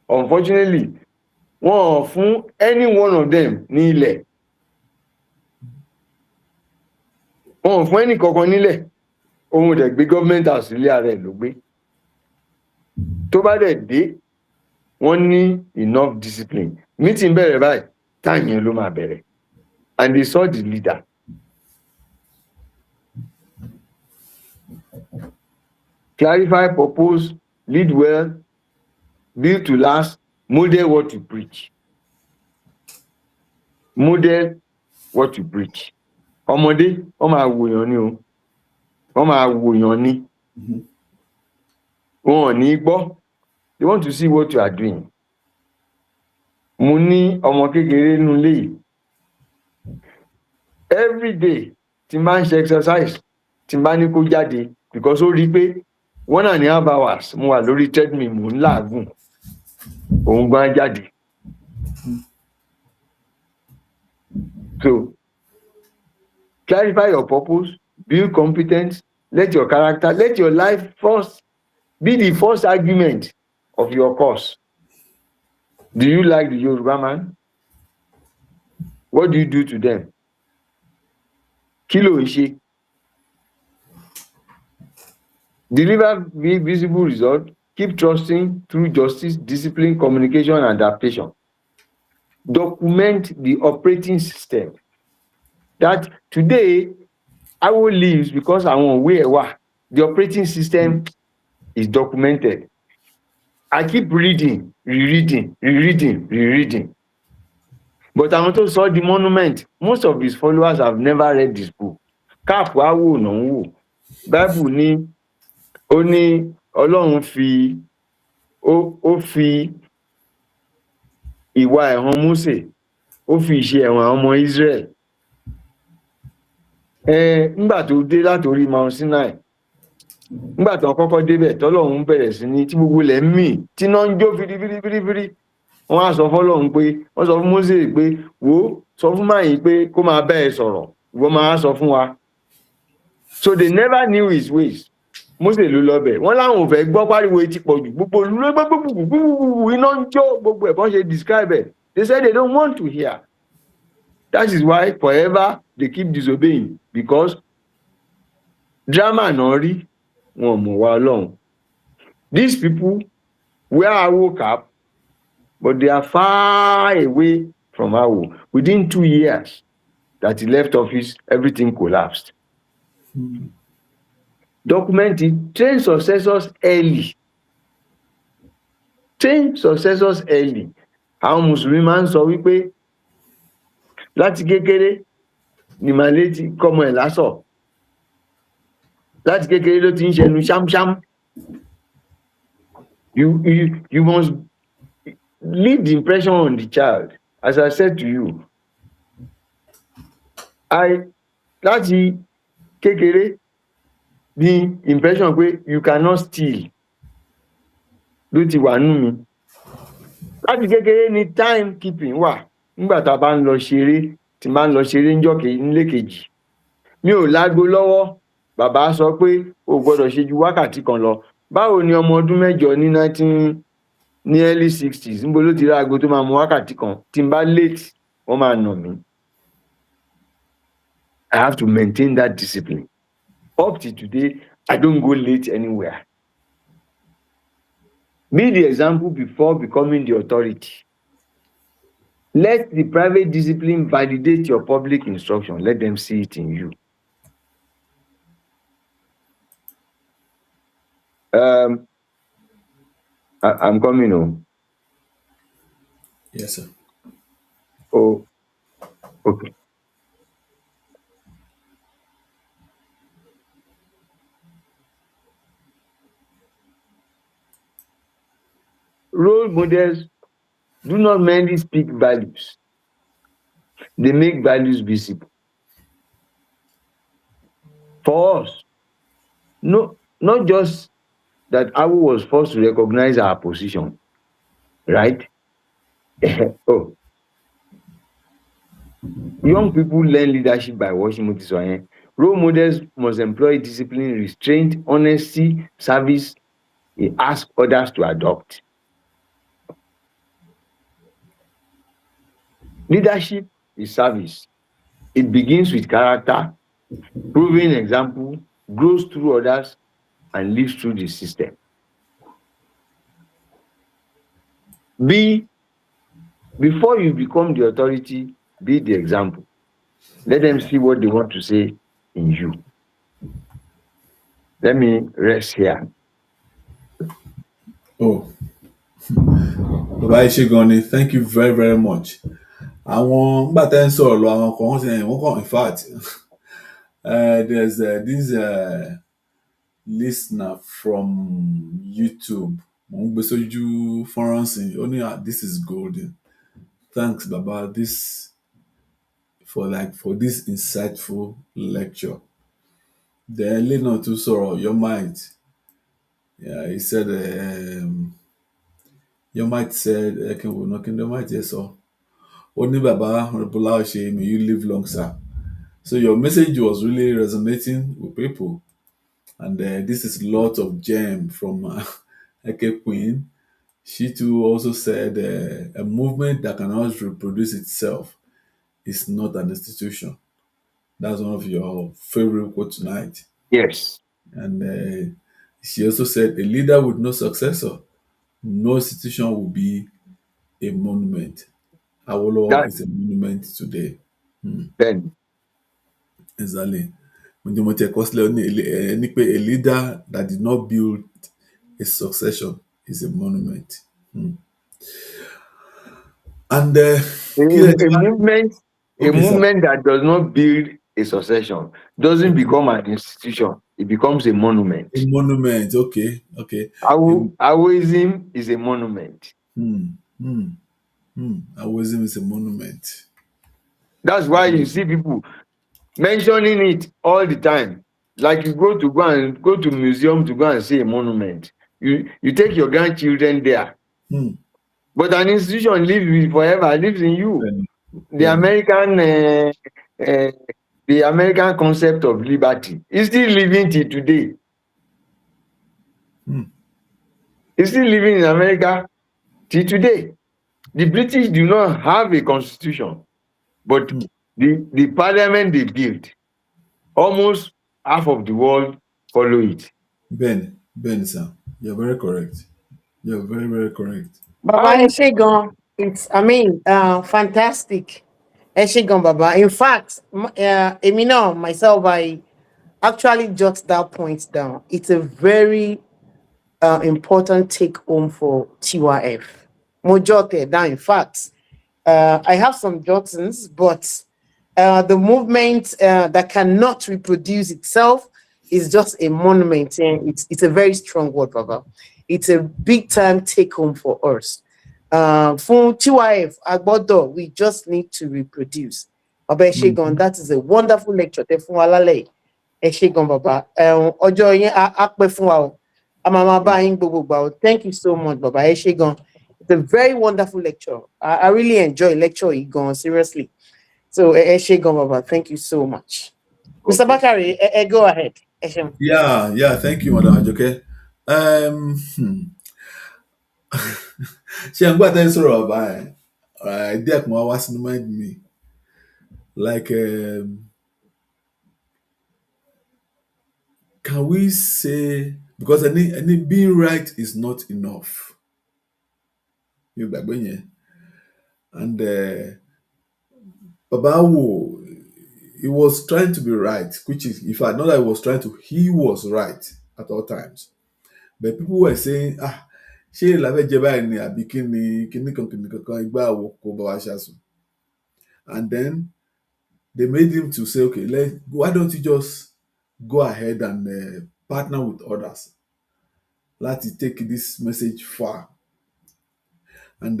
[SPEAKER 3] Unfortunately wọn ò fún any one of them ní ilẹ̀. Wọn ò fún ẹnì kankan nílẹ̀. Òun dẹ̀ gbé government house ilé ara ẹ̀ ló gbé. Tó bá dẹ̀ dé wọ́n ní enough discipline. Meeting bẹ̀rẹ̀ báyìí time yẹn ló máa bẹ̀rẹ̀. And they saw the leader. Clarify, propose, lead well, build to last, model what you preach. Model what you preach. Ọmọdé wọ́n máa wòyàn ni o. Wọ́n máa wòyàn ni. Wọn ò ní gbọ́. They want to see what you are doing. Mo ní ọmọ kékeré nínú ilé yìí. Every day tí n bá ń ṣe exercise tí n bá ní kó jáde because ó rí pé 1.5 hours mo wà lórí treadmill mo ń làágùn òun gan jáde. So clarify your purpose, build competence, let your character, let your life first be the first argument of your cause. Do you like the Yoruba man? What do you do to them? Kí ló ń ṣe? Deliver visible result. Keep trusting through justice, discipline, communication, and adaptation. Document the operating system. That today, Awo lives because àwọn òwe ẹ̀ wà. The operating system is documented. I keep reading, rereading. But àwọn tó sọ the monument, most of his followers have never read this book. Káàpù Awo náà ń wò. Bible ní ó ní Ọlọ́run fi ó fi ìwà ẹ̀hàn Mósè ó fi ìṣe ẹ̀wọ̀n àwọn ọmọ Israel. Nígbà tó dé látorí Mount Sinai nígbà tó kọ́kọ́ débẹ̀ tọ́lọ́run bẹ̀rẹ̀ sí ní tí gbogbo ilẹ̀ ń mì tí iná ń jó firifirifiri wọ́n á sọ fọ́lọ́run pé wọ́n sọ fún Mósè pé wò ó sọ fún máyì pé kó máa bá ẹ sọ̀rọ̀ ìwọ máa sọ fún wa. So they never knew his ways. Mósè ló lọ bẹ̀ wọ́n láwọn ò fẹ́ gbọ́ pariwo etí pọ̀ jù gbogbo olùlọ́gbọ́gbọ́gbọ́gbọ́ iná ń jó gbogbo ẹ̀ bọ́n ṣe describe it. They said they don't want to hear. That is why forever they keep disobeying, because drama náà rí wọn mọ̀ wá Ọlọ́run. These people wear Awo cap, but they are far away from Awo. Within 2 years that he left office, everything collapsed. Documented, train successors early. Train successors early. Àwọn Mùsùlùmí máa ń sọ wípé láti kékeré ni màlẹ́ ti kọ́mọ ẹ̀ lásọ̀. Láti kékeré ló ti ń ṣẹnu ṣámṣám. You must leave the impression on the child. As I said to you, láti kékeré the impression pé you cannot steal ló ti wà nù mí. Láti kékeré ni time keeping wà. Nígbà tá a bá ń lọ ṣeré, tí máa ń lọ ṣeré nílé kejì. Mi ò lágbo lọ́wọ́, bàbá sọ pé o gbọ́dọ̀ ṣe ju wákàtí kan lọ. Báwo ni ọmọ ọdún mẹ́jọ ní early 60s níbo ló ti rí aago tó máa mú wákàtí kan? Tí n bá late, wọ́n máa nà mí. I have to maintain that discipline. Up to today, I don't go late anywhere. Be the example before becoming the authority. Let the private discipline validate your public instruction. Let them see it in you. I'm coming home.
[SPEAKER 2] Yes, sir.
[SPEAKER 3] Oh, okay. Role models do not merely speak values. They make values visible. For us, no, not just that Awu was forced to recognize our position, right? Oh, young people learn leadership by watching Motisoyen. Role models must employ discipline, restraint, honesty, service. They ask others to adopt. Leadership is service. It begins with character, proving example, grows through others, and lives through the system. Before you become the authority, be the example. Let them see what they want to say in you. Let me rest here.
[SPEAKER 2] Oh, Baba Ishegoni, thank you very, very much. Àwọn nígbà tẹ́ ń sọ̀rọ̀ lọ àwọn kan wọ́n kàn in fact there's this listener from YouTube. Mo ń gbé sójú fọ́nrán sí ó ní this is golden. Thanks Baba for this insightful lecture. Then lẹ́yìn náà tún sọ̀rọ̀ your mind. Yeah, he said your mind said your mind yes so. Only Baba Laoshe, may you live long, sir. So your message was really resonating with people. And this is lot of gem from Eke Queen. She too also said a movement that cannot reproduce itself is not an institution. That's one of your favorite quotes tonight.
[SPEAKER 3] Yes.
[SPEAKER 2] And she also said a leader with no successor, no institution will be a monument. Awolowo is a monument today.
[SPEAKER 3] Then,
[SPEAKER 2] exactly. A leader that did not build a succession is a monument. And
[SPEAKER 3] a movement that does not build a succession doesn't become an institution. It becomes a monument.
[SPEAKER 2] A monument, okay.
[SPEAKER 3] Awoism is a monument.
[SPEAKER 2] Awoism is a monument.
[SPEAKER 3] That's why you see people mentioning it all the time. like you go to museum to go and see a monument. You take your grandchildren there. But an institution lives forever, lives in you.
[SPEAKER 2] Bẹ́ẹ̀ni,
[SPEAKER 3] The
[SPEAKER 2] bẹ́ẹ̀ni,
[SPEAKER 3] American uh, the American concept of liberty is still living till today. It's still living in America till today. The British do not have a constitution, but the parliament they built, almost half of the world follow it.
[SPEAKER 2] bẹ́ẹ̀ni, bẹ́ẹ̀ni, sir. You're very correct. You're very, very correct.
[SPEAKER 5] Baba
[SPEAKER 3] And
[SPEAKER 5] Eshegon, it's fantastic. Eshegon Baba. In fact, Emina, myself, I actually jot that point down. It's a very important take home for TYF. Mojote down. In fact, I have some jottings, but the movement that cannot reproduce itself is just a monument, and it's a very strong word, Baba. It's a big time take home for us. For TYF, Agbodo, we just need to reproduce. Baba Eshegon, that is a wonderful lecture. Fún wa lálẹ́ yìí. Eshegon Baba. Ọjọ́ yẹn á pẹ́ fún wa o. A máa máa bá yín gbogbo gbà o. Thank you so much, Baba Eshegon. It's a very wonderful lecture. I really enjoy lecture yìí gan, seriously. So Eshegon Baba, thank you so much. Mr. Bakari, go ahead. Eshegon.
[SPEAKER 2] Yeah, thank you, Madam Ajoke. Ṣé ẹ̀ ń gbà tẹ́ ń sọ̀rọ̀ ọ̀bá ẹ̀ díẹ̀ kan wá sínú mind mi like can we say because any being right is not enough. You gbàgbé yẹn and Baba Wo he was trying to be right, which is in fact not that he was right at all times. But people were saying, ṣé ìlàfẹ́ jẹ báyìí ni àbí kíní kankan igbá àwo kò bá wa ṣàṣùn. And then they made him to say, okay, why don't you just go ahead and partner with others láti take this message far. And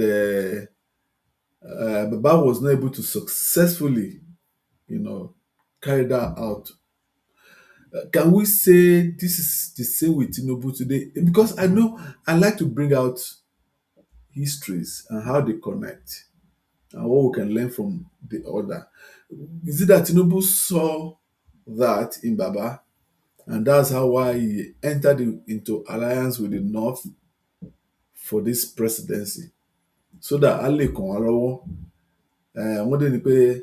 [SPEAKER 2] Baba was not able to successfully, carry that out. Can we say this is the same with Tinubu today? Because I know I like to bring out histories and how they connect and what we can learn from the other. Is it that Tinubu saw that in Baba and that's how why he entered into alliance with the North for this presidency so that a lè kàn wá lọ́wọ́. Wọ́n dé ni pé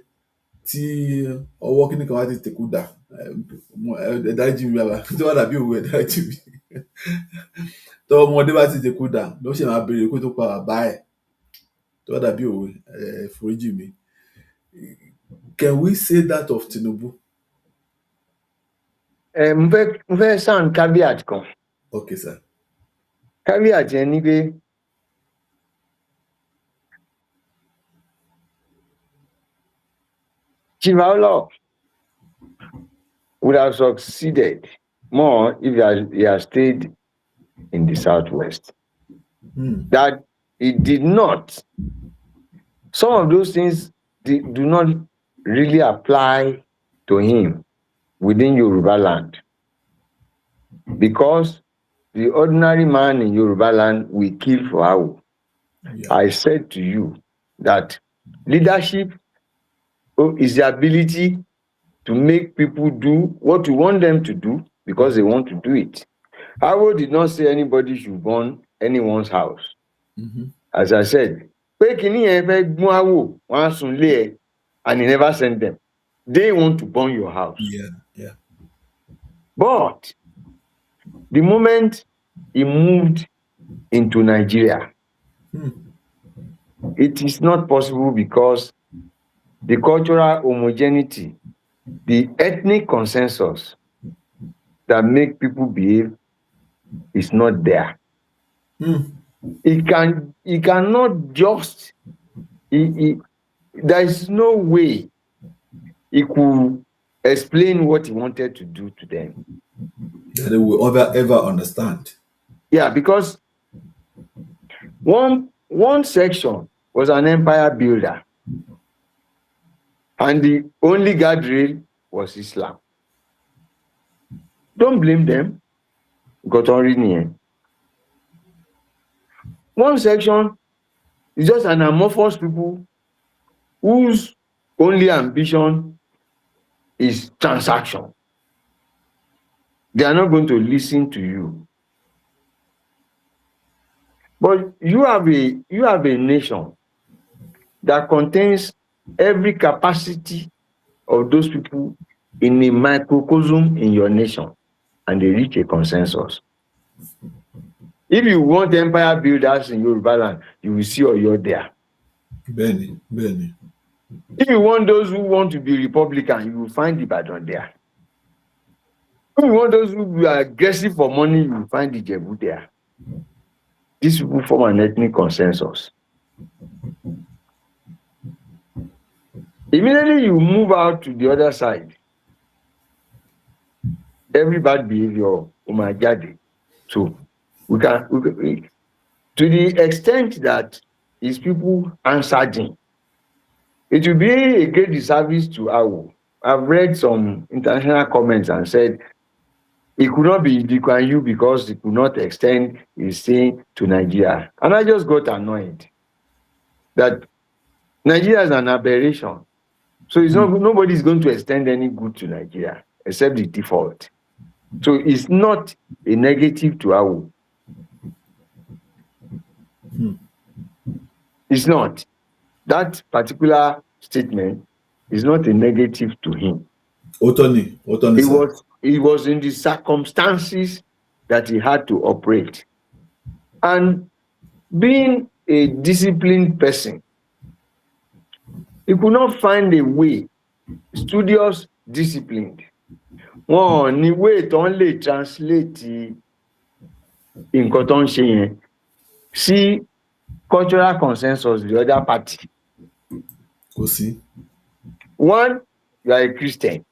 [SPEAKER 2] tí ọwọ́ kíní kan wá ti tèkú dà ẹ dáríjì mi bàbá tí wọ́n dàbí òwe ẹ dáríjì mi tọ́wọ́ ọmọdé bá ti tèkú dà ló ṣe máa béèrè kó tó pa bàbá ẹ̀ tí wọ́n dàbí òwe foríjì mi. Can we say that of Tinubu?
[SPEAKER 3] mo fẹ́ sound caveat kan.
[SPEAKER 2] Okay, sir.
[SPEAKER 3] Caveat yẹn ni pé Chivallo would have succeeded more if he had stayed in the Southwest. That he did not. Some of those things do not really apply to him within Yorubaland. Because the ordinary man in Yorubaland will kill for Awo. Yeah. I said to you that leadership is the ability to make people do what you want them to do because they want to do it. Awo did not say anybody should burn anyone's house. As I said, and he never sent them. They want to burn your house.
[SPEAKER 2] Yeah.
[SPEAKER 3] But the moment he moved into Nigeria, it is not possible because the cultural homogeneity, the ethnic consensus that make people behave is not there. He cannot just, there is no way he could explain what he wanted to do to them.
[SPEAKER 2] That they will ever understand.
[SPEAKER 3] Yeah, because one section was an empire builder. And the only guardrail was Islam. Don't blame them. Got on reading. One section is just an amorphous people whose only ambition is transaction. They are not going to listen to you. But you have a nation that contains every capacity of those people in a microcosm in your nation, and they reach a consensus. If you want empire builders in Yorubaland, you will see Oyo there.
[SPEAKER 2] Benny.
[SPEAKER 3] If you want those who want to be Republican, you will find Ibadan there. If you want those who are aggressive for money, you will find Ijebu there. These people form an ethnic consensus. Immediately you move out to the other side, every bad behavior, umajade. So we can to the extent that his people answered him, it will be a great disservice to Awo. I've read some international comments and said it could not be Lee Kuan Yew because he could not extend his thing to Nigeria. And I just got annoyed that Nigeria is an aberration. So it's not, nobody is going to extend any good to Nigeria except the default. So it's not a negative to Awo. It's not. That particular statement is not a negative to him.
[SPEAKER 2] Otoni,
[SPEAKER 3] It was in the circumstances that he had to operate. And being a disciplined person, he could not find a way, studious, disciplined. One way to only translate in tó ń see cultural consensus the other party.
[SPEAKER 2] Kosi.
[SPEAKER 3] One, you are a Christian.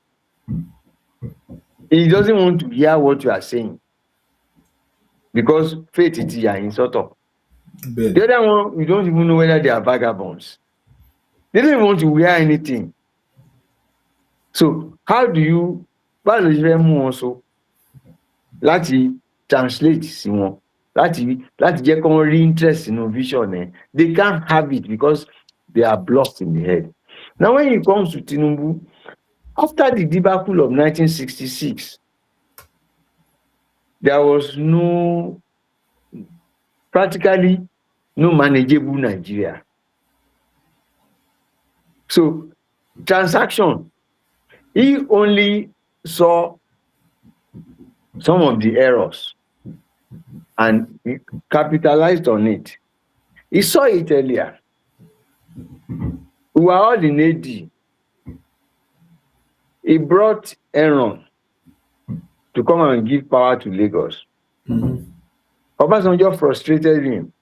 [SPEAKER 3] He doesn't want to hear what you are saying because faith is in sort of. The other one, you don't even know whether they are vagabonds. They don't even want to hear anything. So how do you also láti translate sí wọn láti jẹ́ kó rí interest in vision? They can't have it because they are blocked in the head. Now when it comes to Tinubu, after the debacle of 1966, there was practically no manageable Nigeria. So transaction, he only saw some of the errors and he capitalized on it. He saw it earlier. We were all in AD. He brought Aaron to come and give power to Lagos. Obasanjo frustrated him.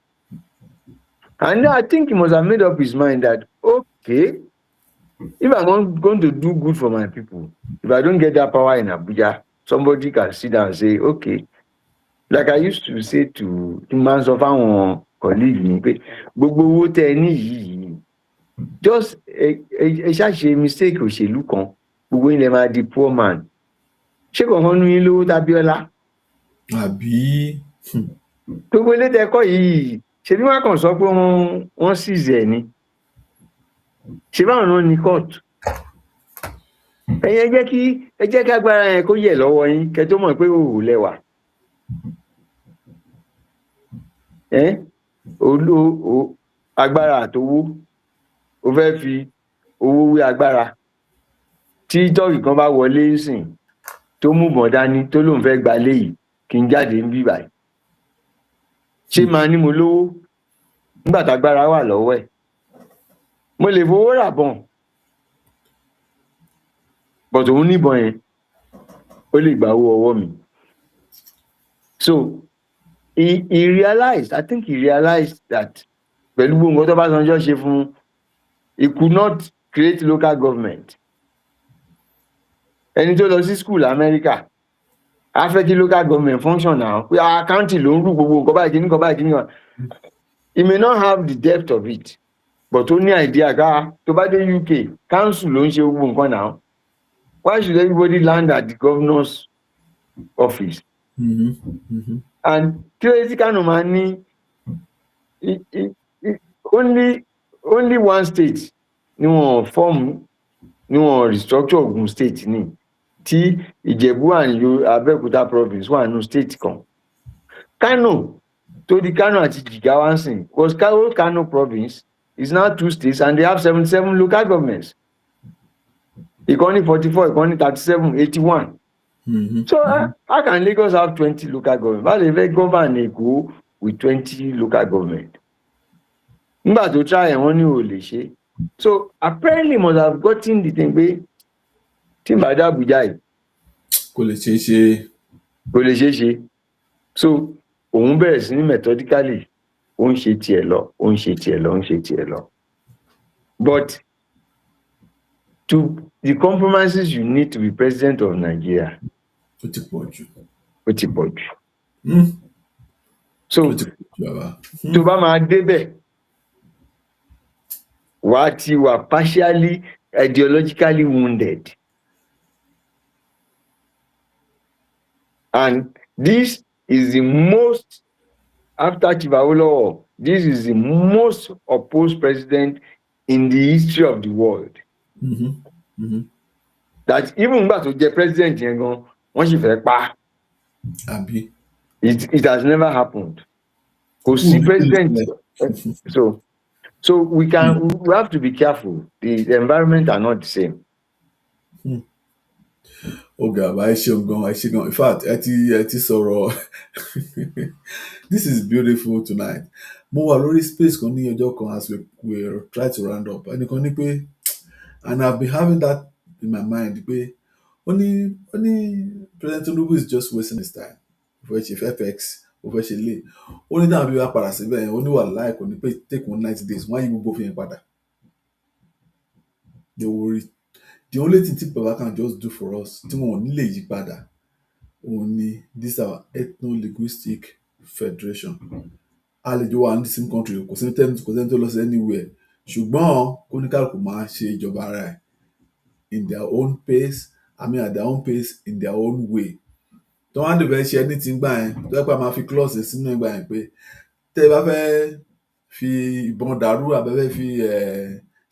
[SPEAKER 3] And I think he must have made up his mind that, okay, if I'm going to do good for my people, if I don't get that power in Abuja, somebody can sit down and say, okay, like I used to say to members of our colleagues, just a mistake òṣèlú kan, gbogbo ilẹ̀ máa di poor man. Ṣé kankan nu yín lówó Tábíọ́lá?
[SPEAKER 2] Àbí?
[SPEAKER 3] Gbogbo ilé tẹ́kọ̀ yìí, ṣe bí wọ́n kàn sọ pé wọ́n seize ẹ̀ ni. Ṣé báwọn náà ní court? Ẹ̀yin ẹ jẹ́ kí agbára yẹn kó yẹ̀ lọ́wọ́ yín kẹ́ tó mọ̀ pé òwò lẹ́wà. Agbára àtowó, ó fẹ́ fi owó wé agbára. Tí tọ́ọ̀gì kan bá wọlé sìn tó mú bọ̀n dání tó lóun fẹ́ gba léyìí kí n jáde ń bí báyìí. Ṣé máa ní mo lówó nígbà tágbára wà lọ́wọ́ ẹ̀? Mo lè fowó rà bọ̀n, but òun níbọn yẹn ó lè gbà owó ọwọ́ mi. So he realized, I think he realized that pẹ̀lú gbogbo nǹkan tó bá sanjọ́ ṣe fún, he could not create local government. Ẹni tó lọ sí school America, a fẹ́ kí local government function now. Pé county ló ń rú gbogbo nǹkan báyìí kíní kan. He may not have the depth of it, but ó ní idea ká tó bá dé UK, council ló ń ṣe gbogbo nǹkan now. Why should everybody land at the governor's office. And tí Kano máa ní only one state ni wọ́n form ni wọ́n restructure Ogun state ní tí Ìjẹ̀bú and Abẹ́òkúta province wà nínú state kan. Kano tó di Kano àti Jigawa sìn, because Kano province is now 2 states and they have 77 local governments. Ìkan ní 44, ìkan ní 37, 81. So how can Lagos have 20 local government? Báwo lè fẹ́ govern Èkó with 20 local government? Nígbà tó try wọ́n ní ò lè ṣe. So apparently must have gotten the thing pé tí n bá dé Abuja yìí
[SPEAKER 2] kò lè ṣeé ṣe.
[SPEAKER 3] So òun bẹ̀rẹ̀ sí ní methodically ó ń ṣe tiẹ̀ lọ. But to the compromises you need to be president of Nigeria,
[SPEAKER 2] ó ti pọ̀ jù.
[SPEAKER 3] So tó bá máa débẹ̀ wàá ti wà partially ideologically wounded. And this is the most, after Chief Awolowo, this is the most opposed president in the history of the world. That even nígbà tó jẹ́ president yẹn gan, wọ́n sì fẹ́ pa.
[SPEAKER 2] Àbí.
[SPEAKER 3] It has never happened. Kò sí president. So we have to be careful. The environment are not the same.
[SPEAKER 2] Ọ̀gá àbá ẹ ṣeun gan. In fact, ẹ ti sọ̀rọ̀. This is beautiful tonight. Mo wà lórí space kan ní ọjọ́ kan as we try to round up. Ẹnìkan ní pé, and I've been having that in my mind pé ó ní President Tinubu is just wasting his time. Ó fẹ́ ṣe FX, ó fẹ́ ṣe lé. Ó ní dáhùn bí wàá padà síbẹ̀ yẹn, ó ní wà láì kò ní pé take 90 days, wọ́n á yí gbogbo fi yẹn padà. They worry. The only thing Baba can just do for us, tí wọn ò ní lè yí padà, òun ni this our ethno-linguistic federation. A lè jọ wà ní the same country, kò sẹ́ni tó lọ sí anywhere. Ṣùgbọ́n kóníkàlùkù máa ṣe ìjọba ara ẹ̀ in their own pace, at their own pace, in their own way. Tó wá dìbò ẹ ṣe anything gbà yẹn, tó yẹ pé a máa fi clause sínú ẹgbà yẹn pé tẹ́ ẹ bá fẹ́ fi ìbọn dàrú àbẹ́fẹ́ fi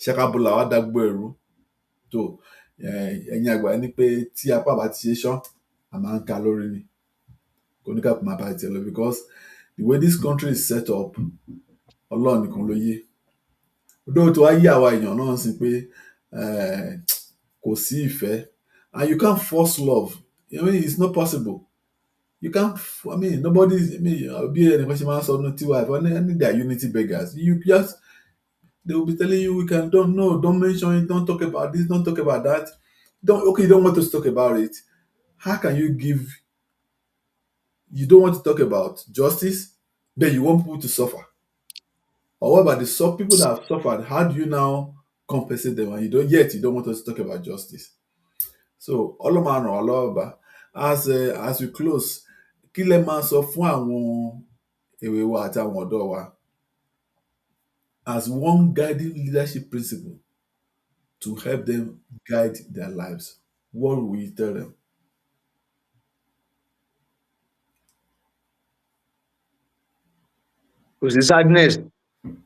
[SPEAKER 2] ṣàkàbọ̀là wá dágbó ẹ̀rú tó ẹ̀yin àgbà ní pé tí apá bá ti ṣe ṣán a máa ń ka lórí ni kóníkàlùkù máa bá ti lọ, because the way this country is set up Ọlọ́run nìkan ló yé. Odò tó wá yí àwa èèyàn náà sí pé kò sí ìfẹ́, and you can't force love. I mean, it's not possible. You can't. I mean, nobody. I mean, be any question man so no wife. Only they are unity beggars. You just, they will be telling you don't mention it, don't talk about this, don't talk about that. You don't want us to talk about it. How can you give? You don't want to talk about justice, then you want people to suffer. Or what about the people that have suffered? How do you now compensate them? And you don't want us to talk about justice. So all of man, as we close, kí lẹ máa sọ fún àwọn èwe wa àti àwọn ọ̀dọ́ wa as one guiding leadership principle to help them guide their lives? What will you tell them?
[SPEAKER 3] Kò sí sadness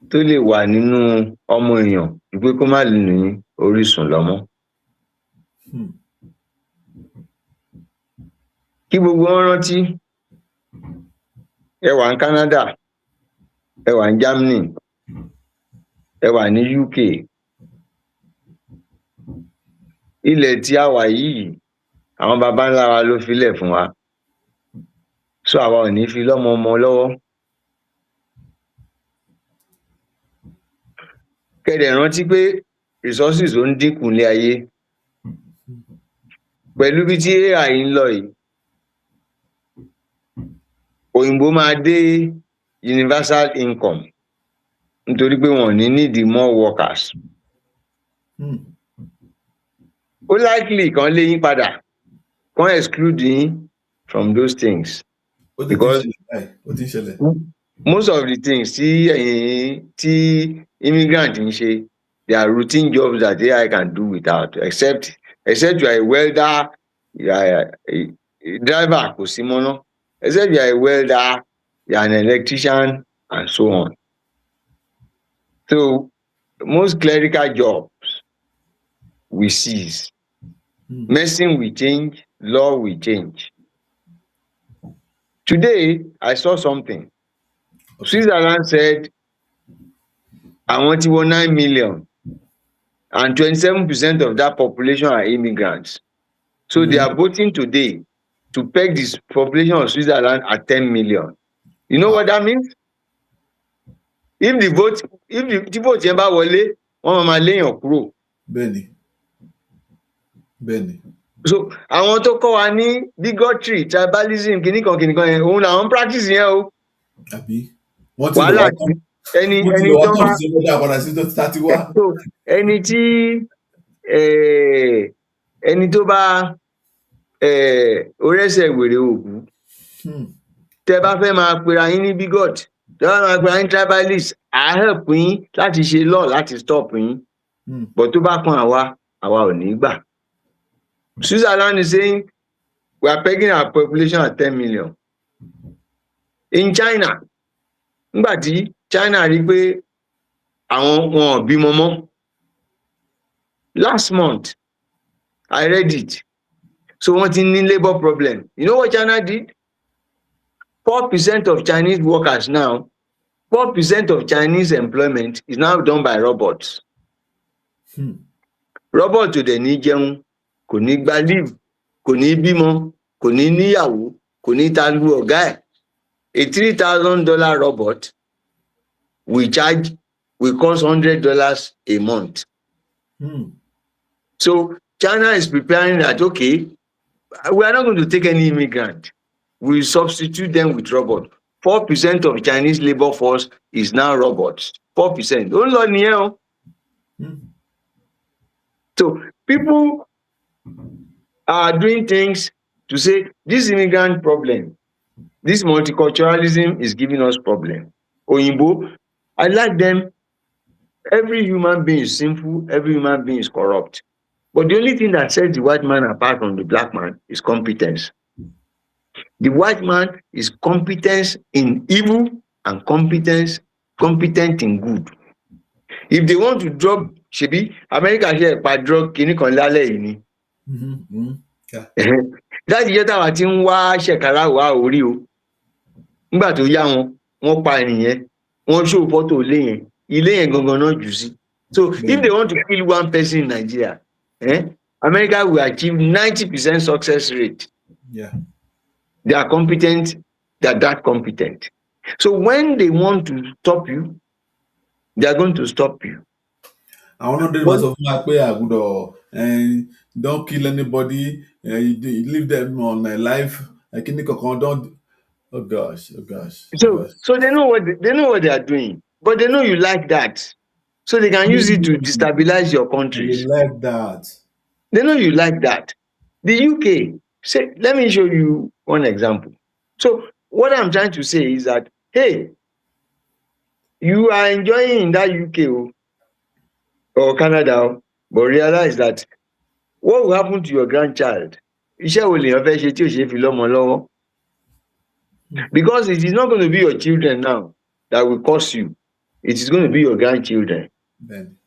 [SPEAKER 3] tó lè wà nínú ọmọ èèyàn wípé kó má lè ní orísun lọ́mọ. Kí gbogbo wọn rántí, ẹ wà ní Canada, ẹ wà ní Germany, ẹ wà ní UK. Ilẹ̀ tí a wà yìí, àwọn baba ńlá wa ló filẹ̀ fún wa. So àwa ò ní fi lọ́mọ ọmọ lọ́wọ́. Kẹ́dẹ̀ rántí pé resources ó ń dínkù ní ayé. Pẹ̀lú bí tí AI ń lọ yìí, òyìnbó máa dé universal income nítorí pé wọn ò ní need more workers. Ó likely kan lé yín padà, kan exclude yín from those things. Because most of the things tí immigrant ń ṣe, they are routine jobs that AI can do without, except you are a welder, driver kò sí mọ́ ná, except you are a welder, you are an electrician and so on. So most clerical jobs will cease. Medicine will change, law will change. Today I saw something.
[SPEAKER 2] Okay.
[SPEAKER 3] Switzerland said àwọn tí wọ́n 9 million and 27% of that population are immigrants. So they are voting today to peg this population of Switzerland at 10 million. You know what that means? If the vote yẹn bá wọlé, wọ́n máa léèyàn kúrò.
[SPEAKER 2] Bẹ́ẹ̀ni. Bẹ́ẹ̀ni.
[SPEAKER 3] So àwọn tó kọ́ wa ní bigotry, tribalism, kìnnìkan yẹn, òun làwọn practice yẹn o.
[SPEAKER 2] Àbí wọ́n ti lọ
[SPEAKER 3] Wàhálà
[SPEAKER 2] wá tán.
[SPEAKER 3] ẹni
[SPEAKER 2] Wọ́n ti lọ wá
[SPEAKER 3] tó
[SPEAKER 2] tán
[SPEAKER 3] bá
[SPEAKER 2] sí ọjà padà sí tó ti wá.
[SPEAKER 3] ẹni tó bá orẹ́sẹ̀ wèrè ògún, tẹ bá fẹ́ máa pera yín ní bigot, tẹ bá máa pera yín tribalist, à help yín láti ṣe law láti stop yín, but tó bá kan àwa ò ní gbà. Switzerland is saying we are pegging our population at 10 million. In China, nígbà tí China rí pé àwọn wọn ò bímọ mọ́, last month I read it. So wọ́n ti ní labour problem. You know what China did? 4% of Chinese workers now, 4% of Chinese employment is now done by robots. Robot ò dẹ̀ ní jẹun, kò ní gba leave, kò ní bímọ, kò ní níyàwó, kò ní ta lu ọ̀gá ẹ̀. A $3,000 robot will cost $100 a month. So China is preparing that, okay, we are not going to take any immigrant. We will substitute them with robots. 4% of Chinese labor force is now robots. 4%. Ó ń lọ nìyẹn o. So people are doing things to say this immigrant problem, this multiculturalism is giving us problem. Oyinbo, I like them. Every human being is sinful, every human being is corrupt. But the only thing that sets the white man apart from the black man is competence. The white man is competence in evil and competent in good. If they want to drop, ṣebí America ṣe pa drug kìíní kan lálẹ́ yìí ni. Láti jẹ́ táwa ti ń wá ṣẹ̀kárà wá orí o. Nígbà tó yá wọ́n pa ènìyàn, wọ́n show photo ilé yẹn gangan náà jù sí. So if they want to kill one person in Nigeria, America will achieve 90% success rate.
[SPEAKER 2] Yeah.
[SPEAKER 3] They are competent, they are that competent. So when they want to stop you, they are going to stop you.
[SPEAKER 2] I want to do myself don't kill anybody, you leave them on life. Don't. Oh gosh.
[SPEAKER 3] So they know what they are doing, but they know you like that. So they can use it to destabilize your countries.
[SPEAKER 2] They like that.
[SPEAKER 3] They know you like that. The UK, let me show you one example. So what I'm trying to say is that, hey, you are enjoying in that UK or Canada, but realize that what will happen to your grandchild? Iṣẹ́ wo lèèyàn fẹ́ ṣe tí ò ṣe fi lọ́mọ lọ́wọ́? Because it is not going to be your children now that will cost you. It is going to be your grandchildren.
[SPEAKER 2] Then.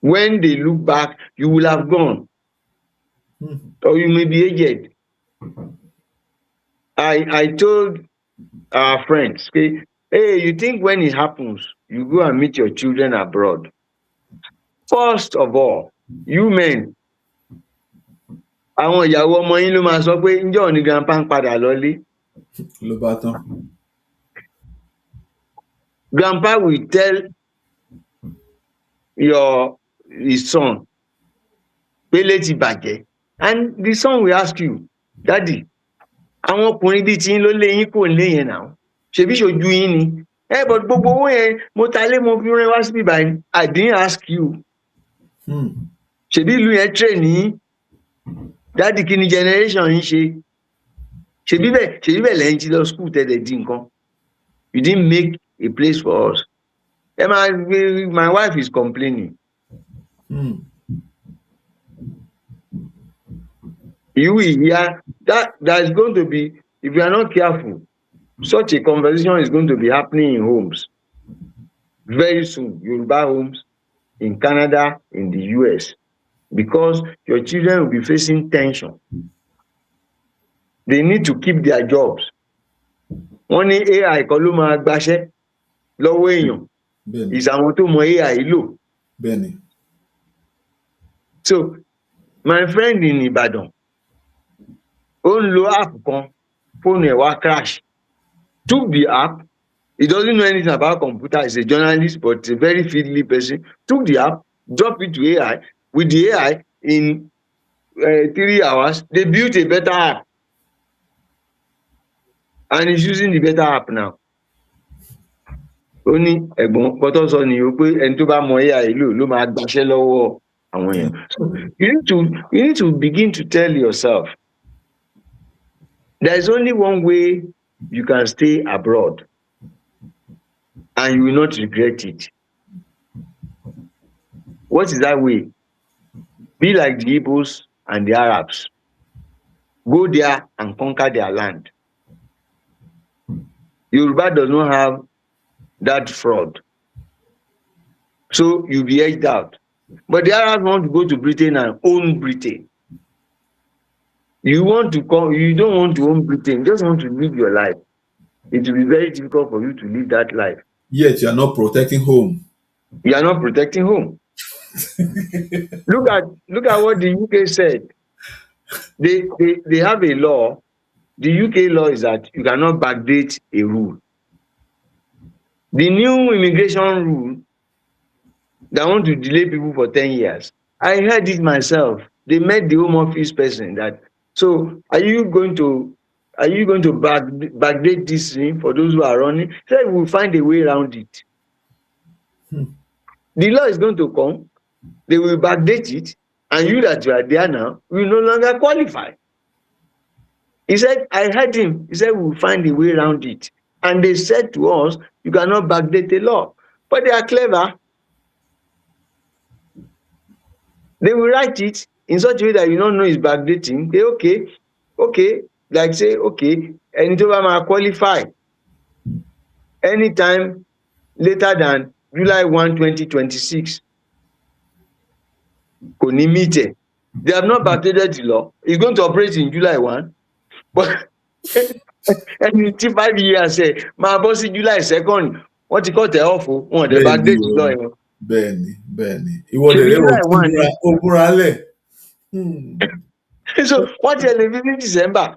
[SPEAKER 3] When they look back, you will have gone. Or you may be aged. I told our friends, okay, hey, you think when it happens, you go and meet your children abroad. First of all, you men, àwọn ìyàwó ọmọ yín ló máa sọ pé ǹjọ́ ni grandpa ń padà lọlé.
[SPEAKER 2] Ló bá tán.
[SPEAKER 3] Grandpa will tell his son pé létí bàjẹ́, and the son will ask you, daddy, àwọn ọkùnrin bíi tí yín ló lé yín kò lé yẹn náà, ṣebí ṣojú yín ni. But gbogbo owó yẹn mo ta lé mo fi rán wá síbí báyìí, I didn't ask you. Ṣebí ìlú yẹn train yín, daddy kí ni generation yín ṣe? Ṣebí bẹ́ẹ̀ lẹ́yìn tí lọ school tẹ̀lé di nǹkan. You didn't make a place for us. My wife is complaining. You will hear that there is going to be, if you are not careful, such a conversation is going to be happening in homes very soon. Yoruba homes in Canada, in the US, because your children will be facing tension. They need to keep their jobs. Wọ́n ní AI kan ló máa gbaṣẹ́ lọ́wọ́ èèyàn.
[SPEAKER 2] bẹ́ẹ̀ni
[SPEAKER 3] Is àwọn tó mọ AI lò.
[SPEAKER 2] bẹ́ẹ̀ni
[SPEAKER 3] So my friend in Ibadan, ó ń lo app kan, fóònù ẹ̀ wá crash. Took the app, he doesn't know anything about computer, he's a journalist but a very fiddly person. Took the app, dropped it to AI. With the AI, in 3 hours, they built a better app. And he's using the better app now. Ó ní ẹ̀gbọ́n pọ́tọ́ sọ ni o pé ẹni tó bá mọ AI ló máa gbaṣẹ́ lọ́wọ́ àwọn èèyàn. So you need to begin to tell yourself, there is only one way you can stay abroad and you will not regret it. What is that way? Be like the Igbos and the Arabs. Go there and conquer their land. Yoruba does not have that fraud. So you'll be edged out. But the Arabs want to go to Britain and own Britain. You don't want to own Britain, you just want to live your life. It will be very difficult for you to live that life.
[SPEAKER 2] Yet you are not protecting home.
[SPEAKER 3] You are not protecting home. Look at what the UK said. They have a law. The UK law is that you cannot backdate a rule. The new immigration rule that want to delay people for 10 years. I heard it myself. They met the Home Office person that, so are you going to backdate this thing for those who are running? So we'll find a way around it. The law is going to come, they will backdate it, and you that you are there now will no longer qualify. He said, I heard him, he said, we'll find a way around it. And they said to us, you cannot backdate the law. But they are clever. They will write it in such a way that you don't know it's backdating. They okay, like say, okay, ẹni tó bá máa qualify anytime later than July 1, 2026. Kò ní meet ẹ̀. They have not backdated the law. It's going to operate in July 1. But ẹni tí 5 years ẹ̀ máa bọ́ sí July 2nd, wọ́n ti kọ́ tẹ̀ ọ́fù, wọn ò dẹ̀ backdate the law ẹ̀.
[SPEAKER 2] Bẹ́ẹ̀ni. Ìwọ́de rẹ̀ ó búra lẹ̀.
[SPEAKER 3] So what you live in December?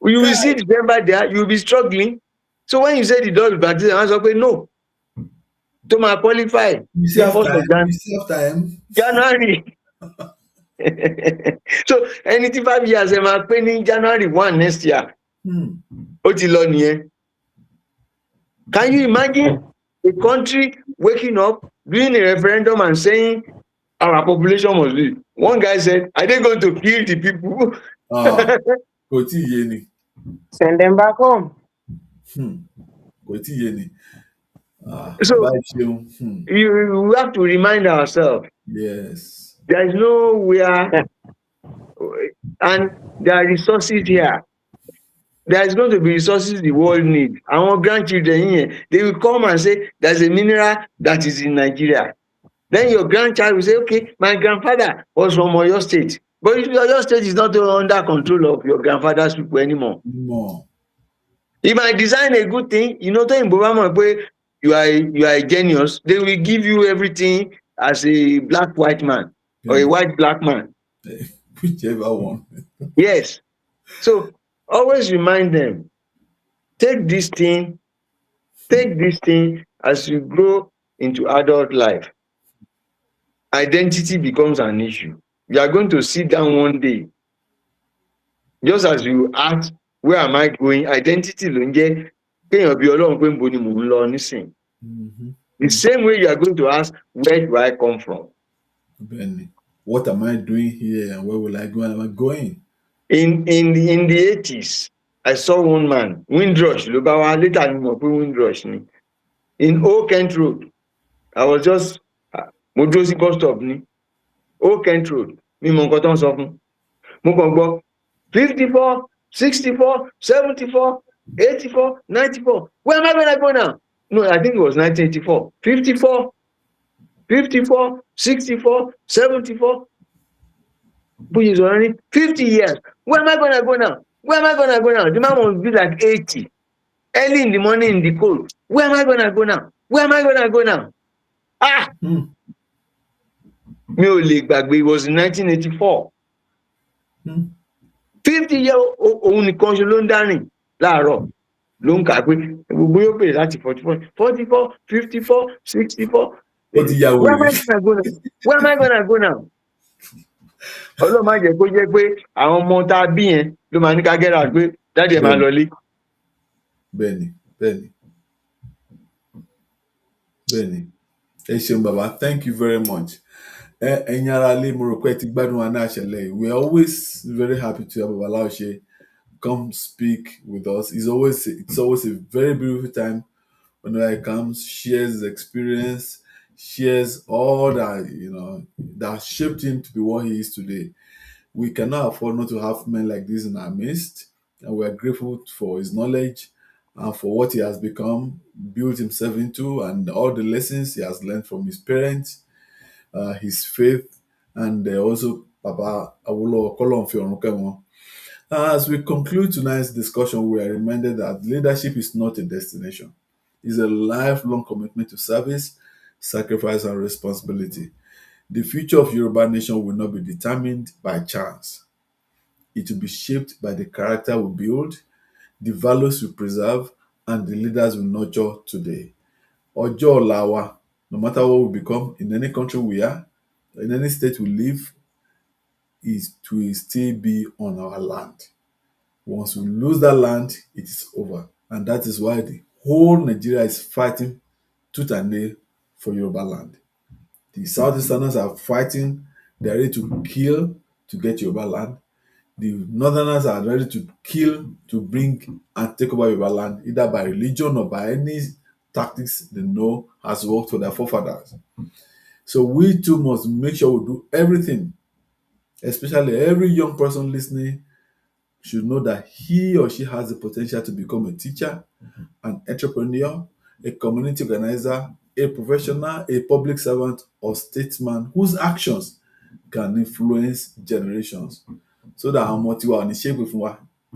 [SPEAKER 3] You will see December there, you will be struggling. So when you say the door is backdated, I say no. To my qualify.
[SPEAKER 2] You still have time.
[SPEAKER 3] January. So anything 5 years, I'm paying January 1 next year. Ó ti lọ nìyẹn. Can you imagine a country waking up, doing a referendum and saying our population must leave? One guy said, are they going to kill the people?
[SPEAKER 2] Kò tí ì yé ni.
[SPEAKER 5] Send them back home.
[SPEAKER 2] Kò tí ì yé ni.
[SPEAKER 3] So you have to remind ourselves.
[SPEAKER 2] Yes.
[SPEAKER 3] There is nowhere, and there are resources here. There is going to be resources the world needs. Our grandchildren here, they will come and say, there's a mineral that is in Nigeria. Then your grandchild will say, okay, my grandfather was from Oyo State. But Oyo State is not under control of your grandfather's people anymore.
[SPEAKER 2] No.
[SPEAKER 3] He might design a good thing, you know, you are a genius. They will give you everything as a white man or a white black man.
[SPEAKER 2] Whichever one.
[SPEAKER 3] Yes. So always remind them, take this thing as you grow into adult life. Identity becomes an issue. You are going to sit down one day, just as you ask, where am I going? Identity ló ń jẹ́ kéèyàn bí Ọlọ́run pé níbo ni mò ń lọ nísìn. The same way you are going to ask, where do I come from?
[SPEAKER 2] Benny, what am I doing here and where will I go? Am I going?
[SPEAKER 3] In the 80s, I saw one man, Windrush, later ni mo pe Windrush ni. In Old Kent Road, I was just mo dúró sí bus stop ni. Old Kent Road, mi mọ nǹkan tó ń sọ fún. Mo kàn gbọ́ 54, 64, 74, 84, 94. Where am I going to go now? No, I think it was 1984. 54, 54, 64, 74. Which is already 50 years. Where am I going to go now? Where am I going to go now? The man must be like 80. Early in the morning in the cold. Where am I going to go now? Where am I going to go now? Ah! Mi ò lè gbàgbé, it was in 1984. 50 years òun nìkan ṣe ló ń dárìn láàárọ̀ ló ń kà pé gbogbo yóò bèrè láti 44, 44, 54, 64.
[SPEAKER 2] Ó ti ya
[SPEAKER 3] Where am I
[SPEAKER 2] wèrè.
[SPEAKER 3] gonna go now? Where am I gonna go now? Ọlọ́run má jẹ́ kó jẹ́ pé àwọn ọmọ tá a bí yẹn ló máa ní ká gẹ́rà pé dáàdì ẹ̀ máa lọlé.
[SPEAKER 2] Bẹ́ẹ̀ni. Ẹ ṣeun bàbá, thank you very much. Ẹ̀yin ará ilé, mo rò pé ẹ ti gbádùn wa ní àṣálẹ́ yìí. We are always very happy to have Baba Laoshe come speak with us. It's always a very beautiful time whenever he comes, shares his experience, shares all that, that shaped him to be what he is today. We cannot afford not to have men like this in our midst, and we are grateful for his knowledge and for what he has become, built himself into, and all the lessons he has learned from his parents, his faith, and also Papa Awolowo Kolon fi ọ̀run kẹ́ wọn. As we conclude tonight's discussion, we are reminded that leadership is not a destination. It's a lifelong commitment to service, sacrifice, and responsibility. The future of Yoruba nation will not be determined by chance. It will be shaped by the character we build, the values we preserve, and the leaders we nurture today. Ọjọ́ ọ̀la wa, no matter what we become, in any country we are, in any state we live, is to still be on our land. Once we lose that land, it is over. And that is why the whole Nigeria is fighting tooth and nail for Yorubaland. The Southeasterners are fighting, they're ready to kill to get Yorubaland. The Northerners are ready to kill to bring and take over Yorubaland, either by religion or by any tactics they know has worked for their forefathers. So we too must make sure we do everything, especially every young person listening should know that he or she has the potential to become a teacher, an entrepreneur, a community organizer, a professional, a public servant, or statesman whose actions can influence generations. So that our motive and shape with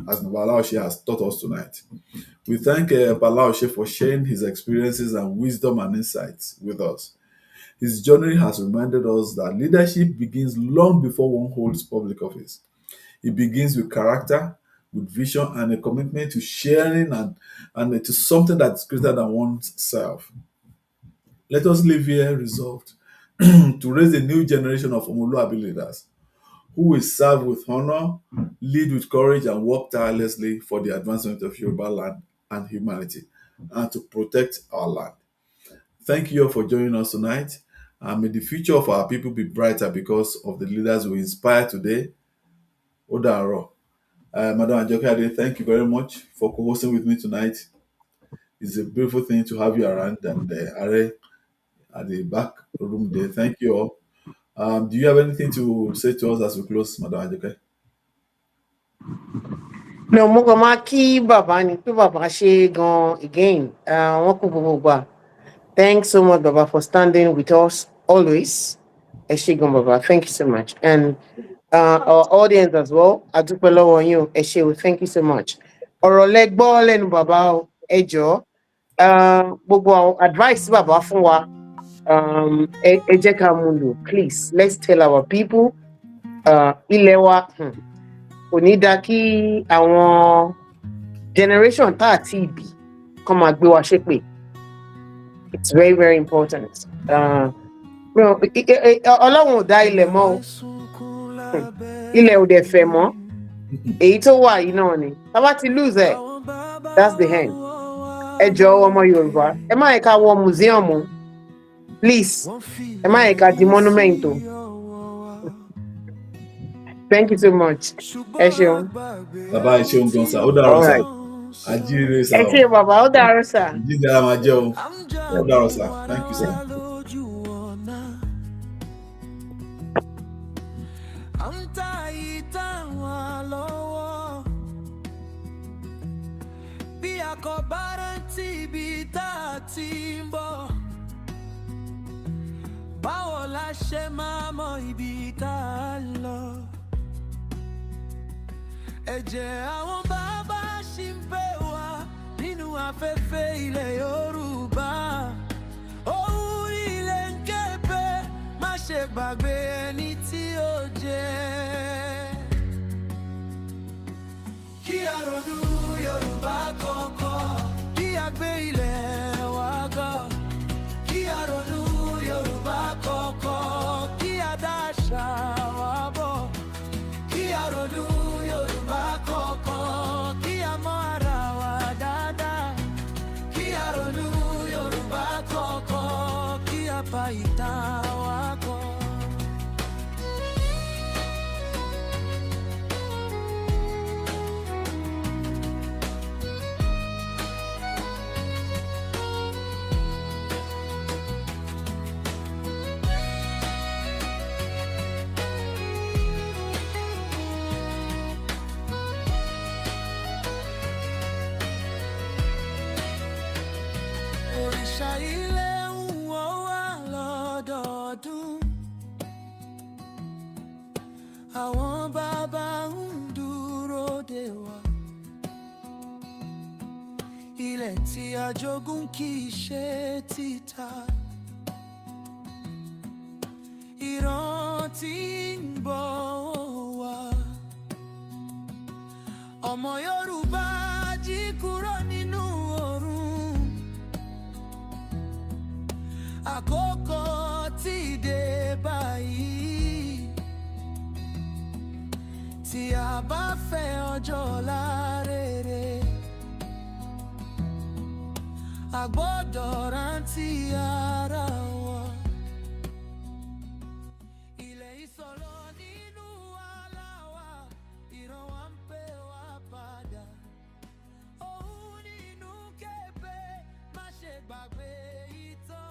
[SPEAKER 2] as Baba Laoshe has taught us tonight. We thank Baba Laoshe for sharing his experiences and wisdom and insights with us. His journey has reminded us that leadership begins long before one holds public office. It begins with character, with vision, and a commitment to sharing and to something that's greater than oneself. Let us live here resolved to raise a new generation of Omoluabi leaders who will serve with honor, lead with courage, and work tirelessly for the advancement of Yoruba land and humanity, and to protect our land. Thank you all for joining us tonight, and may the future of our people be brighter because of the leaders we inspire today. Odaro. Madam Ajoke, thank you very much for co-hosting with me tonight. It's a beautiful thing to have you around, and Are at the back room there. Thank you all. Do you have anything to say to us as we close, Madam Ajoke?
[SPEAKER 5] No, mo kàn máa kí bàbá ni pé bàbá ṣe gan again. Wọ́n kú gbogbo gbà. Thanks so much, Baba, for standing with us always. Ẹ ṣé gan bàbá. Thank you so much. And our audience as well. A dúpẹ́ lọ́wọ́ yín o. Ẹ ṣé o. Thank you so much. Ọ̀rọ̀ lẹ gbọ́ lẹ́nu bàbá o. Ẹ jọ̀ọ́. Gbogbo àwọn advice tí bàbá fún wa. Ẹ jẹ́ ká mú lò. Please, let's tell our people. Ilé wa kò ní dá kí àwọn generation tá àti ìbí kán máa gbé wa ṣépè. It's very, very important. Ọlọ́run ò dá ilẹ̀ mọ́ o. Ilẹ̀ ò dẹ̀ fẹ̀ mọ́. Èyí tó wà yìí náà ni. Tá bá ti lose ẹ̀, that's the end. Ẹ jọ̀ọ́ ọmọ Yorùbá. Ẹ má yẹ ká wọ museum o. Please. Ẹ má yẹ ká di monument o. Thank you so much. Ẹ ṣeun.
[SPEAKER 2] Bàbá ẹ ṣeun gan sa, ó dàrọ̀ sa. Ajíire sa o.
[SPEAKER 5] Ẹ ṣe bàbá, ó dàrọ̀ sa.
[SPEAKER 2] Jíjẹ ara máa jẹ́ o. Ó dàrọ̀ sa. Thank you sir.
[SPEAKER 1] À ń ta ìtàn wa lọ́wọ́. bí a kò bá rántí ibi tá a ti ń bọ̀, báwo la ṣe máa mọ ibi tá a lọ? Ẹ̀jẹ̀ àwọn bàbá ṣì ń pè wá nínú afẹ́fẹ́ ilẹ̀ Yorùbá. Ohùn ilẹ̀ ń ké pé má ṣe gbàgbé ẹni tí ó jẹ́. Kí a ronú Yorùbá kọ̀ọ̀kan, kí a gbé ilẹ̀ wa ga. Kí a ronú Yorùbá kọ̀ọ̀kan, kí a dá àṣà wa bọ̀. Kí a ronú Yorùbá kọ̀ọ̀kan, kí a mọ ara wa dáadáa. Kí a ronú Yorùbá kọ̀ọ̀kan, kí a pa ìtàn wa kọ́. Òrìṣà ilé ń wọ́ wá lọ́dọọdún, àwọn bàbá ń dúró dè wá. Ilẹ̀ tí a jogún kì í ṣe títà, ìran tí ń bọ̀ wá. Ọmọ Yorùbá jí kúrò nínú òrùn, àkókò ti dé báyìí. Tí a bá fẹ́ ọjọ́ ọ̀la rere, a gbọ́dọ̀ rántí ara wa. Ilẹ̀ ìsọ̀lọ̀ nínú àlá wa, ìran wa ń pè wá padà. Ohùn nínú kébé má ṣe gbàgbé.